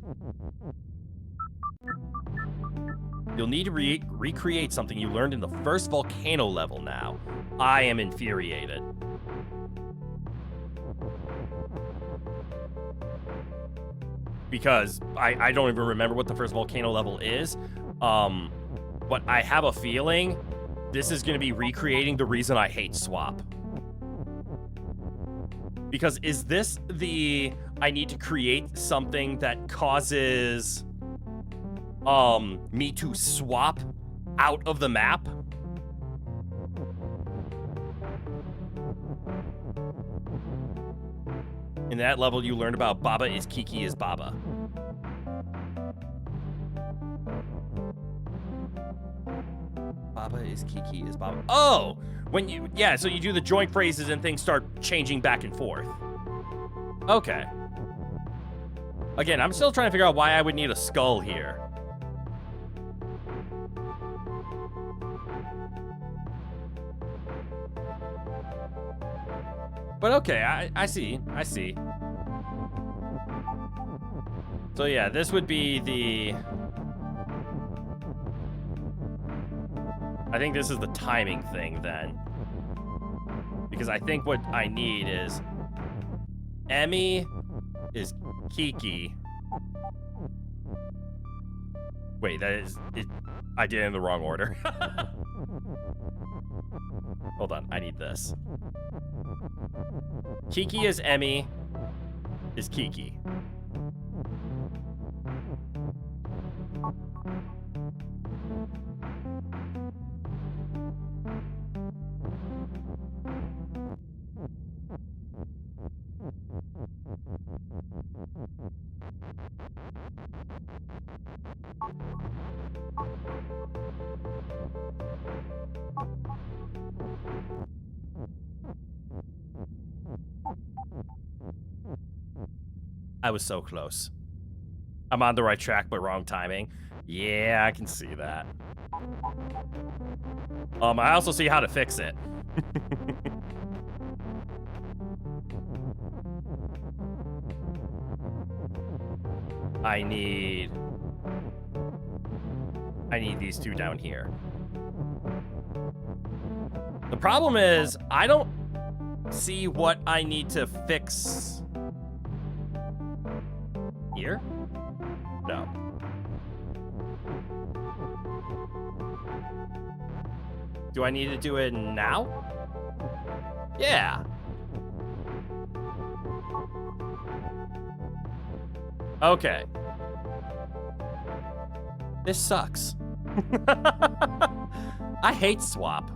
You'll need to recreate something you learned in the first volcano level now. I am infuriated. Because I don't even remember what the first volcano level is. But I have a feeling this is going to be recreating the reason I hate swap. Because is this the... I need to create something that causes... me to swap out of the map? In that level, you learned about Baba is Kiki is Baba. Baba is Kiki is Baba. Oh! When you... Yeah, so you do the joint phrases and things start changing back and forth. Okay. Again, I'm still trying to figure out why I would need a skull here. But okay, I see. I see. So yeah, this would be the... I think this is the timing thing then. Because I think what I need is... Emmy is Kiki. Wait, that is... I did it in the wrong order. Hold on, I need this. Kiki is Emmy, is Kiki. I was so close. I'm on the right track, but wrong timing. Yeah, I can see that. I also see how to fix it. I need these two down here. The problem is, I don't see what I need to fix here? No. Do I need to do it now? Yeah. Okay. This sucks. I hate swap.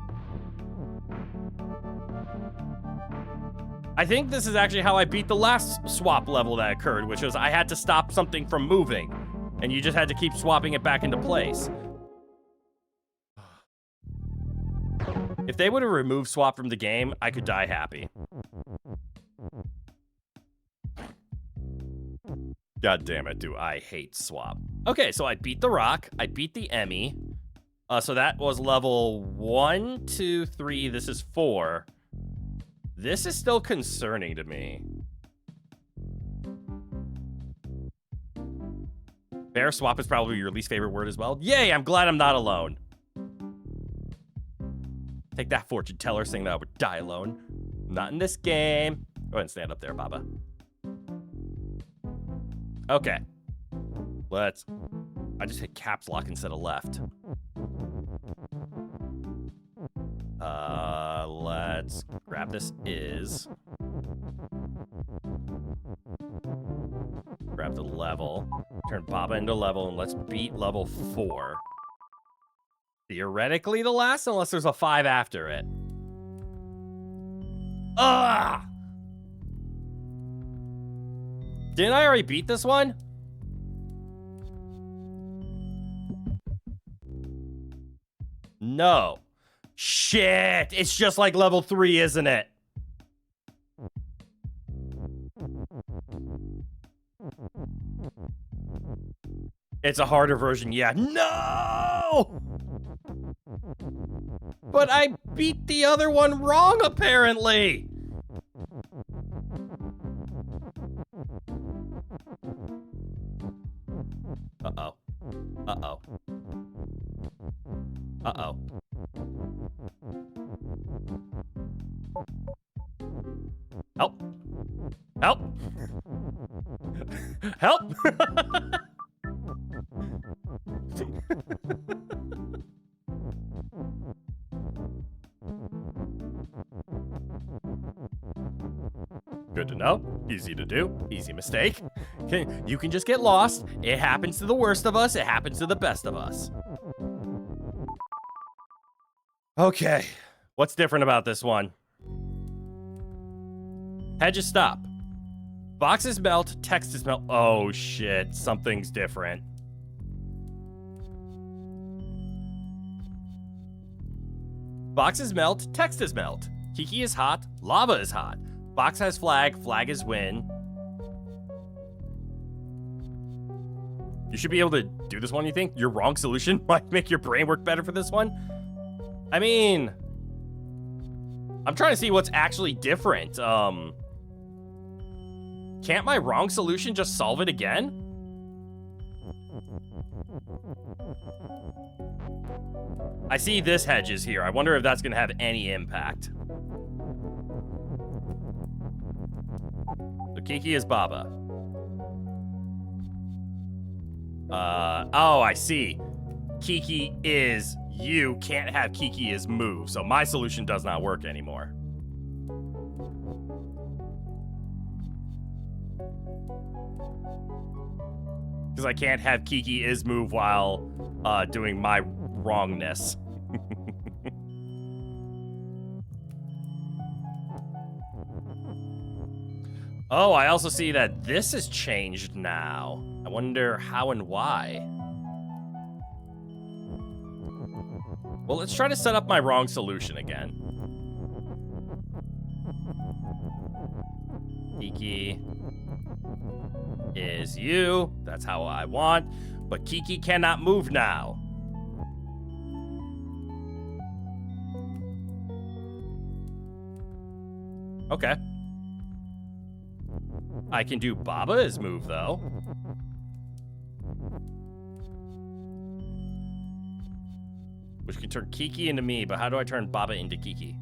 I think this is actually how I beat the last swap level that occurred, which was I had to stop something from moving, and you just had to keep swapping it back into place. If they would have removed swap from the game, I could die happy. God damn it, do I hate swap. Okay, so I beat the rock. I beat the Emmy. So that was level 1, 2, 3. This is 4. This is still concerning to me. Bear swap is probably your least favorite word as well. Yay, I'm glad I'm not alone. Take that, fortune teller, saying that I would die alone. Not in this game. Go ahead and stand up there, Baba. Okay. I just hit caps lock instead of left. Let's grab this is. Grab the level. Turn Baba into level, and let's beat level 4. Theoretically the last, unless there's a 5 after it. Ah! Didn't I already beat this one? No. Shit! It's just like level 3, isn't it? It's a harder version, yeah. No! But I beat the other one wrong, apparently! Uh-oh. Uh-oh. Uh-oh. Help! Help! Help! Good to know. Easy to do. Easy mistake. You can just get lost. It happens to the worst of us. It happens to the best of us. Okay. What's different about this one? Hedges stop. Boxes melt. Text is melt. Oh, shit. Something's different. Boxes melt. Text is melt. Kiki is hot. Lava is hot. Box has flag. Flag is win. You should be able to do this one, you think? Your wrong solution might make your brain work better for this one? I mean, I'm trying to see what's actually different. Can't my wrong solution just solve it again? I see this hedges here. I wonder if that's going to have any impact. So Kiki is Baba. Oh, I see. Kiki is you. Can't have Kiki as move. So my solution does not work anymore. Because I can't have Kiki is move while doing my wrongness. Oh, I also see that this has changed now. I wonder how and why. Well, let's try to set up my wrong solution again. Kiki is you. That's how I want. But Kiki cannot move now. Okay. I can do Baba's move, though. Which can turn Kiki into me, but how do I turn Baba into Kiki?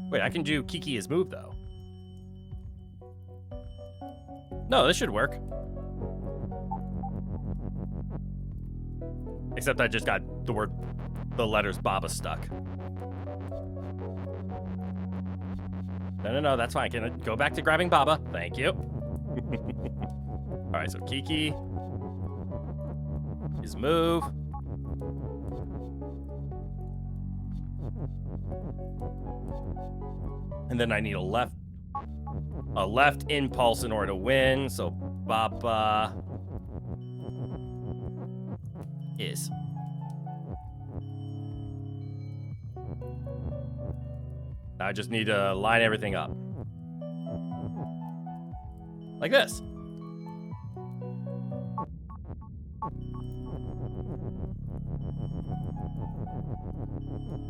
Wait, I can do Kiki as move, though. No, this should work. Except I just got the letters Baba stuck. No, that's fine. Can I go back to grabbing Baba? Thank you. All right, so Kiki. is move. And then I need a left impulse in order to win. So Baba is. I just need to line everything up. Like this.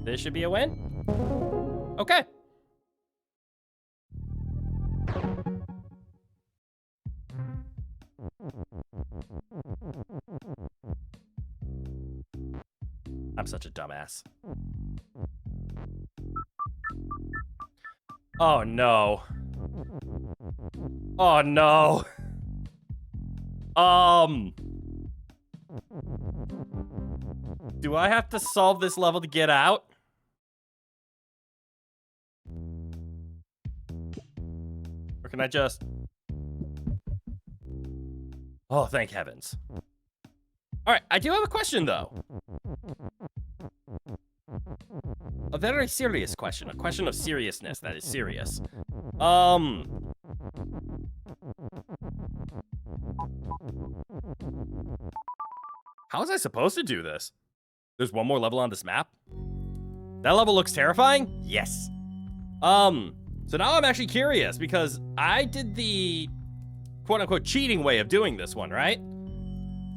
This should be a win. Okay. I'm such a dumbass. Oh no. Oh no. Do I have to solve this level to get out? Or can I just... Oh, thank heavens. All right, I do have a question, though. A very serious question. A question of seriousness that is serious. How was I supposed to do this? There's one more level on this map? That level looks terrifying? Yes. So now I'm actually curious because I did the quote-unquote cheating way of doing this one, right?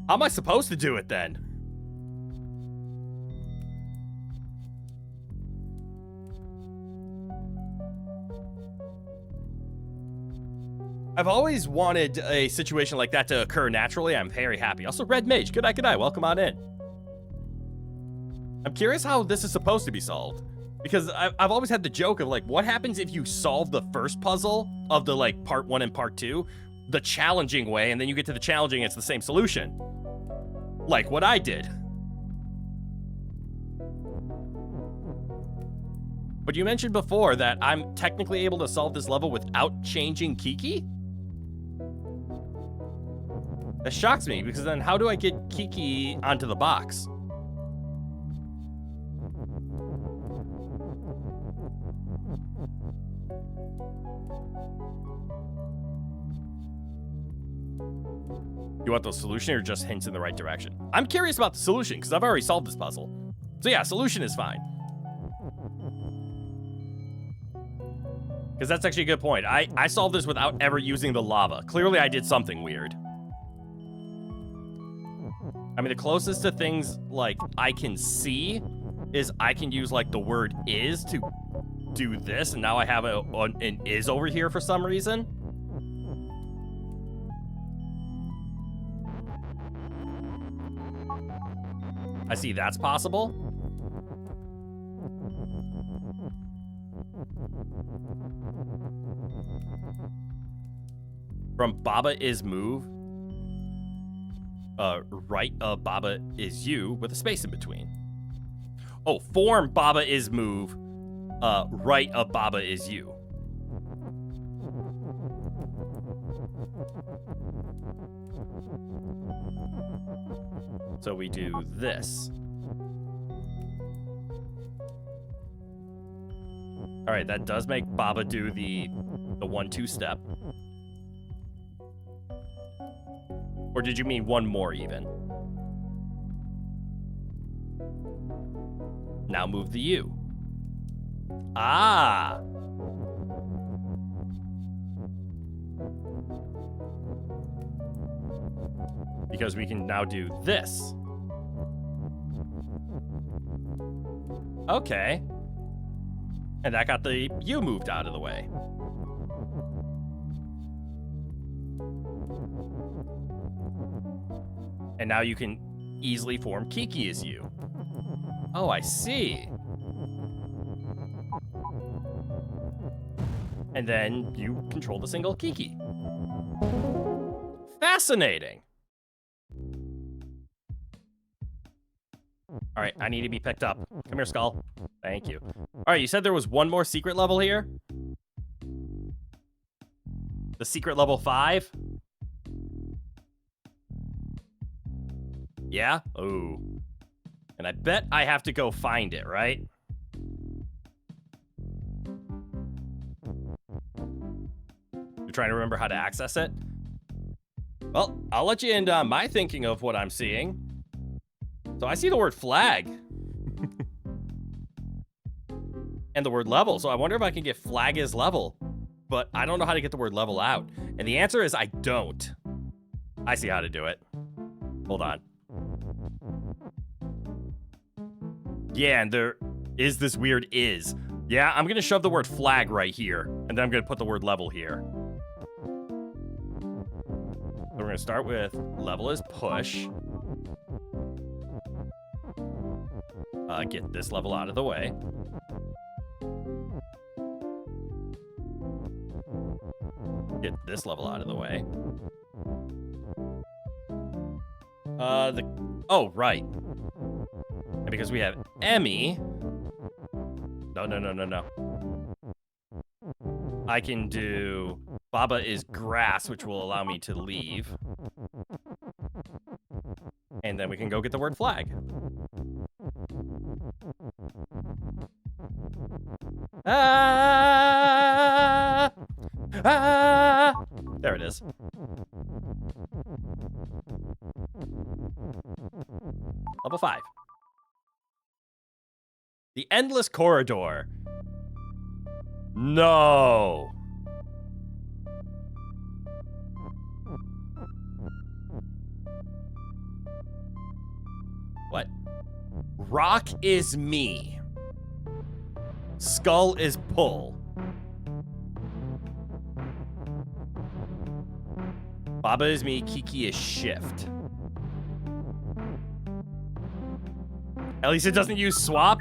How am I supposed to do it then? I've always wanted a situation like that to occur naturally. I'm very happy. Also, Red Mage, good night, welcome on in. I'm curious how this is supposed to be solved. Because I've always had the joke of, like, what happens if you solve the first puzzle of the, like, part 1 and part 2 the challenging way, and then you get to the challenging, it's the same solution. Like what I did. But you mentioned before that I'm technically able to solve this level without changing Kiki? That shocks me, because then how do I get Kiki onto the box? You want the solution or just hints in the right direction? I'm curious about the solution, because I've already solved this puzzle. So yeah, solution is fine. Because that's actually a good point. I solved this without ever using the lava. Clearly, I did something weird. I mean, the closest to things, like, I can see is I can use, like, the word is to do this, and now I have an is over here for some reason. I see that's possible. From Baba is move. Right of Baba is you with a space in between. Oh, form Baba is move. Right of Baba is you. So we do this. All right, that does make Baba do the 1-2 step. Or did you mean one more even? Now move the U. Ah! Because we can now do this. Okay. And that got the U moved out of the way. And now you can easily form Kiki as you. Oh, I see. And then you control the single Kiki. Fascinating. All right, I need to be picked up. Come here, Skull. Thank you. All right, you said there was one more secret level here? The secret level 5? Yeah? Ooh. And I bet I have to go find it, right? You're trying to remember how to access it? Well, I'll let you into my thinking of what I'm seeing. So I see the word flag. And the word level. So I wonder if I can get flag as level. But I don't know how to get the word level out. And the answer is I don't. I see how to do it. Hold on. Yeah, and there is this weird is. Yeah, I'm going to shove the word flag right here. And then I'm going to put the word level here. So we're going to start with level is push. Get this level out of the way. Get this level out of the way. Oh, right. And because we have Emmy. No. I can do Baba is grass, which will allow me to leave. And then we can go get the word flag. There it is. Level 5. The endless corridor. No. What? Rock is me. Skull is pull. Baba is me, Kiki is shift. At least it doesn't use swap?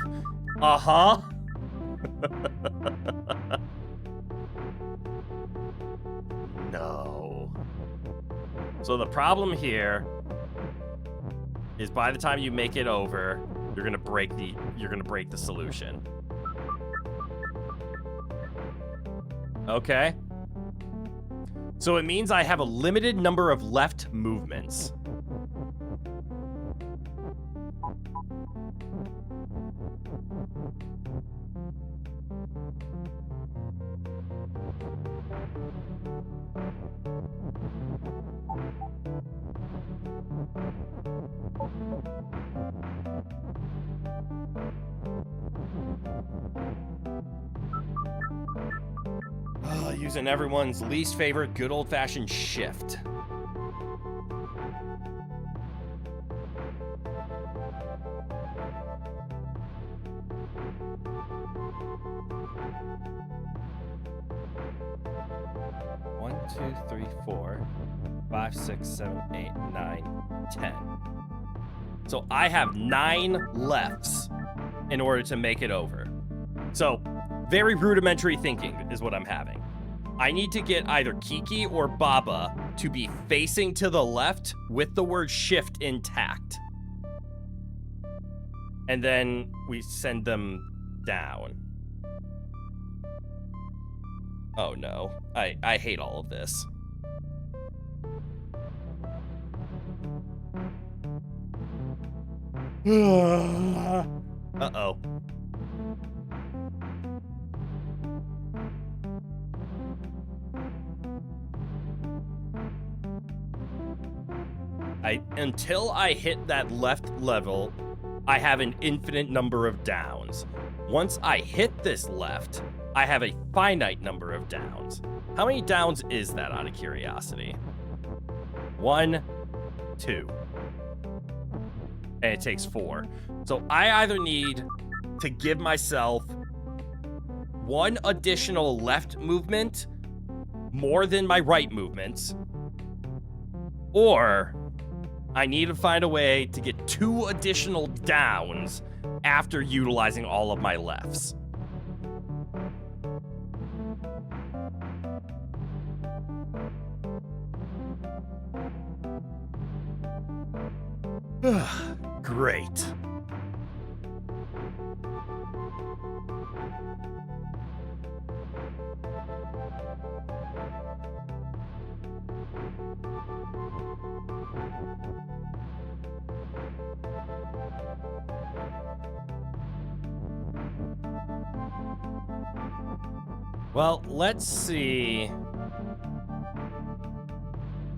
Uh-huh. No. So the problem here is by the time you make it over, you're gonna break the solution. Okay. So it means I have a limited number of left movements. Using everyone's least favorite good old-fashioned shift. One, 2, 3, 4, 5, 6, 7, 8, 9, 10. So I have 9 lefts in order to make it over. So very rudimentary thinking is what I'm having. I need to get either Kiki or Baba to be facing to the left with the word shift intact. And then we send them down. Oh no, I hate all of this. Uh-oh. Until I hit that left level, I have an infinite number of downs. Once I hit this left, I have a finite number of downs. How many downs is that, out of curiosity? 1, 2. And it takes 4. So I either need to give myself 1 additional left movement more than my right movements, or I need to find a way to get 2 additional downs after utilizing all of my lefts. Great. Well, let's see.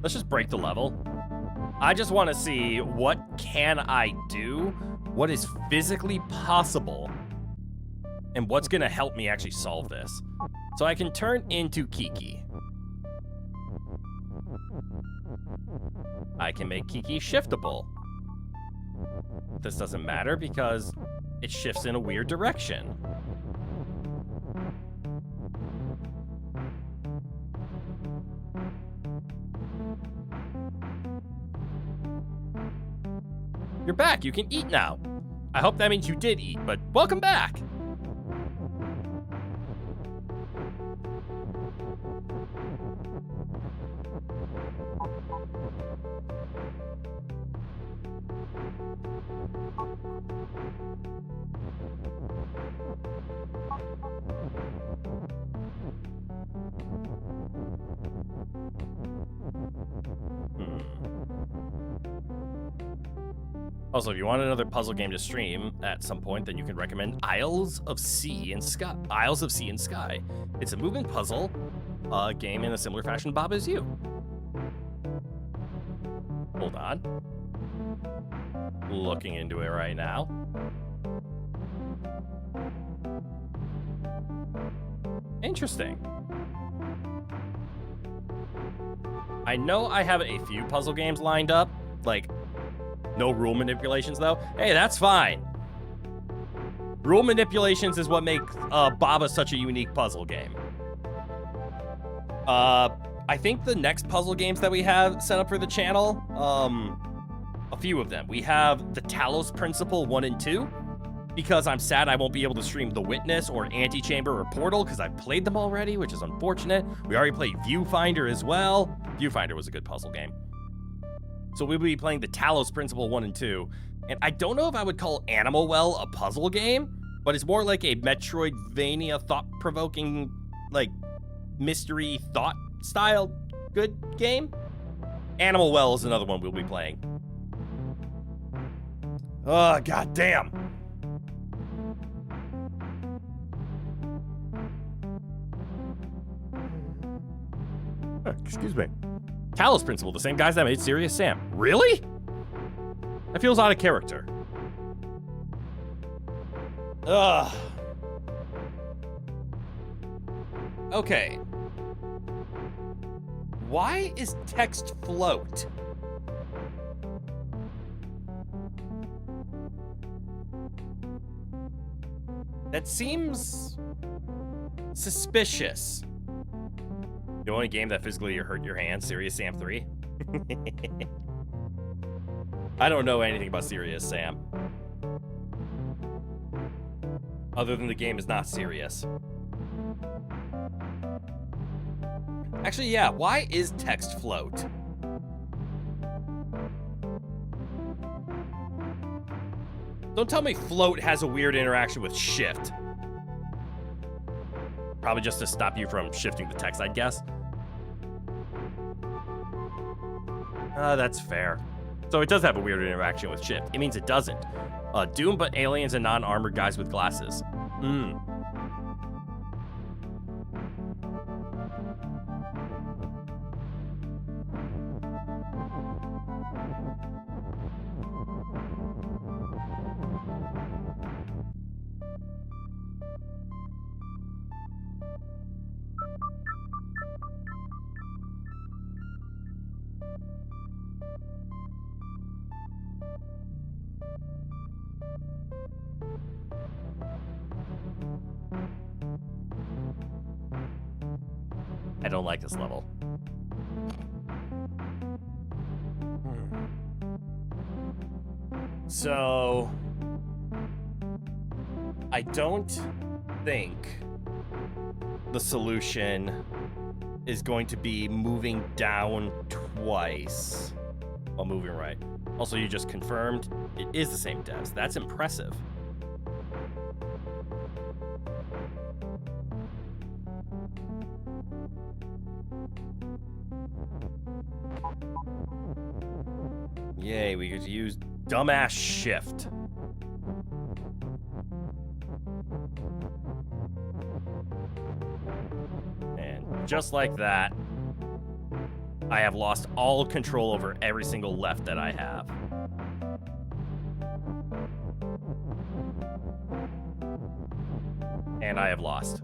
Let's just break the level. I just want to see what can I do, what is physically possible, and what's going to help me actually solve this. So I can turn into Kiki. I can make Kiki shiftable. This doesn't matter because it shifts in a weird direction. You're back. You can eat now. I hope that means you did eat, but welcome back. Also, if you want another puzzle game to stream at some point, then you can recommend Isles of Sea and Sky. Isles of Sea and Sky. It's a moving puzzle game in a similar fashion, Bob, as you. Hold on. Looking into it right now. Interesting. I know I have a few puzzle games lined up, like no rule manipulations, though. Hey, that's fine. Rule manipulations is what makes Baba such a unique puzzle game. I think the next puzzle games that we have set up for the channel, a few of them. We have the Talos Principle 1 and 2, because I'm sad I won't be able to stream The Witness or Antechamber or Portal, because I've played them already, which is unfortunate. We already played Viewfinder as well. Viewfinder was a good puzzle game. So we'll be playing the Talos Principle 1 and 2. And I don't know if I would call Animal Well a puzzle game, but it's more like a Metroidvania thought-provoking, like, mystery thought style good game. Animal Well is another one we'll be playing. Oh, goddamn. Excuse me. Talos Principle, the same guys that made Serious Sam. Really? That feels out of character. Ugh. Okay. Why is text float? That seems suspicious. The only game that physically hurt your hand, Serious Sam 3? I don't know anything about Serious Sam. Other than the game is not serious. Actually, yeah, why is text float? Don't tell me float has a weird interaction with shift. Probably just to stop you from shifting the text, I'd guess. That's fair. So it does have a weird interaction with shift. It means it doesn't. Doom, but aliens and non-armored guys with glasses. I don't like this level. So, I don't think the solution is going to be moving down twice while moving right. Also, you just confirmed it is the same devs. That's impressive. Yay, we could use dumbass shift. just like that, I have lost all control over every single left that I have. And I have lost.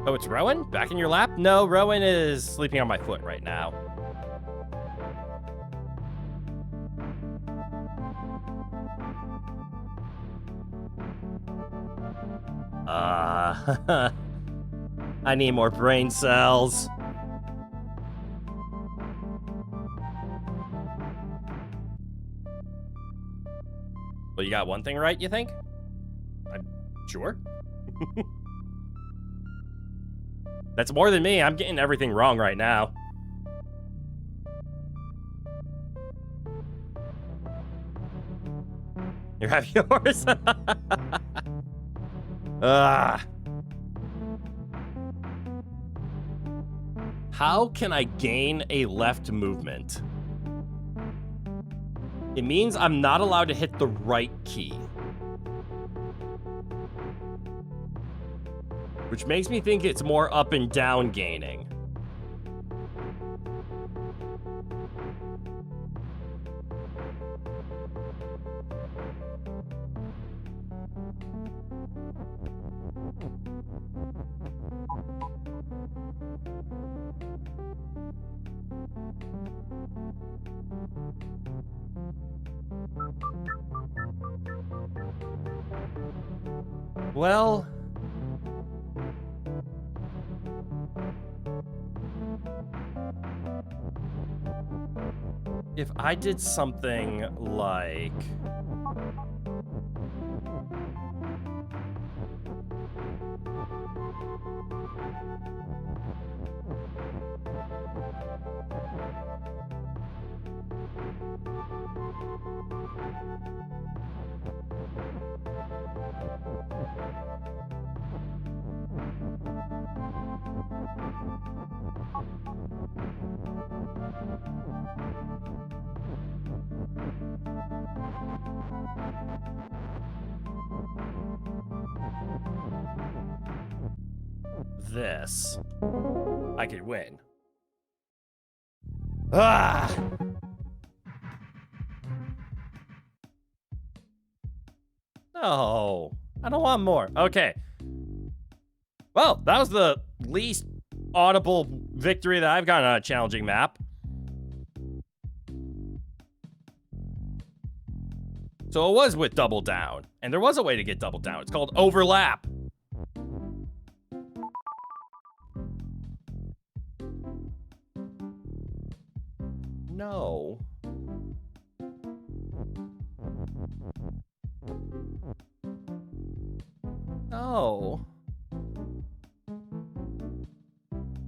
Oh, it's Rowan? Back in your lap? No, Rowan is sleeping on my foot right now. I need more brain cells. Well, you got one thing right, you think? I'm sure. That's more than me. I'm getting everything wrong right now. You're having yours. How can I gain a left movement? It means I'm not allowed to hit the right key. Which makes me think it's more up and down gaining. Well, if I did something like... this, I could win. Ah! No, I don't want more. Okay. Well, that was the least audible victory that I've gotten on a challenging map. So it was with double down, and there was a way to get double down. It's called overlap. No. No.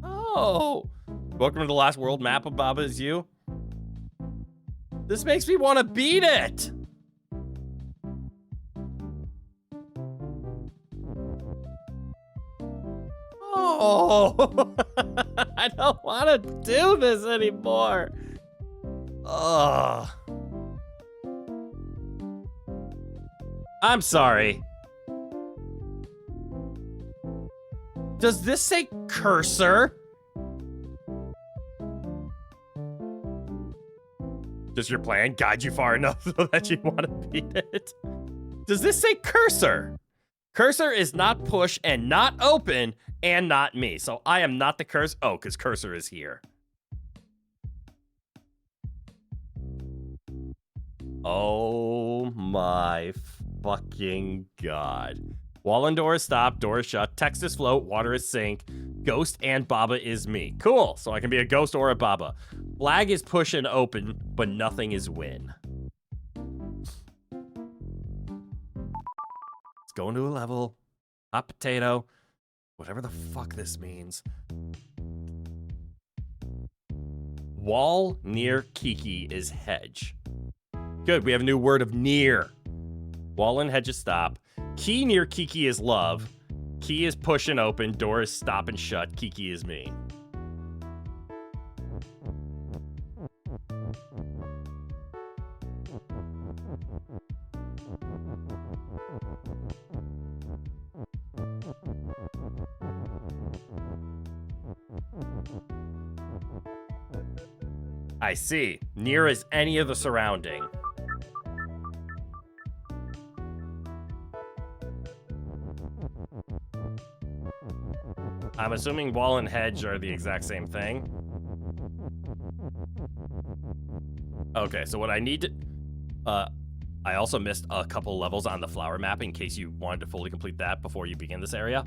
Oh. Welcome to the last world map of Baba Is You. This makes me want to beat it. Oh. I don't want to do this anymore. Ugh. I'm sorry. Does this say cursor? Does your plan guide you far enough so that you want to beat it? Does this say cursor? Cursor is not push and not open and not me. So I am not the cursor. Oh, because cursor is here. Oh my fucking god. Wall and door is stopped, door is shut, text is float, water is sink, ghost and Baba is me. Cool, so I can be a ghost or a Baba. Flag is push and open, but nothing is win. Let's go into a level. Hot potato. Whatever the fuck this means. Wall near Kiki is hedge. Good, we have a new word of near. Wall and hedge is stop. Key near Kiki is love. Key is push and open. Door is stop and shut. Kiki is me. I see. Near as any of the surrounding. I'm assuming wall and hedge are the exact same thing. Okay, so what I need to... I also missed a couple levels on the flower map in case you wanted to fully complete that before you begin this area.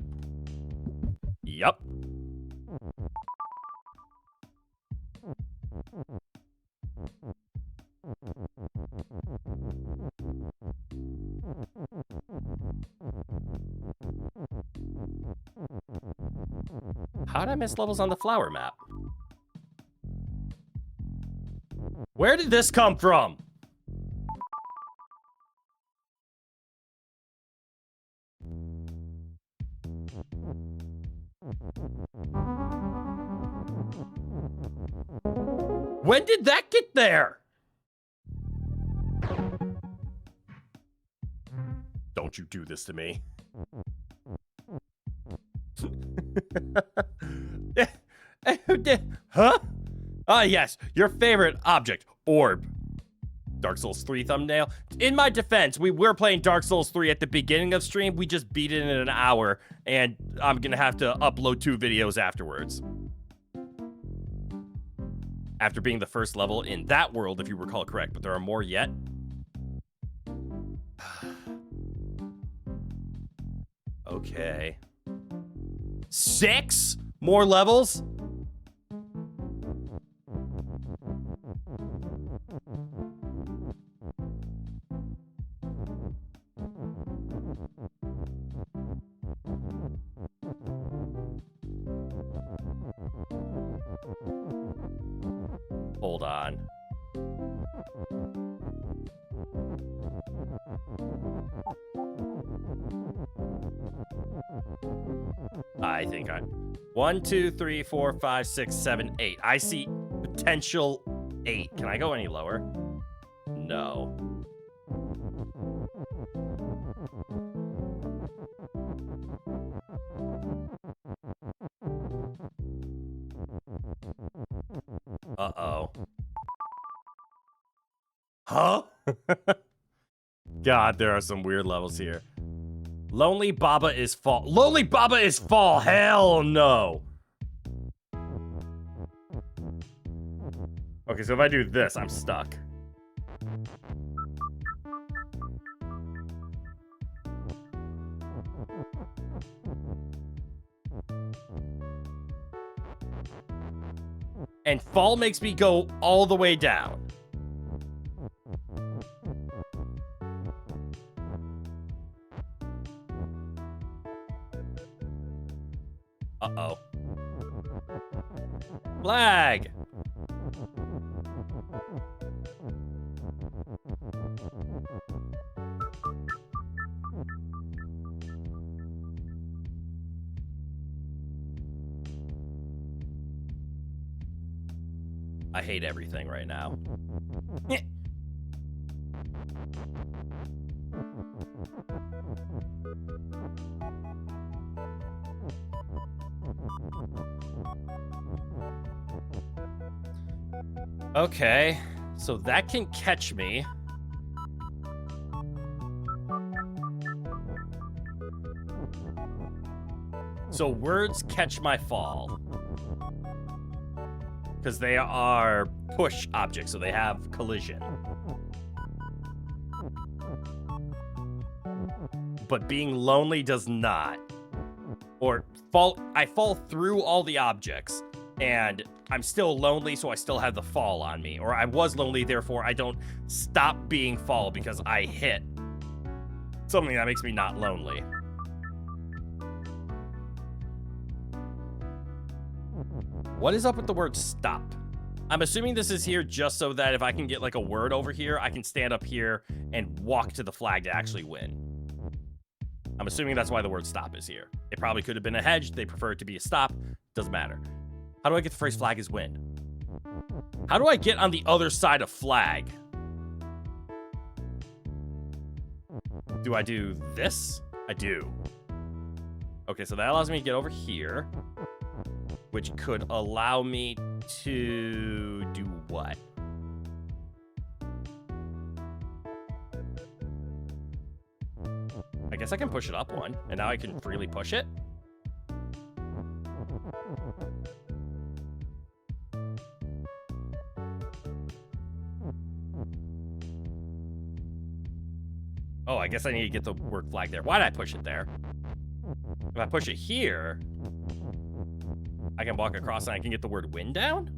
Yup. How'd I miss levels on the flower map? Where did this come from? When did that get there? Don't you do this to me. Huh? Ah, yes, your favorite object, orb. Dark Souls 3 thumbnail. In my defense, we were playing Dark Souls 3 at the beginning of stream. We just beat it in an hour, and I'm gonna have to upload 2 videos afterwards. After being the first level in that world, if you recall correct, but there are more yet. Okay. 6 more levels? Hold on. I think I... 1, 2, 3, 4, 5, 6, 7, 8. I see potential 8. Can I go any lower? No. Uh-oh. Huh? God, there are some weird levels here. Lonely Baba is fall. Lonely Baba is fall. Hell no. Okay, so if I do this, I'm stuck. And fall makes me go all the way down. Uh-oh. Flag! I hate everything right now. Okay, so that can catch me. So words catch my fall. Because they are push objects, so they have collision. But being lonely does not. Or I fall through all the objects, and I'm still lonely, so I still have the fall on me. Or I was lonely, therefore I don't stop being fall because I hit something that makes me not lonely. What is up with the word stop? I'm assuming this is here just so that if I can get like a word over here, I can stand up here and walk to the flag to actually win. I'm assuming that's why the word stop is here. It probably could have been a hedge. They prefer it to be a stop. Doesn't matter. How do I get the phrase flag is win? How do I get on the other side of flag? Do I do this? I do. Okay, so that allows me to get over here, which could allow me to do what? I guess I can push it up one, and now I can freely push it. Oh, I guess I need to get the word flag there. Why did I push it there? If I push it here, I can walk across and I can get the word win down?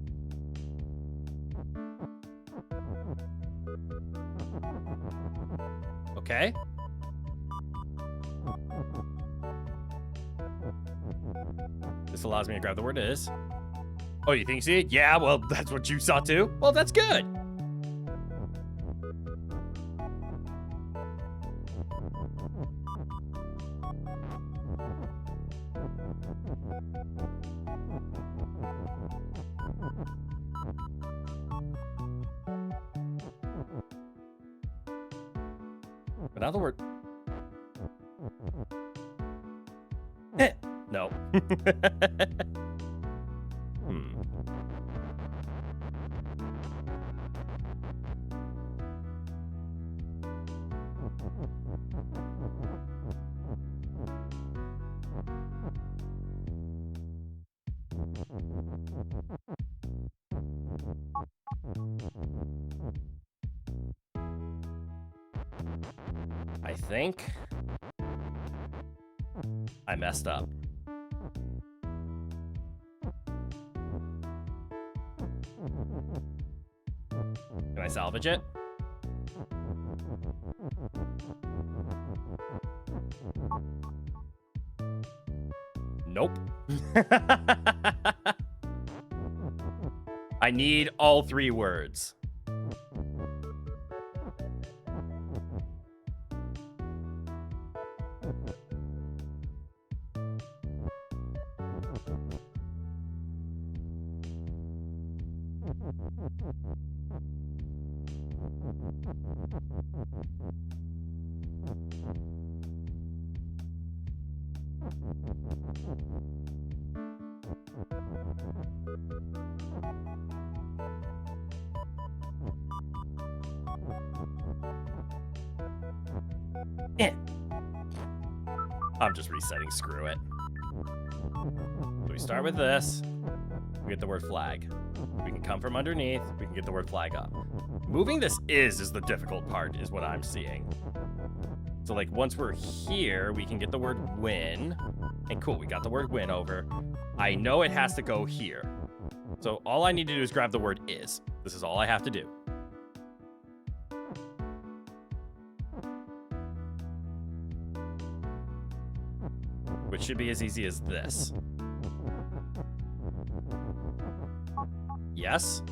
Okay. This allows me to grab the word is. Oh, you think you see it? Yeah, well, that's what you saw too. Well, that's good. But now the word. No. I think I messed up. Can I salvage it? Nope. I need all three words. I'm just resetting, screw it. So we start with this, we get the word flag. We can come from underneath, we can get the word flag up. Moving this is the difficult part, is what I'm seeing. So like once we're here, we can get the word win. And cool, we got the word win over. I know it has to go here. So all I need to do is grab the word is. This is all I have to do. Which should be as easy as this. Yes?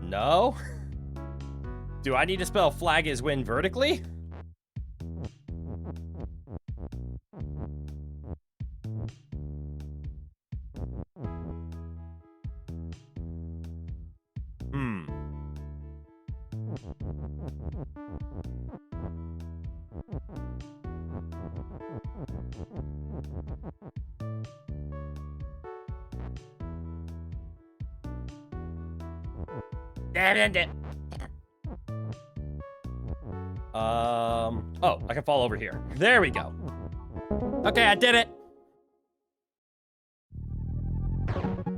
No? Do I need to spell flag is win vertically? That ended. Oh, I can fall over here. There we go. Okay, I did it.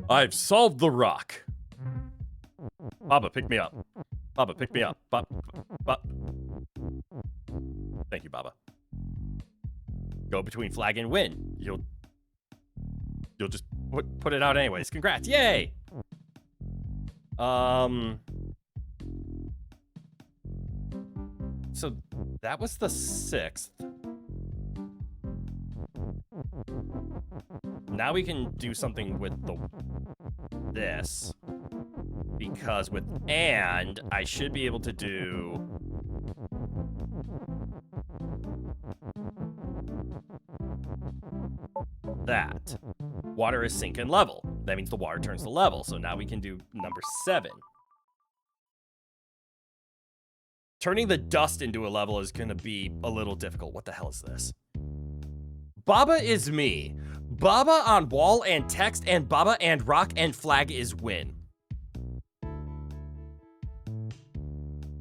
I've solved the rock. Baba, pick me up. Baba, pick me up. Thank you, Baba. Go between flag and win. You'll just put it out anyways. Congrats. Yay. So that was the 6th. Now we can do something with this. Because with and, I should be able to do that. Water is sink and level. That means the water turns to level. So now we can do number 7. Turning the dust into a level is going to be a little difficult. What the hell is this? Baba is me. Baba on wall and text and Baba and rock and flag is win.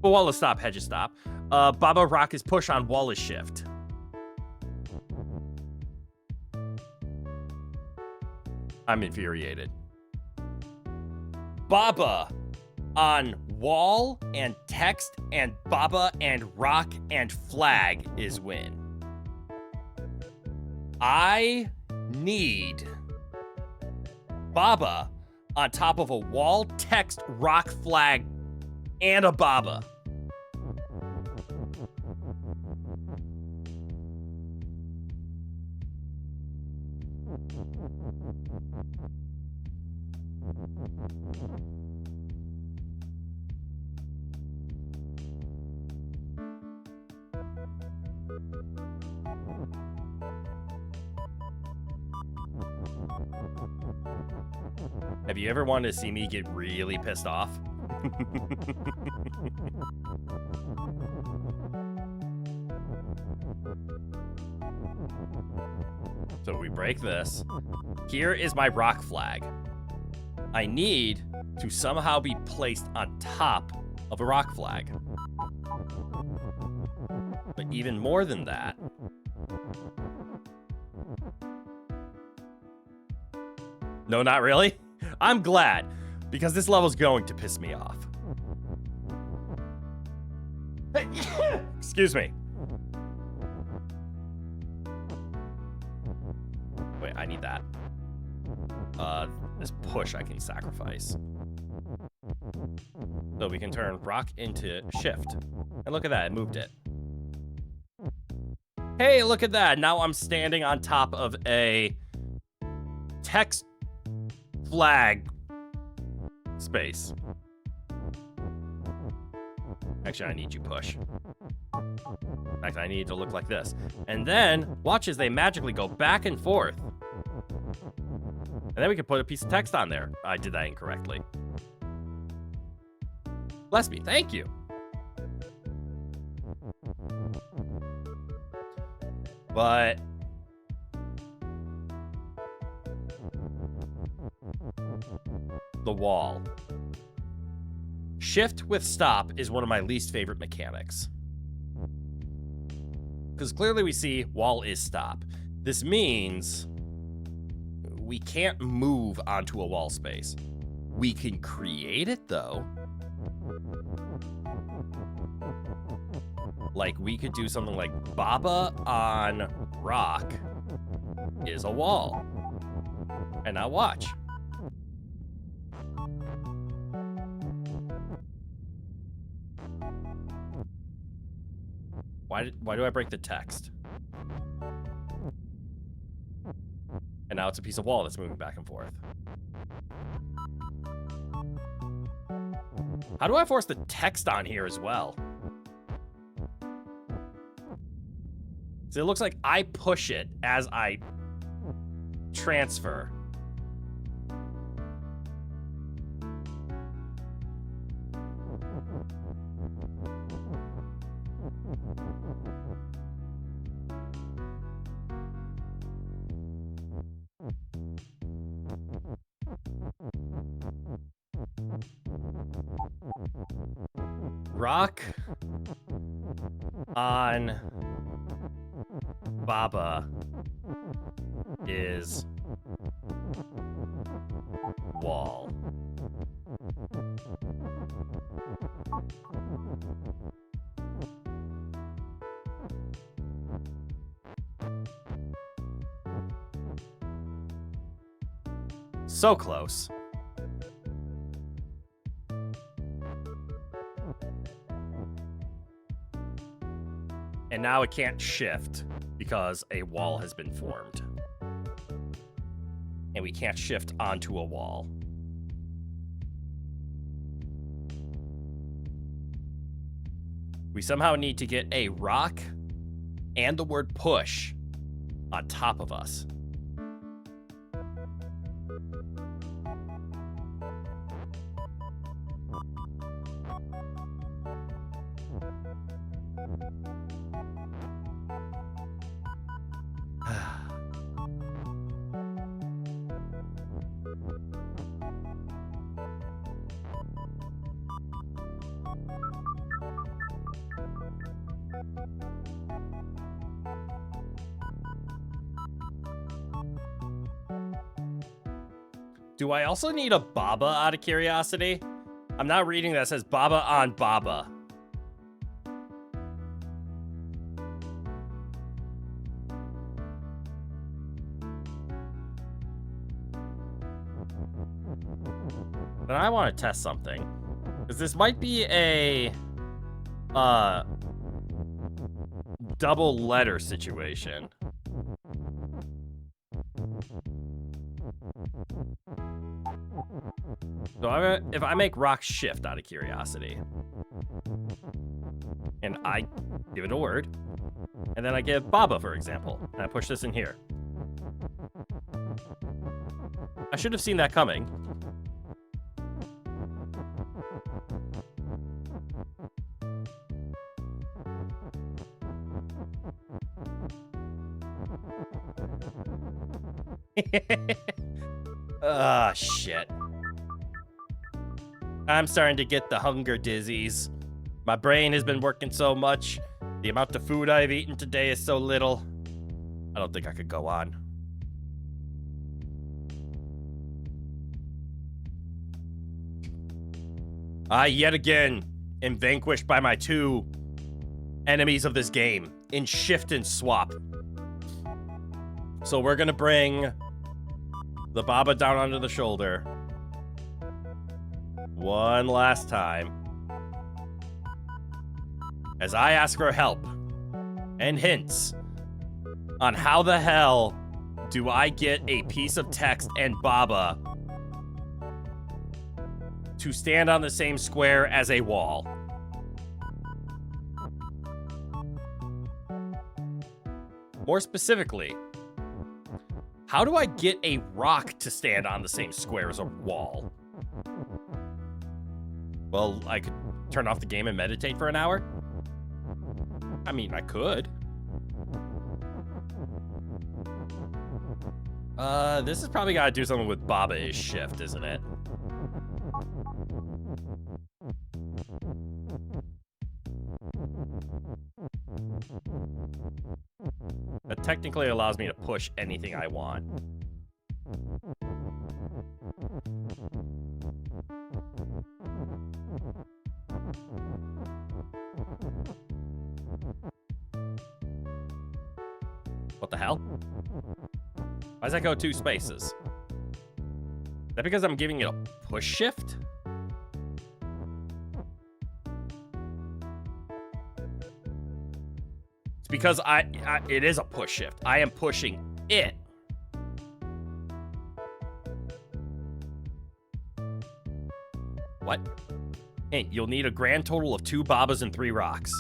Wall is stop, hedge is stop. Baba rock is push on wall is shift. I'm infuriated. Baba on wall and text and Baba and rock and flag is win. I need Baba on top of a wall, text, rock, flag, and a Baba. Have you ever wanted to see me get really pissed off? So we break this. Here is my rock flag. I need to somehow be placed on top of a rock flag. But even more than that, no, not really. I'm glad, because this level's going to piss me off. Excuse me. Wait, I need that. This push I can sacrifice. So we can turn rock into shift. And look at that, it moved it. Hey, look at that. Now I'm standing on top of a text flag space. Actually, I need you push. In fact, I need to look like this. And then, watch as they magically go back and forth. And then we can put a piece of text on there. I did that incorrectly. Bless me, thank you. But the wall. Shift with stop is one of my least favorite mechanics. Because clearly we see wall is stop. This means we can't move onto a wall space. We can create it though. Like we could do something like Baba on rock is a wall. And now watch. Why do I break the text? And now it's a piece of wall that's moving back and forth. How do I force the text on here as well? So it looks like I push it as I transfer. Rock on Baba is wall. So close. And now it can't shift because a wall has been formed. And we can't shift onto a wall. We somehow need to get a rock and the word push on top of us. Do I also need a Baba out of curiosity? I'm not reading that. It says Baba on Baba. But I want to test something. Because this might be a double letter situation. So if I make rock shift out of curiosity, and I give it a word, and then I give Baba, for example, and I push this in here. I should have seen that coming. Ah, shit. I'm starting to get the hunger dizzies. My brain has been working so much. The amount of food I've eaten today is so little. I don't think I could go on. I yet again am vanquished by my two enemies of this game in shift and swap. So we're gonna bring the Baba down onto the shoulder one last time as I ask for help and hints on how the hell do I get a piece of text and Baba to stand on the same square as a wall. More specifically, how do I get a rock to stand on the same square as a wall? Well, I could turn off the game and meditate for an hour. I mean, I could. This has probably got to do something with Baba-ish shift, isn't it? That technically allows me to push anything I want. What the hell? Why does that go 2 spaces? Is that because I'm giving it a push shift? It's because it is a push shift. I am pushing it. What? Hint, you'll need a grand total of 2 Babas and 3 rocks.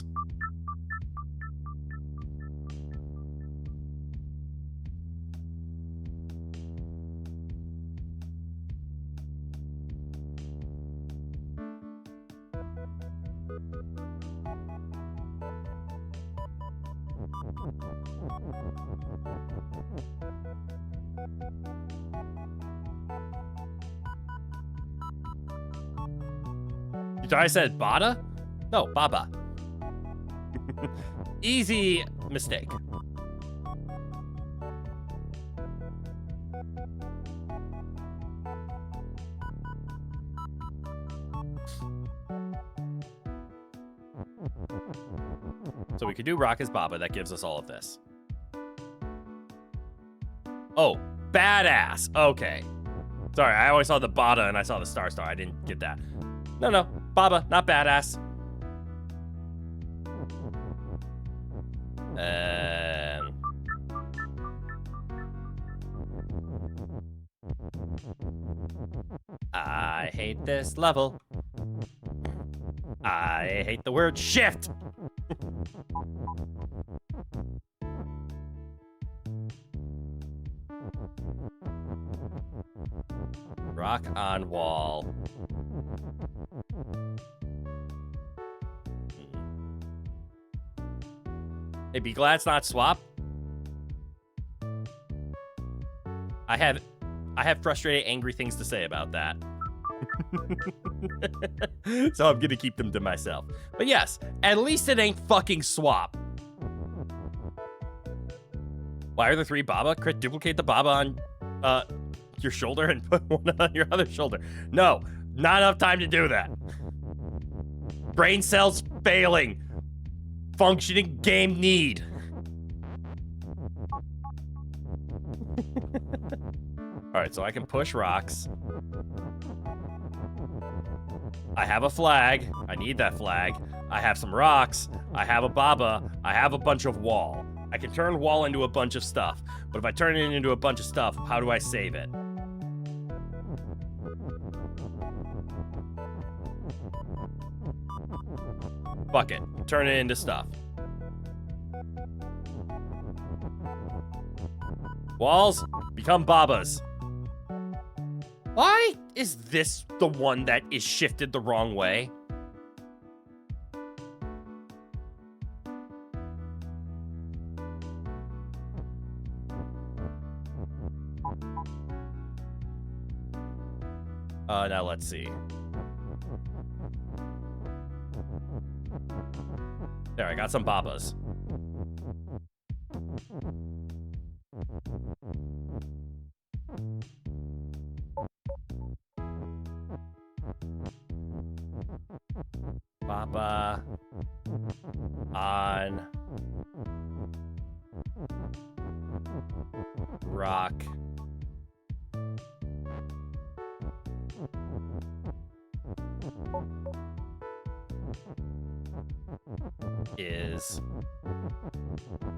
I said Bada? No, Baba. Easy mistake. So we could do Rock as Baba. That gives us all of this. Oh, badass. Okay. Sorry, I always saw the Bada and I saw the Star. I didn't get that. No. Baba, not badass. I hate this level. I hate the word shift. Rock on wall. Hey, be glad it's not swap. I have frustrated, angry things to say about that. So I'm gonna keep them to myself. But yes, at least it ain't fucking swap. Why are there 3 Baba? Crit, duplicate the Baba on your shoulder and put one on your other shoulder. No, not enough time to do that. Brain cells failing. Functioning game need. All right, so I can push rocks. I have a flag. I need that flag. I have some rocks. I have a Baba. I have a bunch of wall. I can turn wall into a bunch of stuff. But if I turn it into a bunch of stuff, how do I save it? Fuck it. Turn it into stuff. Walls become Babas. Why is this the one that is shifted the wrong way? Now let's see. There, I got some Babas. Baba on rock is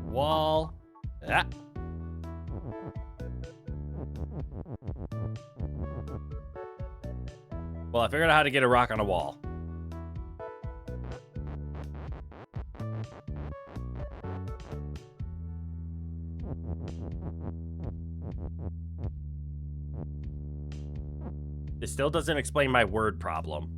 wall. Ah. Well, I figured out how to get a rock on a wall. It still doesn't explain my word problem.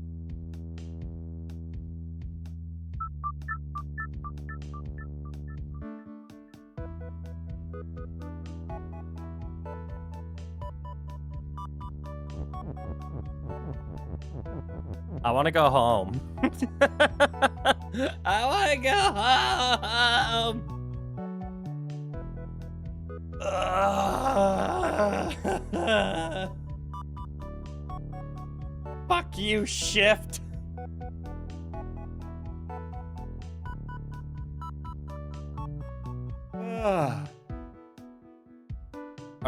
I want to go home. I want to go home. Fuck you, shift. All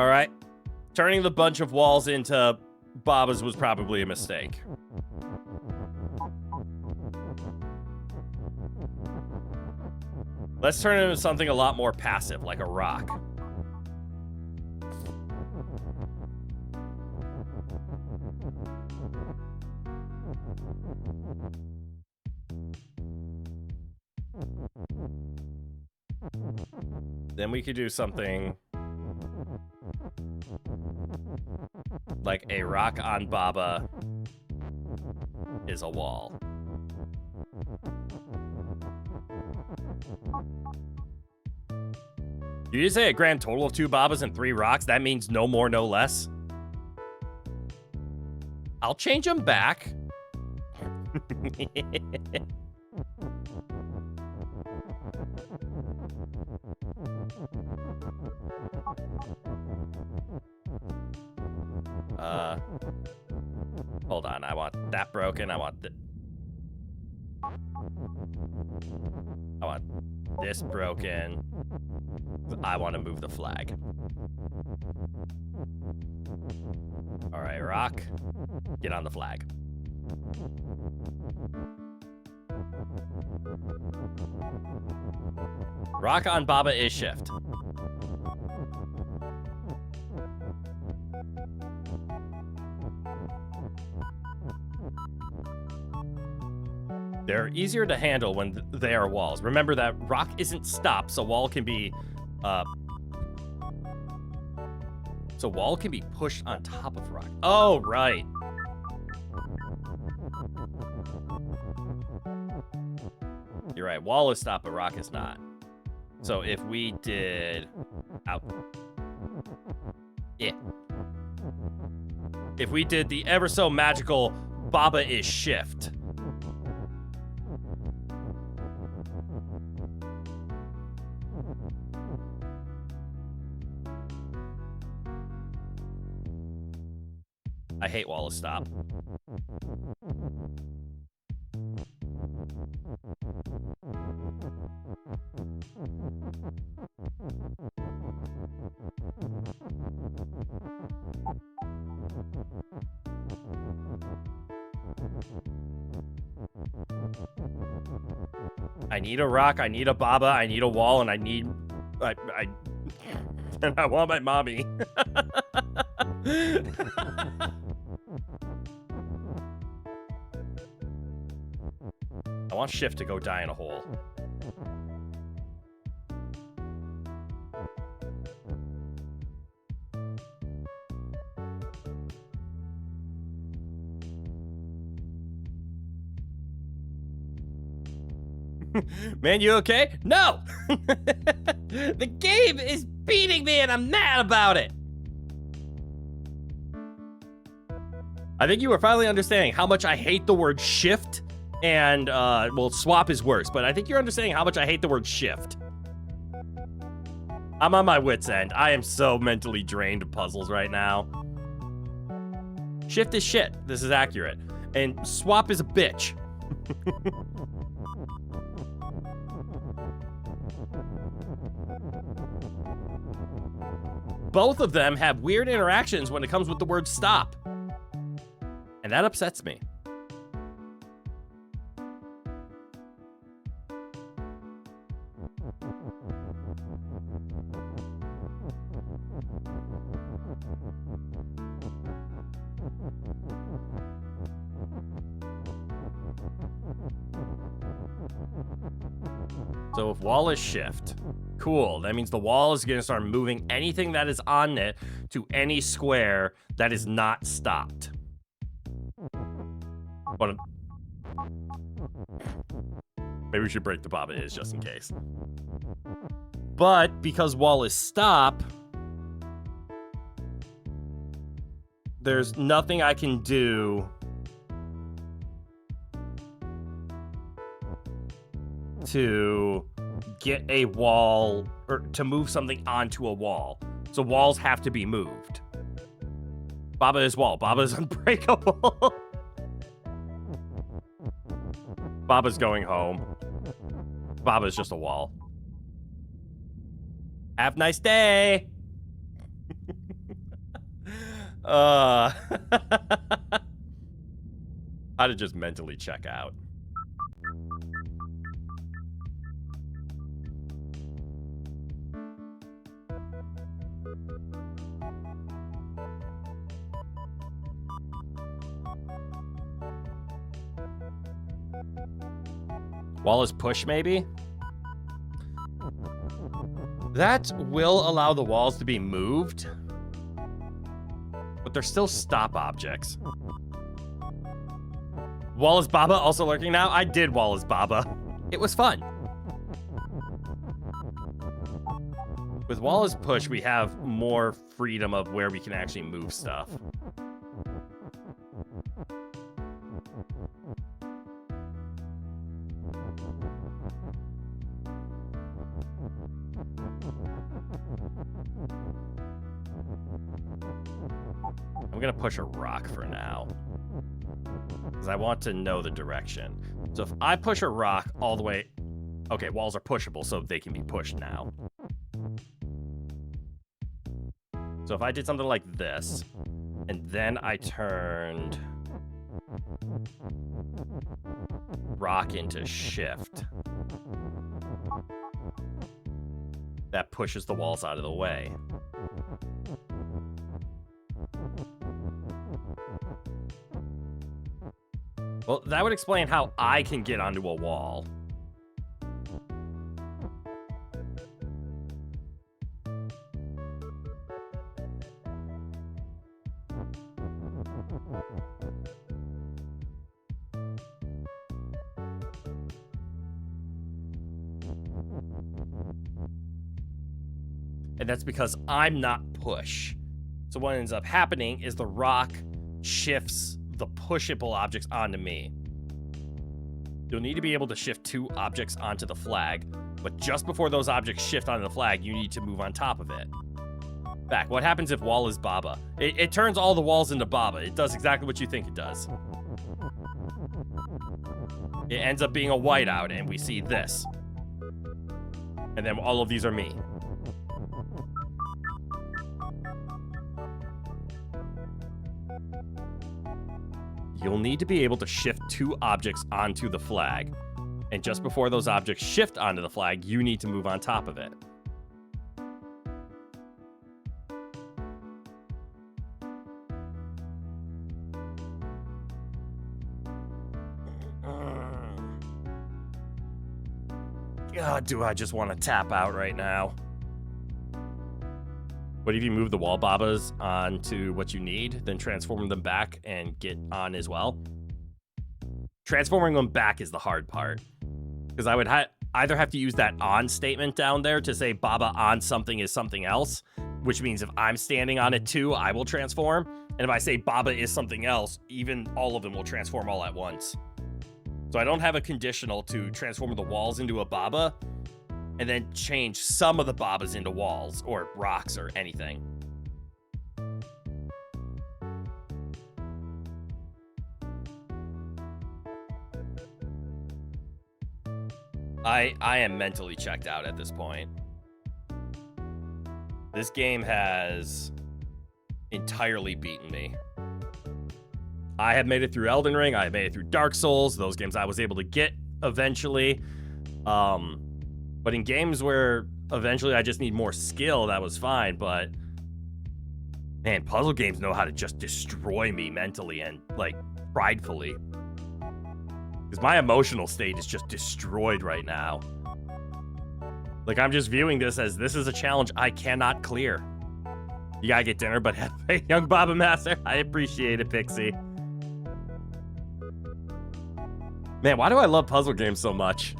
right. Turning the bunch of walls into Babas was probably a mistake. Let's turn it into something a lot more passive, like a rock. Then we could do something like a rock on Baba is a wall. You just say a grand total of 2 Babas and 3 rocks? That means no more, no less? I'll change them back. Hold on, I want that broken. I want this broken. I want to move the flag. All right, rock, get on the flag. Rock on Baba is shift. They're easier to handle when they are walls. Remember that rock isn't stop, so wall can be pushed on top of rock. Oh, right. You're right. Wall is stop, but rock is not. So if we did... Out. Yeah. If we did the ever so magical Baba is shift. I hate Wallace stop. I need a rock, I need a Baba, I need a wall, and I need... and I want my mommy. I want shift to go die in a hole. Man, you okay? No! The game is beating me and I'm mad about it! I think you are finally understanding how much I hate the word shift and, well, swap is worse, but I think you're understanding how much I hate the word shift. I'm on my wit's end. I am so mentally drained of puzzles right now. Shift is shit. This is accurate. And swap is a bitch. Both of them have weird interactions when it comes with the word stop. And that upsets me. So if wall is shift, cool. That means the wall is going to start moving anything that is on it to any square that is not stopped. But maybe we should break the Baba is just in case. But because wall is stop, there's nothing I can do to get a wall or to move something onto a wall. So walls have to be moved. Baba is wall. Baba is unbreakable. Baba's going home. Baba's just a wall. Have a nice day. How to just mentally check out. Wall is push, maybe? That will allow the walls to be moved, but they're still stop objects. Wall is Baba also lurking now? I did Wall is Baba. It was fun. With Wall is push, we have more freedom of where we can actually move stuff. I'm gonna push a rock for now, because I want to know the direction. So if I push a rock all the way... Okay, walls are pushable, so they can be pushed now. So if I did something like this, and then I turned rock into shift, that pushes the walls out of the way. Well, that would explain how I can get onto a wall. And that's because I'm not push. So what ends up happening is the rock shifts the pushable objects onto me. You'll need to be able to shift 2 objects onto the flag, but just before those objects shift onto the flag, you need to move on top of it. Back, what happens if wall is Baba? It turns all the walls into Baba. It does exactly what you think it does. It ends up being a whiteout, and we see this. And then all of these are me. You'll need to be able to shift 2 objects onto the flag. And just before those objects shift onto the flag, you need to move on top of it. God, do I just want to tap out right now? What if you move the wall Babas onto what you need, then transform them back and get on as well? Transforming them back is the hard part. Because I would either have to use that on statement down there to say Baba on something is something else, which means if I'm standing on it too, I will transform. And if I say Baba is something else, even all of them will transform all at once. So I don't have a conditional to transform the walls into a Baba and then change some of the Babas into walls or rocks or anything. I am mentally checked out at this point. This game has entirely beaten me. I have made it through Elden Ring. I have made it through Dark Souls. Those games I was able to get eventually. But in games where eventually I just need more skill, that was fine. But man, puzzle games know how to just destroy me mentally and like pridefully. Because my emotional state is just destroyed right now. Like I'm just viewing this as this is a challenge I cannot clear. You gotta get dinner, but have a young Baba Master. I appreciate it, Pixie. Man, why do I love puzzle games so much?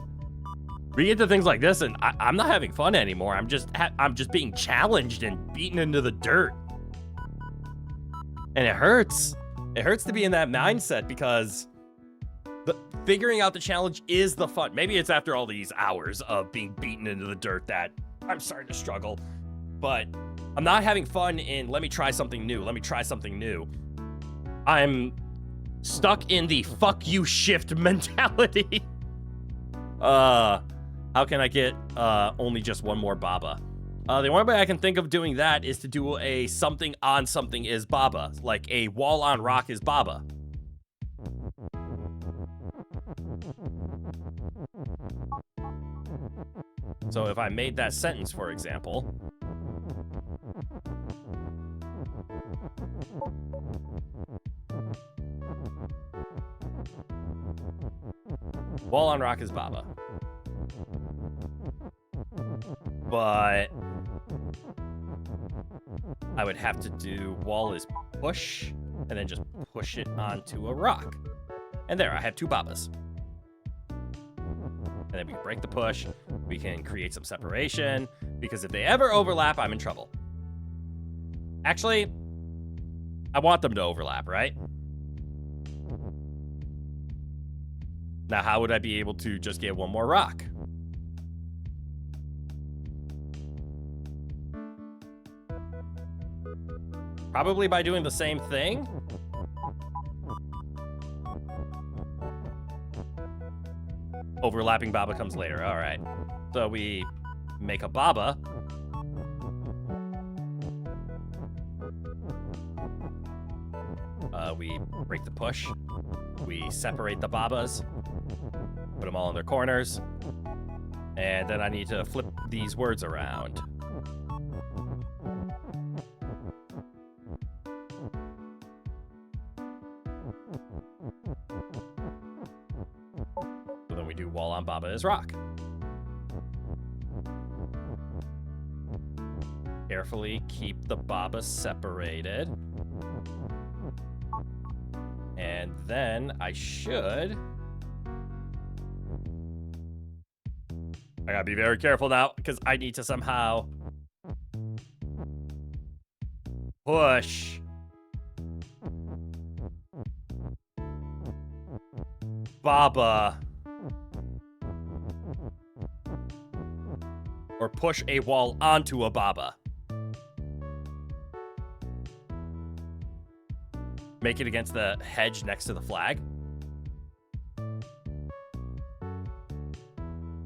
We get to things like this, and I'm not having fun anymore. I'm just being challenged and beaten into the dirt, and it hurts. It hurts to be in that mindset because figuring out the challenge is the fun. Maybe it's after all these hours of being beaten into the dirt that I'm starting to struggle, but I'm not having fun in let me try something new. Let me try something new. I'm stuck in the fuck you shift mentality. How can I get only just one more Baba? The only way I can think of doing that is to do a something on something is Baba, like a wall on rock is Baba. So if I made that sentence, for example, wall on rock is Baba. But I would have to do wall is push and then just push it onto a rock. And there, I have 2 Babas. And then we can break the push. We can create some separation because if they ever overlap, I'm in trouble. Actually, I want them to overlap, right? Now, how would I be able to just get one more rock? Probably by doing the same thing. Overlapping Baba comes later. All right. So we make a Baba. We break the push. We separate the Babas. Put them all in their corners. And then I need to flip these words around. So then we do wall on Baba is rock. Carefully keep the Baba separated. And then I should I gotta be very careful now, because I need to somehow push Baba, or push a wall onto a Baba. Make it against the hedge next to the flag.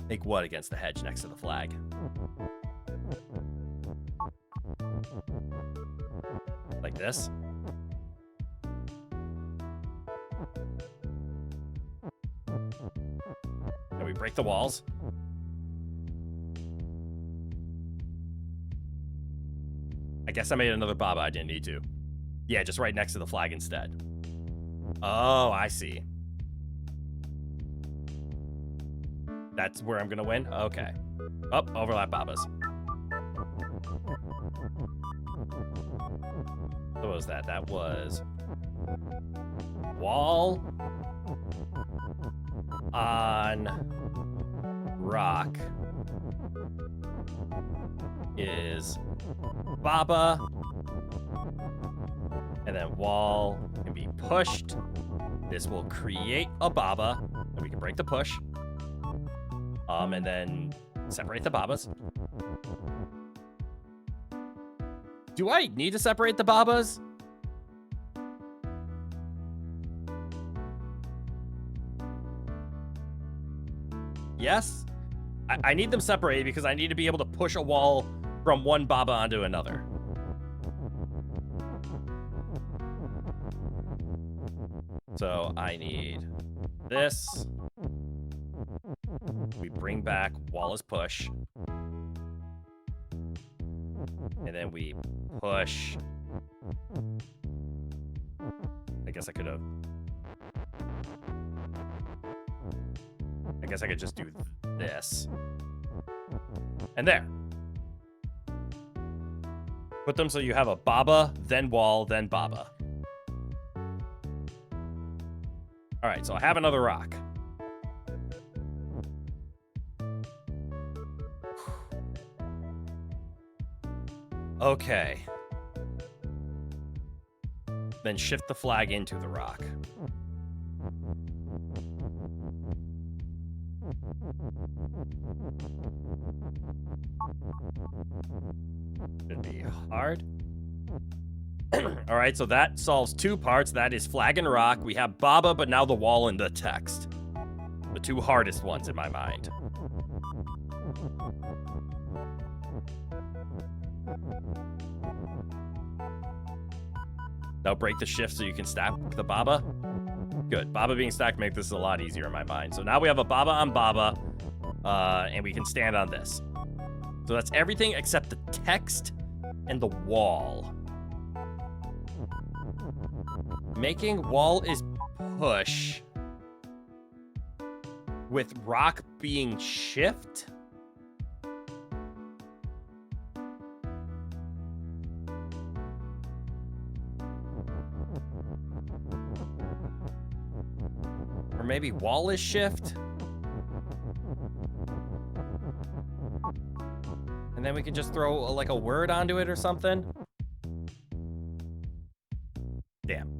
Make what against the hedge next to the flag? Like this? And we break the walls. I guess I made another Baba. I didn't need to. Yeah, just right next to the flag instead. Oh, I see. That's where I'm gonna win? Okay. Oh, overlap Babas. What was that? That was wall on rock is Baba, and then wall can be pushed. This will create a Baba, and we can break the push. And then separate the Babas. Do I need to separate the Babas? Yes. I need them separated because I need to be able to push a wall from one Baba onto another. So I need this. We bring back wall as push. And then we push. I guess I could have. I guess I could just do this. And there. Put them so you have a Baba, then wall, then Baba. All right, so I have another rock. Okay. Then shift the flag into the rock. Should be hard. All right, so that solves two parts. That is flag and rock. We have Baba, but now the wall and the text. The two hardest ones in my mind. Now break the shift so you can stack the Baba. Good. Baba being stacked makes this a lot easier in my mind. So now we have a Baba on Baba, and we can stand on this. So that's everything except the text and the wall. Making wall is push with rock being shift. Or maybe wall is shift. And then we can just throw like a word onto it or something. Damn.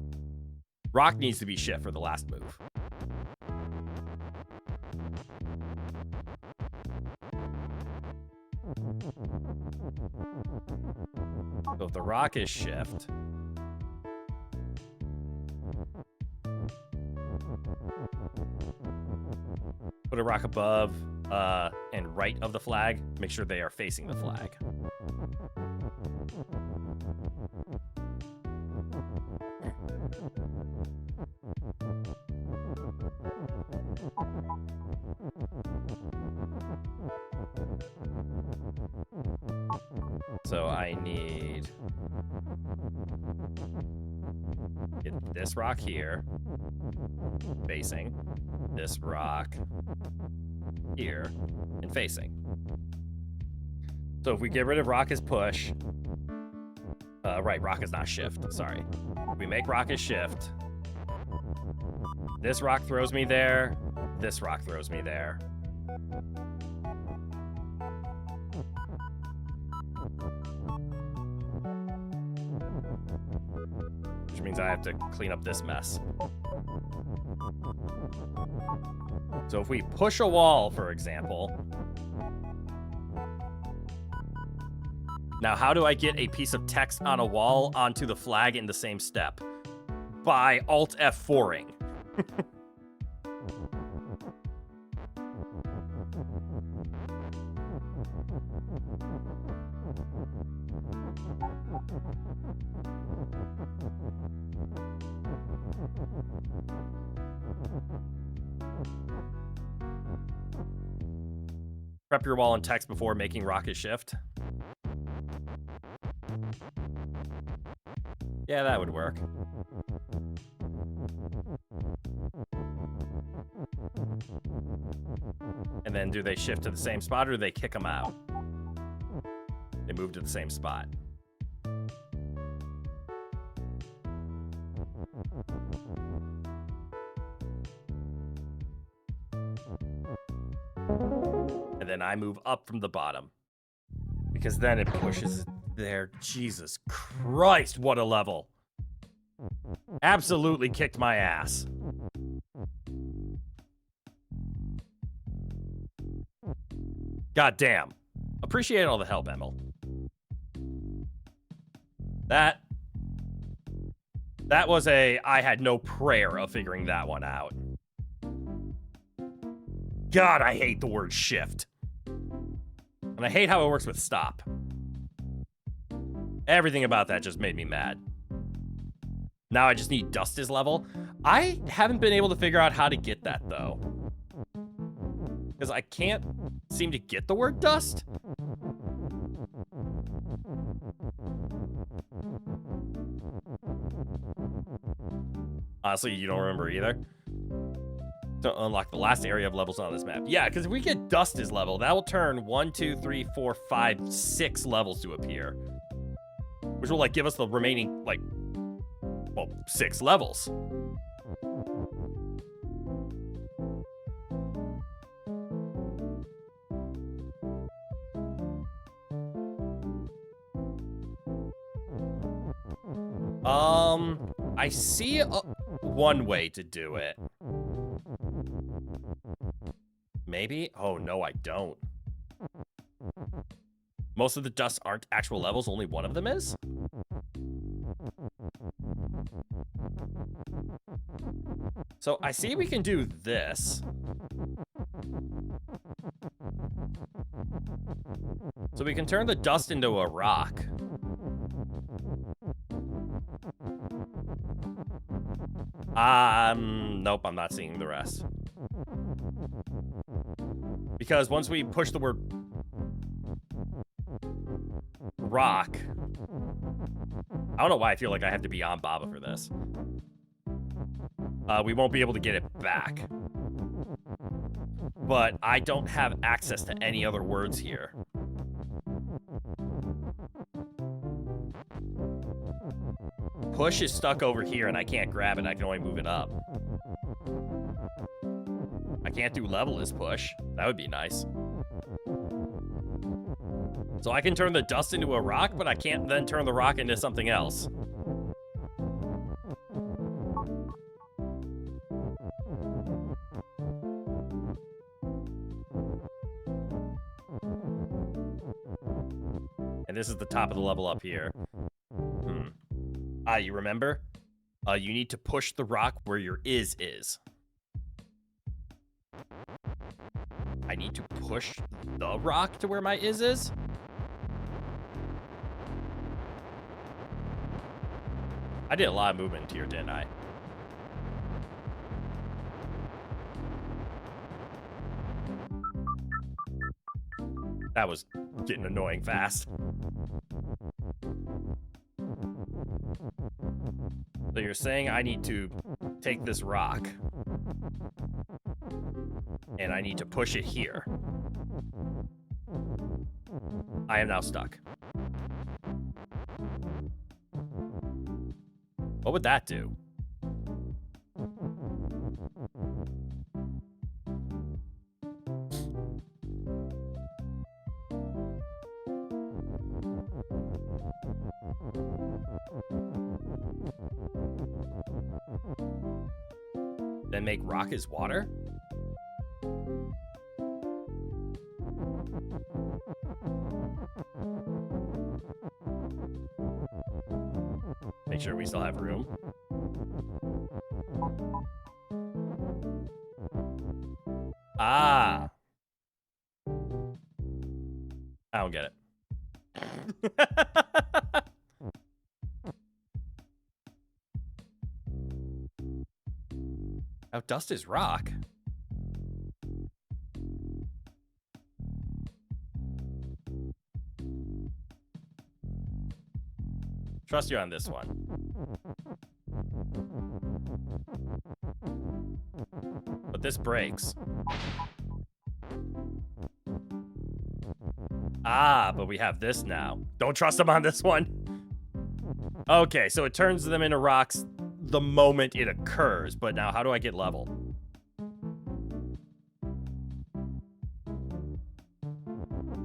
Rock needs to be shift for the last move. So if the rock is shift, put a rock above and right of the flag. Make sure they are facing the flag. So I need get this rock here facing, this rock here and facing. So if we get rid of rock as push, right, rock is not shift, sorry. We make rock as shift. This rock throws me there, this rock throws me there. which means I have to clean up this mess. So if we push a wall, for example... Now, how do I get a piece of text on a wall onto the flag in the same step? By Alt F4ing. Prep your wall in text before making rocket shift. Yeah, that would work. And then do they shift to the same spot or do they kick them out? They move to the same spot. And then I move up from the bottom. Because then it pushes there. Jesus Christ, what a level. Absolutely kicked my ass. God damn. Appreciate all the help, Emil. That was I had no prayer of figuring that one out. God, I hate the word shift. And I hate how it works with stop. Everything about that just made me mad. Now I just need dust as level. I haven't been able to figure out how to get that, though. Because I can't seem to get the word dust. Honestly, you don't remember either? To unlock the last area of levels on this map. Yeah, because if we get dust as level, that will turn 1, 2, 3, 4, 5, 6 levels to appear. Which will, like, give us the remaining, like, well, 6 levels. I see one way to do it. Maybe? Oh, no, I don't. Most of the dusts aren't actual levels, only one of them is? So I see we can do this. So we can turn the dust into a rock. Nope, I'm not seeing the rest. Because once we push the word rock, I don't know why I feel like I have to be on Baba for this. We won't be able to get it back. But I don't have access to any other words here. Push is stuck over here and I can't grab it. I can only move it up. I can't do level as push. That would be nice. So I can turn the dust into a rock, but I can't then turn the rock into something else. And this is the top of the level up here. You remember? You need to push the rock where your is. I need to push the rock to where my is? I did a lot of movement here, didn't I? That was getting annoying fast. So you're saying I need to take this rock and I need to push it here. I am now stuck. What would that do? then make rock as water? Make sure we still have room. Ah. I don't get it. Oh, dust is rock. Trust you on this one. But this breaks. Ah, but we have this now. Don't trust them on this one. Okay, so it turns them into rocks the moment it occurs. But now, how do I get level?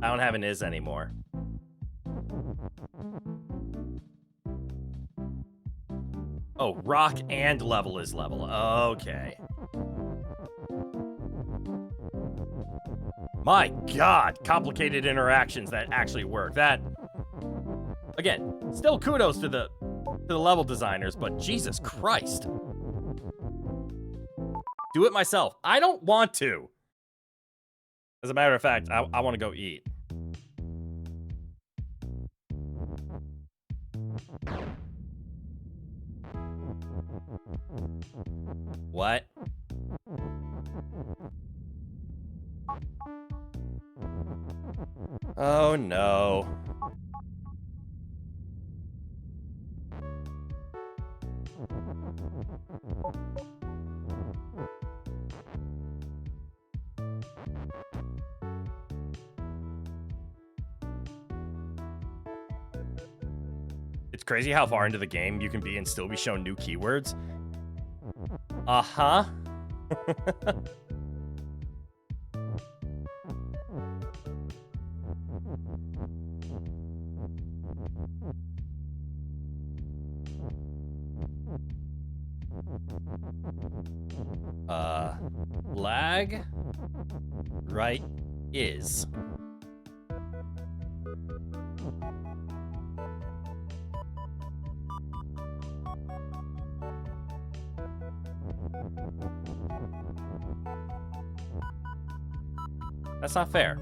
I don't have an is anymore. Oh, rock and level is level. Okay. My God, complicated interactions that actually work. That, again, still kudos to the level designers, but Jesus Christ. Do it myself. I don't want to. As a matter of fact, I want to go eat. What? Oh no. It's crazy how far into the game you can be and still be shown new keywords. Uh-huh. Lag right is. That's not fair.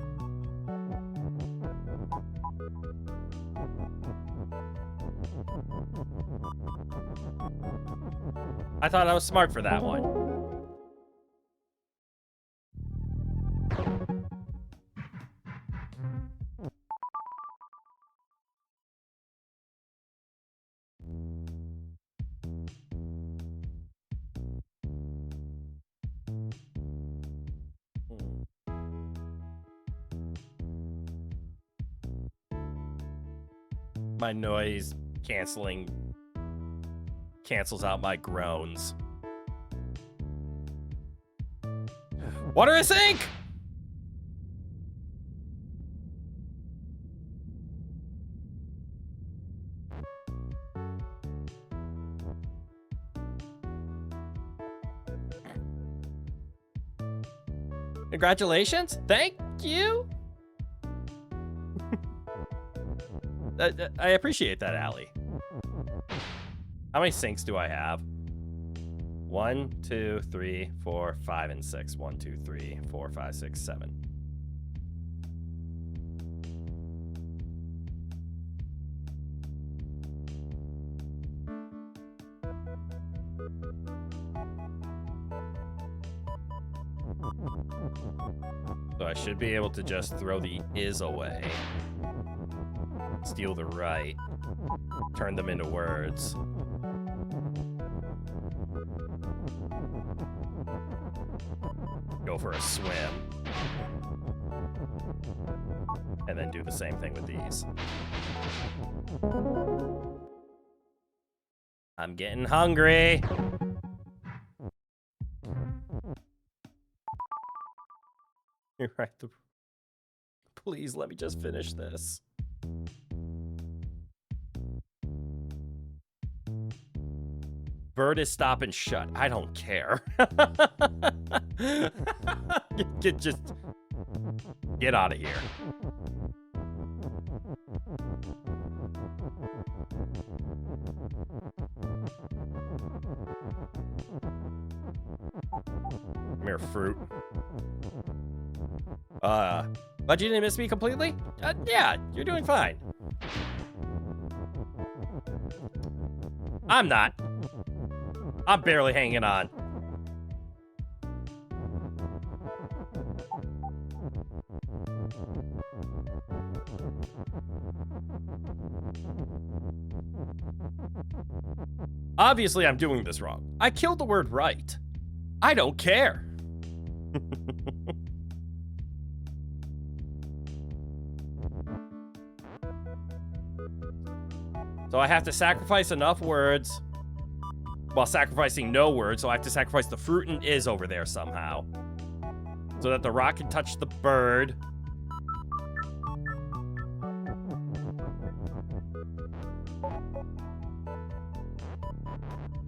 I thought I was smart for that one. My noise canceling cancels out my groans. Water is sink! Congratulations. Thank you. I appreciate that, Allie. How many sinks do I have? 1, 2, 3, 4, 5, and 6. 1, 2, 3, 4, 5, 6, 7. So I should be able to just throw the is away. Steal the right. Turn them into words. Go for a swim. And then do the same thing with these. I'm getting hungry. You're right. Please let me just finish this. bird is stop and shut. I don't care. Just get out of here. Come here, fruit. But you didn't miss me completely? Yeah, you're doing fine. I'm not. I'm barely hanging on. Obviously, I'm doing this wrong. I killed the word right. I don't care. So I have to sacrifice enough words while sacrificing no words. So I have to sacrifice the fruit and is over there somehow so that the rock can touch the bird.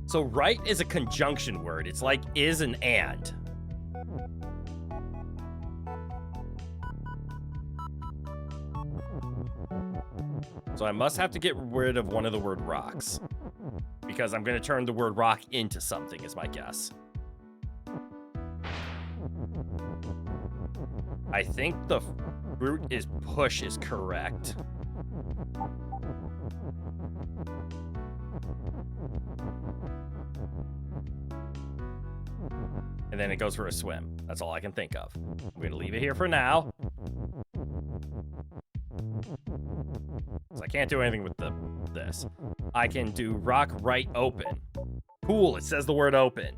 So right is a conjunction word. It's like is and and. So I must have to get rid of one of the word rocks because I'm going to turn the word rock into something is my guess. I think the fruit is push is correct. And then it goes for a swim. That's all I can think of. I'm going to leave it here for now. So I can't do anything with this. I can do rock right open. Cool, it says the word open.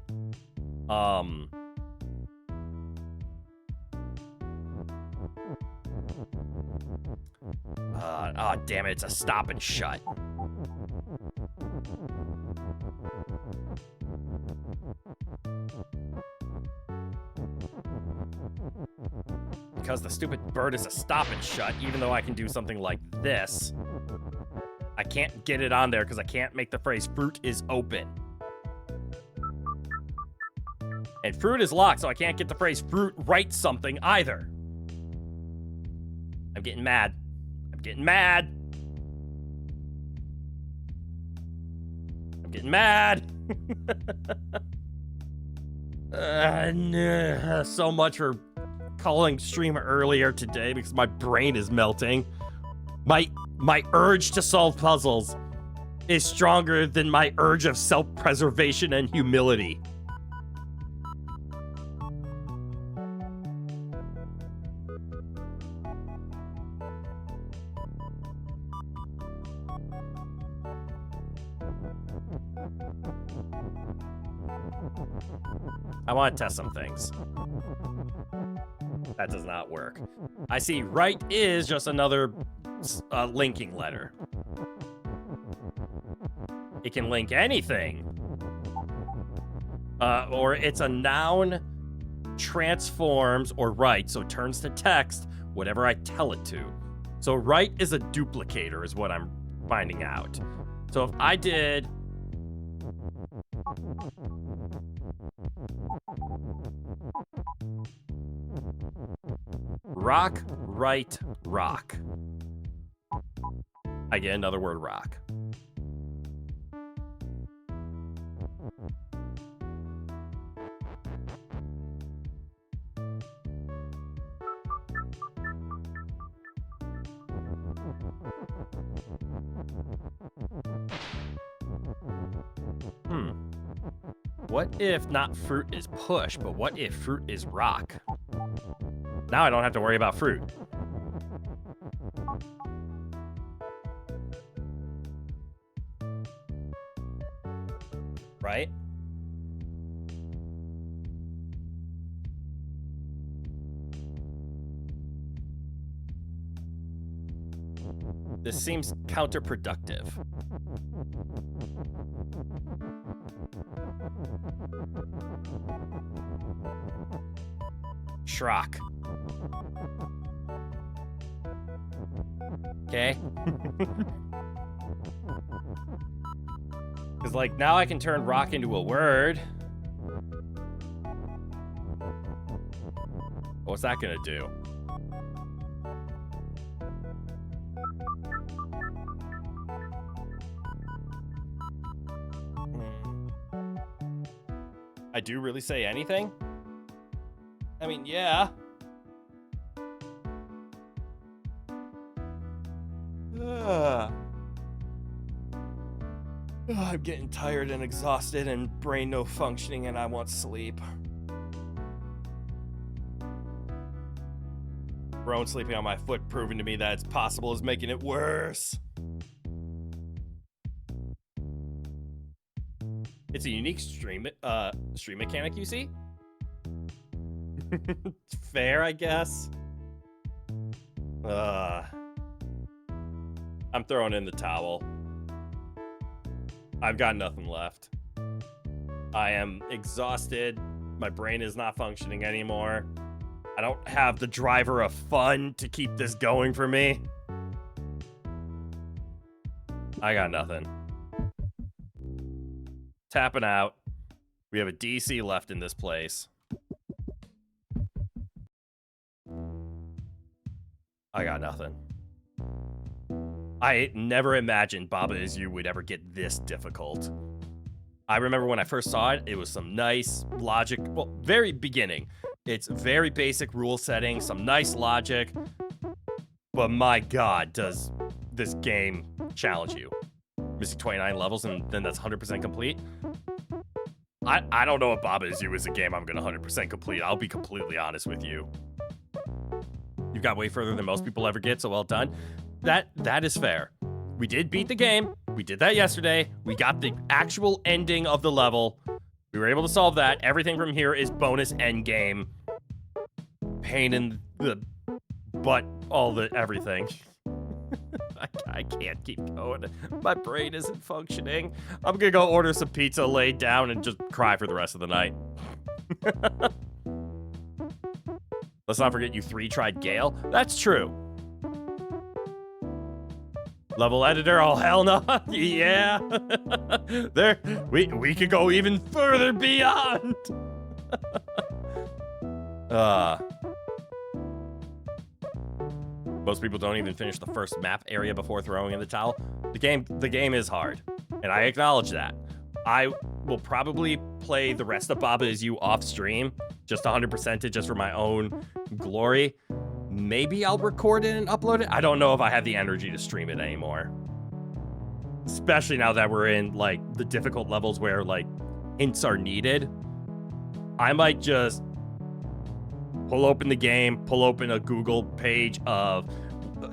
Oh, damn it, it's a stop and shut. Because the stupid bird is a stop and shut, even though I can do something like this. I can't get it on there because I can't make the phrase fruit is open. And fruit is locked, so I can't get the phrase fruit write something either. I'm getting mad. I'm getting mad. I'm getting mad. So much for calling stream earlier today because my brain is melting. My urge to solve puzzles is stronger than my urge of self-preservation and humility. I want to test some things. That does not work. I see right is just another linking letter. It can link anything. Or it's a noun transforms or writes, so it turns to text whatever I tell it to. So write is a duplicator is what I'm finding out. So if I did rock, right, rock, I get another word rock. What if not fruit is push, but what if fruit is rock? Now I don't have to worry about fruit. Right? This seems counterproductive. Schrock. Okay. Because, like, now I can turn rock into a word. What's that gonna do? I do really say anything? I mean, yeah. I'm getting tired and exhausted and brain no functioning and I want sleep. Bro, sleeping on my foot proving to me that it's possible is making it worse. It's a unique stream mechanic, you see? It's fair, I guess. I'm throwing in the towel. I've got nothing left. I am exhausted. My brain is not functioning anymore. I don't have the driver of fun to keep this going for me. I got nothing. Tapping out. We have a DC left in this place. I got nothing. I never imagined Baba Is You would ever get this difficult. I remember when I first saw it, it was some nice logic. Well, very beginning. It's very basic rule setting, some nice logic. But my God, does this game challenge you? Missing 29 levels and then that's 100% complete? I don't know if Baba Is You is a game I'm going to 100% complete. I'll be completely honest with you. You've got way further than most people ever get, so well done. That is fair. We did beat the game. We did that yesterday. We got the actual ending of the level. We were able to solve that. Everything from here is bonus end game. Pain in the butt, everything. I can't keep going. My brain isn't functioning. I'm gonna go order some pizza, lay down, and just cry for the rest of the night. Let's not forget you 3-tried Gale. That's true. Level editor, oh hell no. Yeah. There, we could go even further beyond. Most people don't even finish the first map area before throwing in the towel. The game is hard, and I acknowledge that. I will probably play the rest of Baba Is You off stream, just 100% it, just for my own glory. Maybe I'll record it and upload it. I don't know if I have the energy to stream it anymore. Especially now that we're in, like, the difficult levels where, like, hints are needed. I might just pull open the game, pull open a Google page of...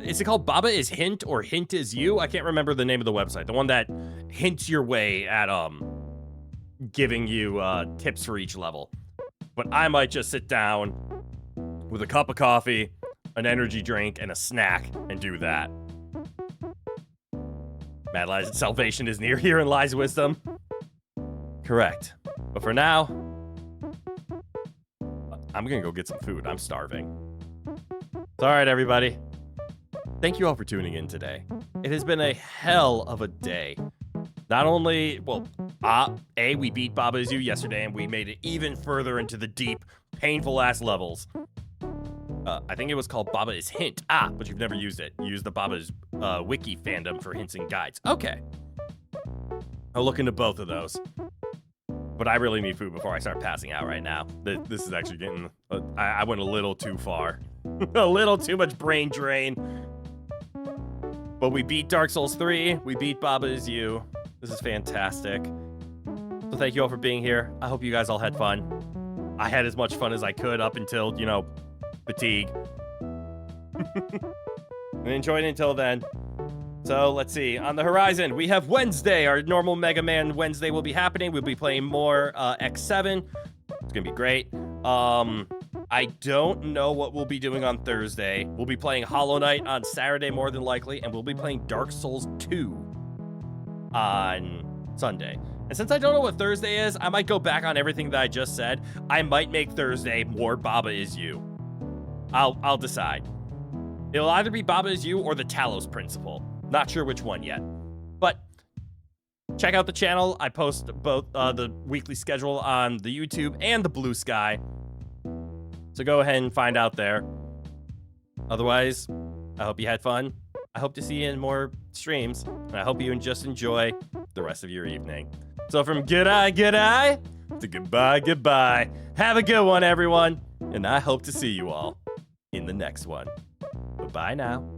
Is it called Baba Is Hint or Hint Is You? I can't remember the name of the website. The one that hints your way at giving you tips for each level. But I might just sit down with a cup of coffee, an energy drink, and a snack, and do that. Mad lies, salvation is near, herein lies wisdom. Correct. But for now, I'm gonna go get some food. I'm starving. It's all right, everybody. Thank you all for tuning in today. It has been a hell of a day. Not only, well, we beat Baba Is You yesterday, and we made it even further into the deep, painful-ass levels. I think it was called Baba Is Hint. But you've never used it. You use the Baba's wiki fandom for hints and guides. Okay. I'll look into both of those. But I really need food before I start passing out right now. This is actually getting... I went a little too far. A little too much brain drain. But we beat Dark Souls 3. We beat Baba Is You. This is fantastic. So thank you all for being here. I hope you guys all had fun. I had as much fun as I could up until, you know, fatigue. And enjoyed it until then. So let's see. On the horizon, we have Wednesday. Our normal Mega Man Wednesday will be happening. We'll be playing more X7. It's gonna be great. I don't know what we'll be doing on Thursday. We'll be playing Hollow Knight on Saturday, more than likely, and we'll be playing Dark Souls 2 on Sunday. And since I don't know what Thursday is, I might go back on everything that I just said. I might make Thursday more Baba Is You. I'll decide. It'll either be Baba Is You or the Talos Principle. Not sure which one yet. But Check out the channel. I post both the weekly schedule on the YouTube and the Blue Sky. So go ahead and find out there. Otherwise, I hope you had fun. I hope to see you in more streams. And I hope you just enjoy the rest of your evening. So from goodie to goodbye. Have a good one, everyone. And I hope to see you all in the next one. Bye now.